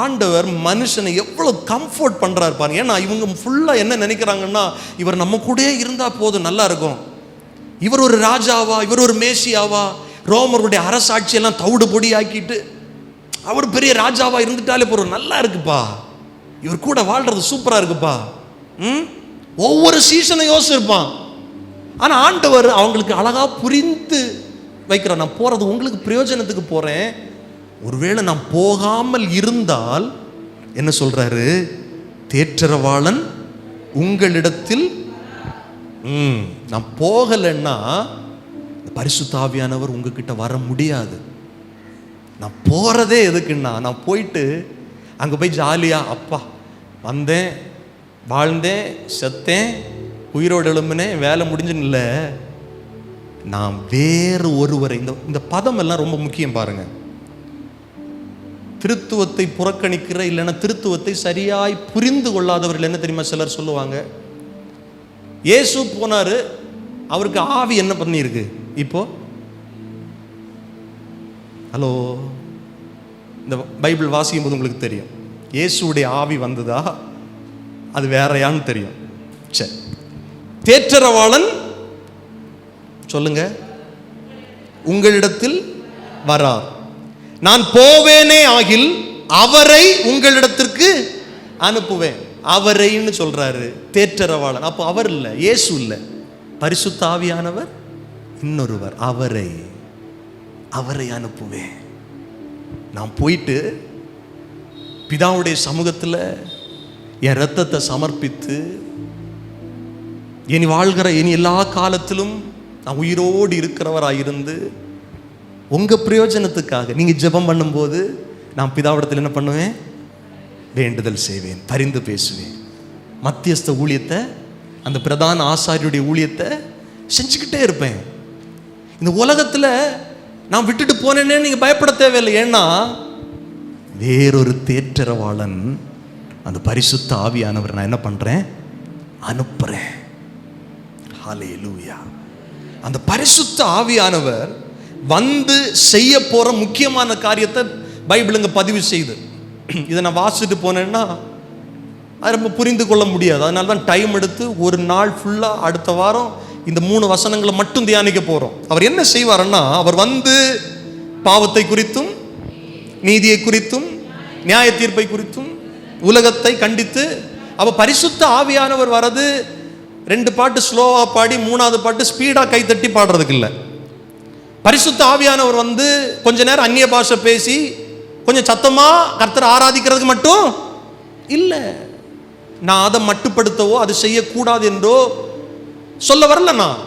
ஆண்டவர் மனுஷனை எவ்வளவு கம்ஃபர்ட் பண்றாரு பாருங்க. ஏன்னா இவங்க ஃபுல்லா என்ன நினைக்கிறாங்கன்னா, இவர் நம்ம கூட இருந்தா போதும், நல்லா இருக்கும். இவர் ஒரு ராஜாவா, இவர் ஒரு மேசியாவா, ரோமருடைய அரசாட்சி எல்லாம் தவிடு பொடி ஆக்கிட்டு அவர் பெரிய ராஜாவா இருந்துட்டாலே போறோம், நல்லா இருக்குப்பா, இவர் கூட வாழ்றது சூப்பரா இருக்குப்பா. ஒவ்வொரு சீசனும் யோசிச்சிருப்பான். ஆனா ஆண்டவர் அவங்களுக்கு அழகா புரிந்து வைக்கிறார். நான் போறது உங்களுக்கு பிரயோஜனத்துக்கு போறேன். ஒருவேளை நான் போகாமல் இருந்தால் என்ன சொல்றாரு, தேற்றரவாளன் உங்களிடத்தில், நான் போகலைன்னா பரிசுத்த ஆவியானவர் உங்ககிட்ட வர முடியாது. நான் போறதே எதுக்குன்னா, நான் போயிட்டு அங்க போய் ஜாலியா அப்பா வந்தேன், வாழ்ந்தேன், செத்தேன், உயிரோடு எழும்பினேன், வேலை முடிஞ்சுன்னு இல்லை. நான் வேறு ஒருவரை, இந்த பதம் எல்லாம் ரொம்ப முக்கியம் பாருங்க. திருத்துவத்தை புறக்கணிக்கிற, இல்லைன்னா திருத்துவத்தை சரியாய் புரிந்து கொள்ளாதவர்கள் என்ன தெரியுமா சிலர் சொல்லுவாங்க, இயேசு போனாரு, அவருக்கு ஆவி என்ன பண்ணியிருக்கு இப்போ? ஹலோ, இந்த பைபிள் வாசிக்கும் போது உங்களுக்கு தெரியும், இயேசுடைய ஆவி வந்ததா அது வேறையான்னு தெரியும். சரி, தேற்றரவாளன் சொல்லுங்க, உங்களிடத்தில் வரார், நான் போவேனே ஆகில் அவரை உங்களிடத்திற்கு அனுப்புவேன். அவரைன்னு சொல்றாரு, தேற்றரவாளன். அப்போ அவர் இல்லை, இயேசு இல்லை, பரிசுத்த ஆவியானவர் இன்னொருவர். அவரை அனுப்புவேன். நான் போயிட்டு பிதாவுடைய சமூகத்தில் என் இரத்தத்தை சமர்ப்பித்து, இனி வாழ்கிற இனி எல்லா காலத்திலும் நான் உயிரோடு இருக்கிறவராயிருந்து உங்க பிரயோஜனத்துக்காக நீங்க ஜெபம் பண்ணும்போது நான் பிதாவிடத்தில் என்ன பண்ணுவேன், வேண்டுதல் செய்வேன், பரிந்து பேசுவேன், மத்தியஸ்த ஊழியத்தை, அந்த பிரதான ஆசாரியுடைய ஊழியத்தை செஞ்சுக்கிட்டே இருப்பேன். இந்த உலகத்துல நான் விட்டுட்டு போனேன்னே நீங்க பயப்பட தேவையில்லை. ஏன்னா வேறொரு தேற்றரவாளன், அந்த பரிசுத்த ஆவியானவர் நான் என்ன பண்றேன், அனுப்புறேன். ஹல்லேலூயா. அந்த பரிசுத்த ஆவியானவர் வந்து செய்ய போற முக்கியமான காரியத்தை பைபிளுங்க பதிவு செய்து, இதை நான் வாசிட்டு போனேன்னா அது ரொம்ப புரிந்து கொள்ள முடியாது. அதனால தான் டைம் எடுத்து ஒரு நாள் ஃபுல்லா அடுத்த வாரம் இந்த 3 வசனங்களை மட்டும் தியானிக்க போறோம். அவர் என்ன செய்வார்னா, அவர் வந்து பாவத்தை குறித்தும் நீதியை குறித்தும் நியாய தீர்ப்பை குறித்தும் உலகத்தை கண்டித்து, அவ பரிசுத்த ஆவியானவர் வரது 2 பாட்டு ஸ்லோவா பாடி 3வது பாட்டு ஸ்பீடா கை தட்டி பாடுறதுக்கு இல்லை. பரிசுத்த ஆவியானவர் வந்து கொஞ்ச நேரம் அந்நிய பாஷை பேசி கொஞ்சம் சத்தமா கர்த்தரை ஆராதிக்கிறதுக்கு மட்டும் இல்லை. நான் அதை மட்டுப்படுத்தவோ அது செய்யக்கூடாது என்றோ சொல்ல வரல நான்.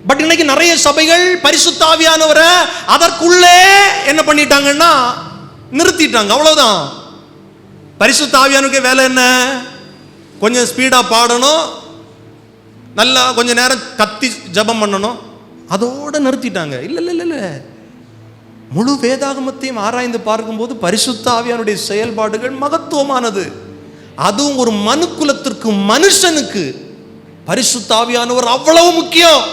பட் இன்னைக்கு நிறைய சபைகள் பரிசுத்த ஆவியானவரை அதற்குள்ளே என்ன பண்ணிட்டாங்கன்னா நிறுத்திட்டாங்க. அவ்வளவுதான். பரிசுத்த ஆவியானவருக்கு வேலை என்ன? கொஞ்சம் ஸ்பீடா பாடணும், நல்லா கொஞ்ச நேரம் கத்தி ஜபம் பண்ணணும், அதோட நிறுத்திட்டாங்க. இல்லை இல்லை இல்லை, முழு வேதாகமத்தையும் ஆராய்ந்து பார்க்கும்போது பரிசுத்த ஆவியானுடைய செயல்பாடுகள் மகத்துவமானது. அதுவும் ஒரு மனுக்குலத்திற்கு, மனுஷனுக்கு பரிசுத்த ஆவியானவர் அவ்வளவு முக்கியம்.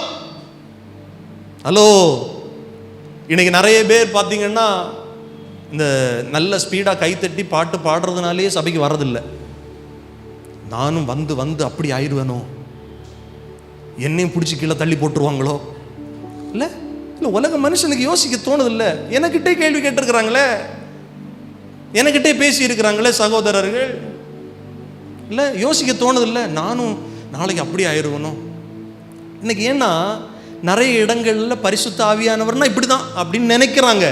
ஹலோ, இன்னைக்கு நிறைய பேர் பார்த்தீங்கன்னா இந்த நல்ல ஸ்பீடாக கைத்தட்டி பாட்டு பாடுறதுனாலே சபைக்கு வர்றதில்லை. நானும் வந்து வந்து அப்படி ஆயிடுவேனோ, என்னையும் பிடிச்சி கீழே தள்ளி போட்டுருவாங்களோ. இல்லை இல்லை, உலக மனுஷனுக்கு யோசிக்க தோணுதில்லை. எனக்கிட்டே கேள்வி கேட்டிருக்கிறாங்களே, எனக்கிட்டே பேசி இருக்கிறாங்களே சகோதரர்கள். இல்லை, யோசிக்க தோணுதில்லை, நானும் நாளைக்கு அப்படி ஆயிடுவேனோ. இன்னைக்கு ஏன்னா நிறைய இடங்கள்ல பரிசுத்த ஆவியானவர்னா இப்படிதான் அப்படின்னு நினைக்கிறாங்க.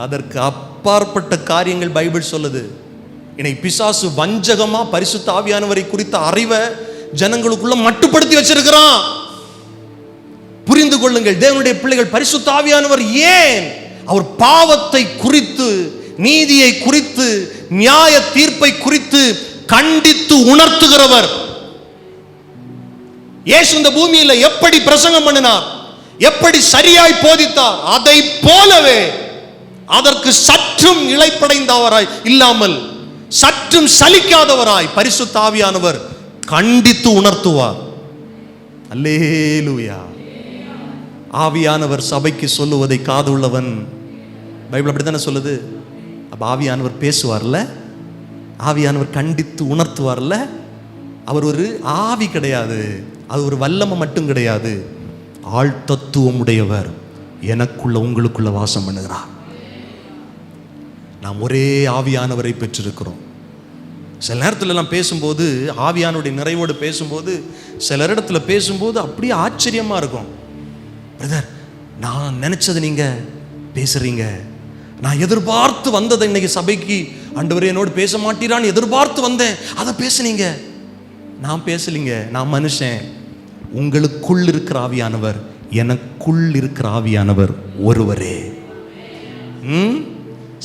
அதற்கு அப்பாற்பட்ட காரியங்கள் பைபிள் சொல்லுது. இன்னைக்கு பிசாசு வஞ்சகமா பரிசுத்த ஆவியானவரை குறித்த அறிவை ஜனங்களுக்குள்ள மட்டுப்படுத்தி வச்சிருக்கிறான். புரிந்து கொள்ளுங்கள் தேவனுடைய பிள்ளைகள், பரிசுத்த ஆவியானவர் ஏன்? அவர் பாவத்தை குறித்து, நீதியை குறித்து, நியாய தீர்ப்பை குறித்து கண்டித்து உணர்த்துகிறவர். இயேசு இந்த பூமியில எப்படி பிரசங்கம் பண்ணினார், எப்படி சரியாய் போதித்தார், அதை போலவே அதற்கு சற்றும் இளைப்படைந்தவராய் இல்லாமல், சற்றும் சலிக்காதவராய் பரிசுத்த ஆவியானவர் கண்டித்து உணர்த்துவார். அல்லேலூயா. ஆவியானவர் சபைக்கு சொல்லுவதை காதுள்ளவன். பைபிள் அப்படித்தானே சொல்லுது. அப்ப ஆவியானவர் பேசுவார்ல, ஆவியானவர் கண்டித்து உணர்த்துவார்ல. அவர் ஒரு ஆவி கிடையாது, அது ஒரு வல்லமை மட்டும் கிடையாது, ஆள் தத்துவம் உடையவர். எனக்குள்ள உங்களுக்குள்ள வாசம் பண்ணுகிறார். நாம் ஒரே ஆவியானவரை பெற்றிருக்கிறோம். சில நேரத்துல எல்லாம் பேசும்போது, ஆவியானுடைய நிறைவோடு பேசும்போது, சில இடத்துல பேசும்போது அப்படியே ஆச்சரியமா இருக்கும். பிரதர், நான் நினைச்சதை நீங்க பேசுறீங்க, நான் எதிர்பார்த்து வந்ததை இன்னைக்கு சபைக்கு ஆண்டவரே என்னோடு பேச மாட்டீரான்னு எதிர்பார்த்து வந்தேன், அதை பேசுனீங்க. நான் பேசலீங்க, நான் மனுஷன். உங்களுக்குள் இருக்கிற ஆவியானவர், எனக்குள் இருக்கிற ஆவியானவர் ஒருவரே.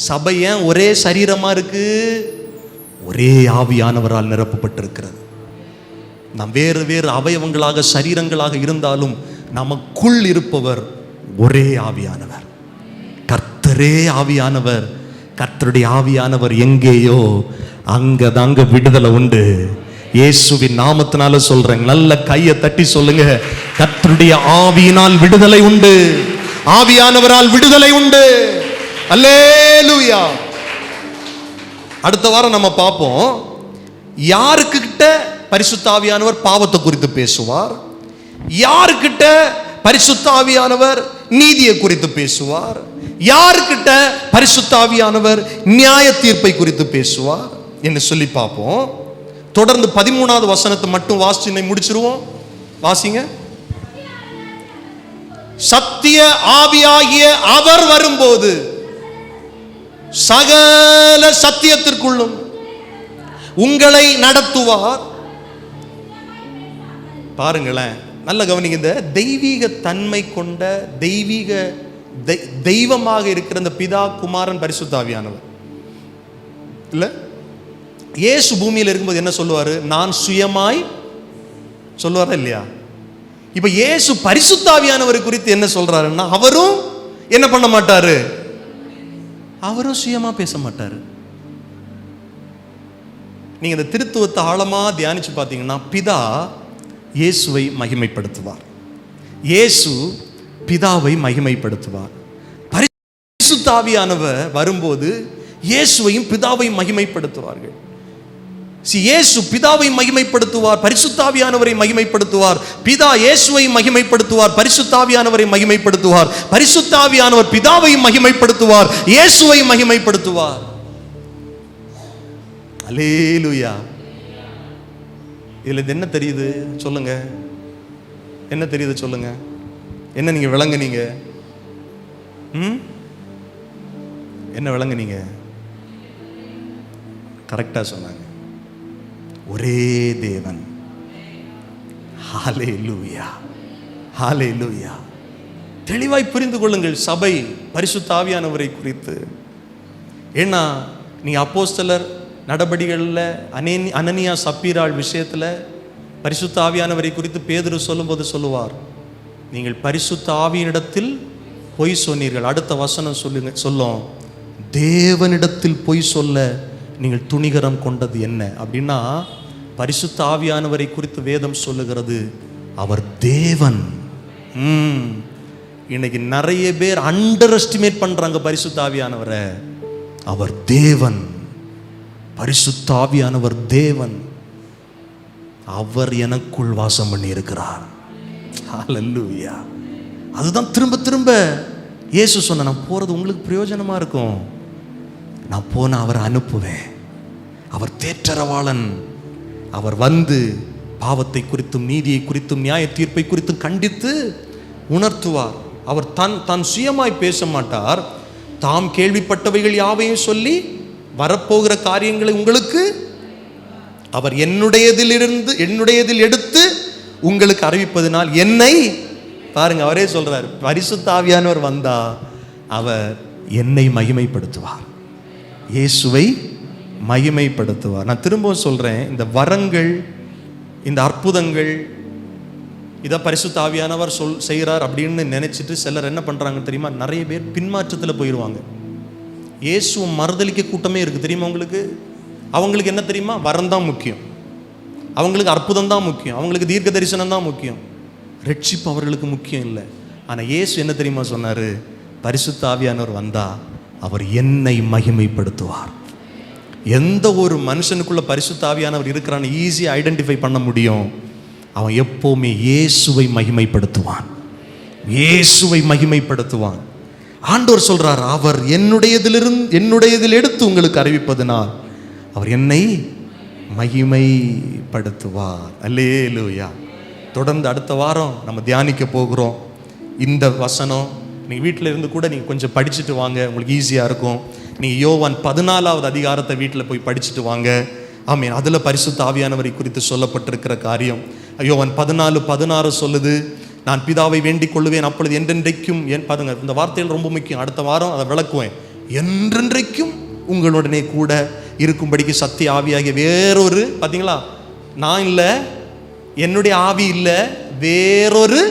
சபை ஏன் ஒரே சரீரமா இருக்கு? ஒரே ஆவியானவரால் நிரப்பப்பட்டிருக்கிறது. நாம் வேறு வேறு அவயவங்களாக, சரீரங்களாக இருந்தாலும் நமக்குள் இருப்பவர் ஒரே ஆவியானவர். கர்த்தரே ஆவியானவர். கர்த்தருடைய ஆவியானவர் எங்கேயோ அங்கதாங்க விடுதலை உண்டு. இயேசுவின் நாமத்தினால சொல்றேன், நல்ல கையை தட்டி சொல்லுங்க, கர்த்தருடைய ஆவியினால் விடுதலை உண்டு, ஆவியானவரால் விடுதலை உண்டு. அல்லேலூயா. அடுத்த வாரம் நம்ம பார்ப்போம், யாருக்கிட்ட பரிசுத்த ஆவியானவர் பாவத்தை குறித்து பேசுவார், யாருக்கிட்ட பரிசுத்த ஆவியானவர் நீதியை குறித்து பேசுவார், யாருக்கிட்ட பரிசுத்த ஆவியானவர் நியாய தீர்ப்பை குறித்து பேசுவார் என்று சொல்லி பார்ப்போம். தொடர்ந்து 13வது வசனத்தை மட்டும் வாசிச்சு முடிச்சிருவோம். வாசிங்க. சத்திய ஆவியாகிய அவர் வரும்போது சகல சத்தியத்திற்குள்ளும் உங்களை நடத்துவார். பாருங்களேன், நல்ல கவனிங்க. இந்த தெய்வீக தன்மை கொண்ட தெய்வமாக இருக்கிற இந்த பிதா, குமாரன், பரிசுத்த ஆவியானவர் இல்ல, இயேசு பூமியில் இருக்கும்போது என்ன சொல்லுவாரு? நான் சுயமாய் சொல்லுவாரா இல்லையா? இப்ப இயேசு பரிசுத்த ஆவியானவர் குறித்து என்ன சொல்றாருன்னா, அவரும் என்ன பண்ண மாட்டாரு? அவரும் சுயமா பேச மாட்டாரு. நீங்க இந்த திருத்துவத்தை ஆழமா தியானிச்சு பார்த்தீங்கன்னா, பிதா இயேசுவை மகிமைப்படுத்துவார், இயேசு பிதாவை மகிமைப்படுத்துவார். பரிசுத்த ஆவியானவர் வரும்போது இயேசுவையும் பிதாவையும் மகிமைப்படுத்துவார்கள். இயேசு பிதாவை மகிமைப்படுத்துவார், பரிசுத்த ஆவியானவரை மகிமைப்படுத்துவார். பிதா இயேசுவை மகிமைப்படுத்துவார், பரிசுத்த ஆவியானவரை மகிமைப்படுத்துவார். பரிசுத்த ஆவியானவர் பிதாவை மகிமைப்படுத்துவார், இயேசுவை மகிமைப்படுத்துவார். அல்லேலூயா. இதில் இது என்ன தெரியுது சொல்லுங்க? என்ன தெரியுது சொல்லுங்க? என்ன நீங்க விளங்குனீங்க? என்ன விளங்குனீங்க? கரெக்டா சொன்னாங்க. ஒரே தேவன். ஹல்லேலூயா, ஹல்லேலூயா. தெளிவாய் புரிந்து கொள்ளுங்கள் சபை பரிசுத்த ஆவியானவரை குறித்து. ஏன்னா நீங்க அப்போஸ்தலர் நடபடிகளில் அனனியா சப்பீராள் விஷயத்தில் பரிசுத்த ஆவியானவரை குறித்து பேதுரு சொல்லும்போது சொல்லுவார், நீங்கள் பரிசுத்த ஆவியினிடத்தில் பொய் சொன்னீர்கள். அடுத்த வசனம் சொல்லும், தேவனிடத்தில் பொய் சொல்ல நீங்கள் துணிகரம் கொண்டது என்ன அப்படின்னா, பரிசுத்த ஆவியானவரை குறித்து வேதம் சொல்லுகிறது அவர் தேவன். இன்னைக்கு நிறைய பேர் அண்டர் எஸ்டிமேட் பண்றாங்க பரிசுத்த ஆவியானவரை. அவர் தேவன், பரிசுத்த ஆவியானவர் தேவன். அவர் எனக்குள் வாசம் பண்ணி இருக்கிறார். ஹல்லேலூயா. அதுதான் திரும்ப திரும்ப இயேசு சொன்ன, நான் போறது உங்களுக்கு பிரயோஜனமா இருக்கும், நான் போன அவரை அனுப்புவேன். அவர் தேற்றரவாளன். அவர் வந்து பாவத்தை குறித்தும் நீதியை குறித்தும் நியாய தீர்ப்பை குறித்தும் கண்டித்து உணர்த்துவார். அவர் தான் சுயமாய் பேச மாட்டார். தாம் கேள்விப்பட்டவைகள் யாவையும் சொல்லி வரப்போகிற காரியங்களை உங்களுக்கு அவர் என்னுடையதில் எடுத்து உங்களுக்கு அறிவிப்பதனால் என்னை பாருங்க, அவரே சொல்றார், பரிசுத்த ஆவியானவர் வந்தா அவர் என்னை மகிமைப்படுத்துவார், இயேசுவை மகிமைப்படுத்துவார். நான் திரும்பவும் சொல்றேன், இந்த வரங்கள், இந்த அற்புதங்கள் இதை பரிசுத்த ஆவியானவர் செய்கிறார் அப்படின்னு நினைச்சிட்டு சிலர் என்ன பண்றாங்க தெரியுமா? நிறைய பேர் பின்மாற்றத்தில் போயிடுவாங்க. இயேசுவை மறுதலிக்க கூட்டமே இருக்கு தெரியுமா உங்களுக்கு? அவங்களுக்கு என்ன தெரியுமா? வரம் தான் முக்கியம், அவங்களுக்கு அற்புதம் தான் முக்கியம், அவங்களுக்கு தீர்க்க தரிசனம் தான் முக்கியம், ரட்சிப்பு அவர்களுக்கு முக்கியம் இல்லை. ஆனால் இயேசு என்ன தெரியுமா சொன்னாரு? பரிசுத்த ஆவியானவர் வந்தா அவர் என்னை மகிமைப்படுத்துவார். எந்த ஒரு மனுஷனுக்குள்ள பரிசுத்த ஆவியானவர் இருக்கிறான்னு ஈஸியாக ஐடென்டிஃபை பண்ண முடியும். அவன் எப்பவுமே இயேசுவை மகிமைப்படுத்துவான், இயேசுவை மகிமைப்படுத்துவான். ஆண்டவர் சொல்றார், அவர் என்னுடையதில் எடுத்து உங்களுக்கு அறிவிப்பதனால் அவர் என்னை மகிமைப்படுத்துவார். அல்லேலூயா. தொடர்ந்து அடுத்த வாரம் நம்ம தியானிக்க போகிறோம் இந்த வசனம். நீங்கள் வீட்டில் இருந்து கூட நீங்கள் கொஞ்சம் படிச்சுட்டு வாங்க, உங்களுக்கு ஈஸியாக இருக்கும். நீங்கள் யோவான் 14வது அதிகாரத்தை வீட்டில் போய் படிச்சுட்டு வாங்க. ஆமீன். அதில் பரிசுத்த ஆவியானவரை குறித்து சொல்லப்பட்டிருக்கிற காரியம் யோவான் 14:16 சொல்லுது, நான் பிதாவை வேண்டிக் கொள்ளுவேன், அப்பொழுது என்றென்றைக்கும் பாருங்க, இந்த வார்த்தைகள் ரொம்ப முக்கியம். அடுத்த வாரம் அதை விளக்குவேன். என்றென்றைக்கும் உங்களுடனே கூட இருக்கும்படிக்கு சத்திய ஆவியாகிய வேறொரு, பார்த்தீங்களா, நான் இல்லை, என்னுடைய ஆவி இல்லை, வேறொரு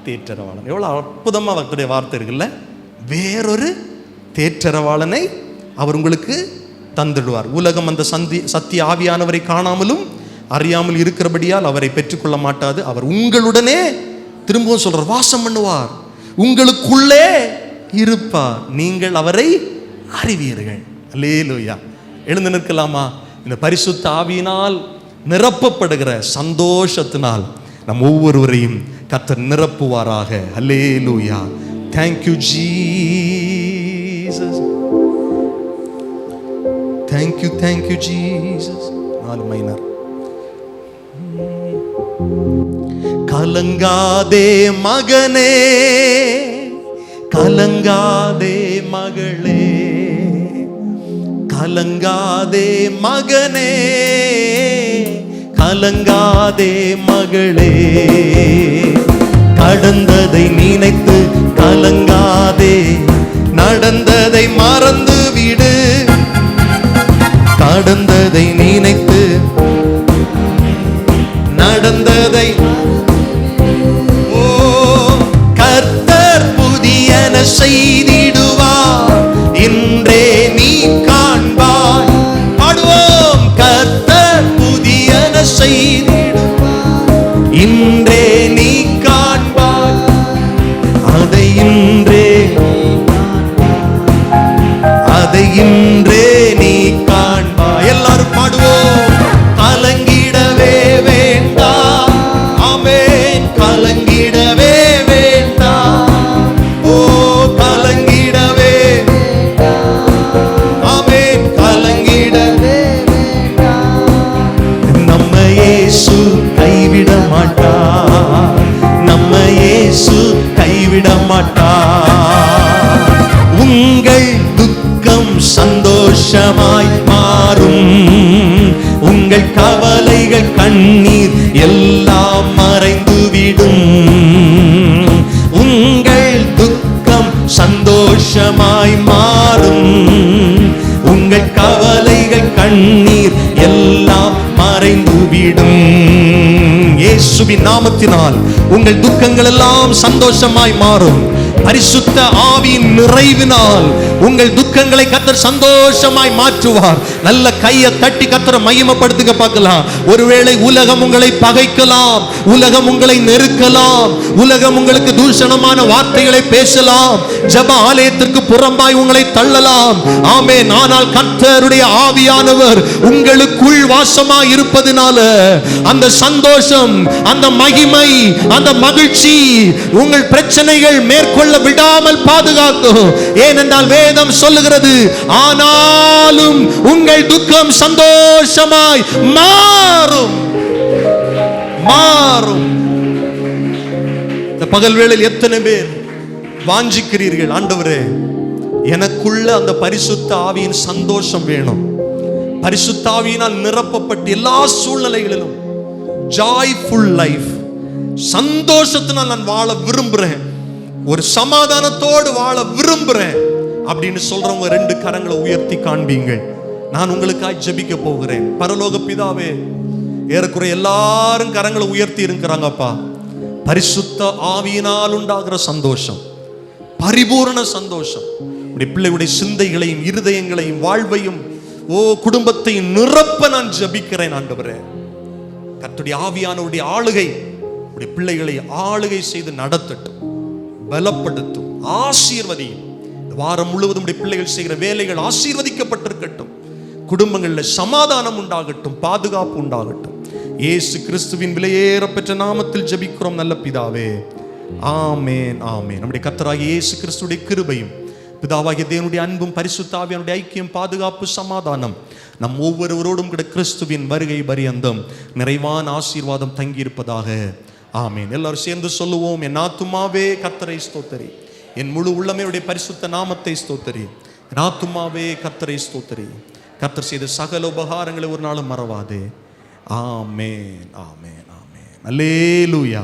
தேற்றரவாளன். எவ்வளோ அற்புதமாக அவருடைய வார்த்தை இருக்குல்ல. வேறொரு தேற்றரவாளனை அவர் உங்களுக்கு தந்துடுவார். உலகம் அந்த சத்திய ஆவியானவரை காணாமலும் அறியாமல் இருக்கிறபடியால் அவரை பெற்றுக்கொள்ள மாட்டாது. அவர் உங்களுடனே, திரும்பவும் சொல்றார், வாசம் பண்ணுவார், உங்களுக்குள்ளே இருப்பார், நீங்கள் அவரை அறிவீர்கள். அல்லேலூயா. எழுந்து நிற்கலாமா? இந்த பரிசுத்த ஆவியினால் நிரப்பப்படுகிற சந்தோஷத்தினால் நம் ஒவ்வொருவரையும் கர்த்தர் நிரப்புவாராக. அல்லேலூயா. Thank you Jesus. Thank you Jesus. 4 minor. கலங்காதே மகனே, கலங்காதே மகளே, கலங்காதே மகனே, கலங்காதே மகளே, கடந்ததை நினைத்து கலங்காதே, நடந்ததை மறந்து விடு, கடந்ததை நினைத்து நடந்ததை, ஓ கர்த்தர் புதியன செய்திடுவார், இன்றே நீ காண்பாய். பாடுவோம், கர்த்தர் புதியன செய்திடுவார், இன்றே நீ காண்பாய், அதை இன்றே நீ காண்பாய். எல்லாரும் பாடுவோம், கலங்கிடவே வேண்டாம். ஆமென். கலங்கிடவே வேண்டாம். ஓ கலங்கி உங்கள் துக்கம் சந்தோஷமாய் மாறும், உங்கள் கவலைகள் கண்ணீர் எல்லாம் மறைந்துவிடும். உங்கள் துக்கம் சந்தோஷமாய் மாறும், உங்கள் கவலைகள் கண்ணீர் எல்லாம் மறைந்துவிடும். இயேசுவின் நாமத்தினால் உங்கள் துக்கங்கள் எல்லாம் சந்தோஷமாய் மாறும். பரிசுத்த ஆவியின் நிறைவினால் உங்கள் துக்கங்களை கர்த்தர் சந்தோஷமாய் மாற்றுவார். நல்ல கையை தட்டி கர்த்தரை மகிமைப்படுத்துங்க பார்க்கலாம். ஒருவேளை உலகம் உங்களை பகைக்கலாம், உலகம் உங்களை நெருக்கலாம், உலகம் உங்களுக்கு தூஷணமான வார்த்தைகளை பேசலாம், ஜெப ஆலயத்திற்கு புறம்பாய் உங்களை தள்ளலாம். ஆமென். ஆனால் கர்த்தருடைய ஆவியானவர் உங்களுக்குள் வாசமாய் இருப்பதினால அந்த சந்தோஷம், அந்த மகிமை, அந்த மகிழ்ச்சி உங்கள் பிரச்சனைகள் மேற்கொள்ள விடாமல் பாதுகாக்கும். ஏனென்றால் வேதம் சொல்லுகிறது, ஆனாலும் உங்கள் துக்கம் சந்தோஷமாய் மாறும். மாறும். இந்த பகல் வேளையில் எத்தனை பேர் வாஞ்சிக்கிறீர்கள், ஆண்டவரே எனக்குள்ள அந்த பரிசுத்த ஆவியின் சந்தோஷம் வேணும், பரிசுத்த ஆவியினால் நிரப்பப்பட்டு எல்லா சூழ்நிலைகளிலும் ஜாய்ஃபுல் லைஃப், சந்தோஷத்தினால் நான் வாழ விரும்புறேன், ஒரு சமாதானத்தோடு வாழ விரும்புறேன் அப்படின்னு சொல்றவங்க 2 கரங்களை உயர்த்தி காண்பீங்க. நான் உங்களுக்காக ஜெபிக்க போகிறேன். பரலோக பிதாவே, ஏறக்குறைய எல்லாரும் கரங்களை உயர்த்தி இருக்கிறாங்கப்பா. பரிசுத்த ஆவியினால் உண்டாகிற சந்தோஷம், பரிபூரண சந்தோஷம் உடைய பிள்ளையுடைய சிந்தைகளையும் இருதயங்களையும் வாழ்வையும் குடும்பத்தையும் நிரப்ப நான் ஜெபிக்கிறேன். ஆண்டவரே, கர்த்தருடைய ஆவியானவருடைய ஆளுகை உடைய பிள்ளைகளை ஆளுகை செய்து நடத்தட்டும், பலப்படுத்தும், ஆசீர்வதியும். வாரம் முழுவதும் உடைய பிள்ளைகள் செய்கிற வேலைகள் ஆசீர்வதிக்கப்பட்டிருக்கட்டும், குடும்பங்களில் சமாதானம் உண்டாகட்டும், பாதுகாப்பு உண்டாகட்டும். இயேசு கிறிஸ்துவின் விலையேறப்பெற்ற நாமத்தில் ஜெபிக்கிறோம் நல்ல பிதாவே, ஆமேன், ஆமேன். நம்முடைய கர்த்தராகிய இயேசு கிறிஸ்துடைய கிருபையும் பிதாவாகிய தேவனுடைய அன்பும் பரிசுத்த ஆவியானுடைய ஐக்கியம், பாதுகாப்பு, சமாதானம் நம் ஒவ்வொருவரோடும் கூட கிறிஸ்துவின் வருகை பரியந்தம் நிறைவான ஆசீர்வாதம் தங்கியிருப்பதாக. ஆமேன். எல்லாரும் சேர்ந்து சொல்லுவோம். என் ஆத்துமாவே கர்த்தரை ஸ்தோத்தரி, என் முழு உள்ளமையுடைய பரிசுத்த நாமத்தை ஸ்தோத்தரி. என் ஆத்துமாவே கர்த்தரை ஸ்தோத்தரி, கர்த்தர் செய்த சகல உபகாரங்களை ஒரு நாளும் மறவாதே. ஆமேன், ஆமேன், ஆமேன். அல்லேலூயா.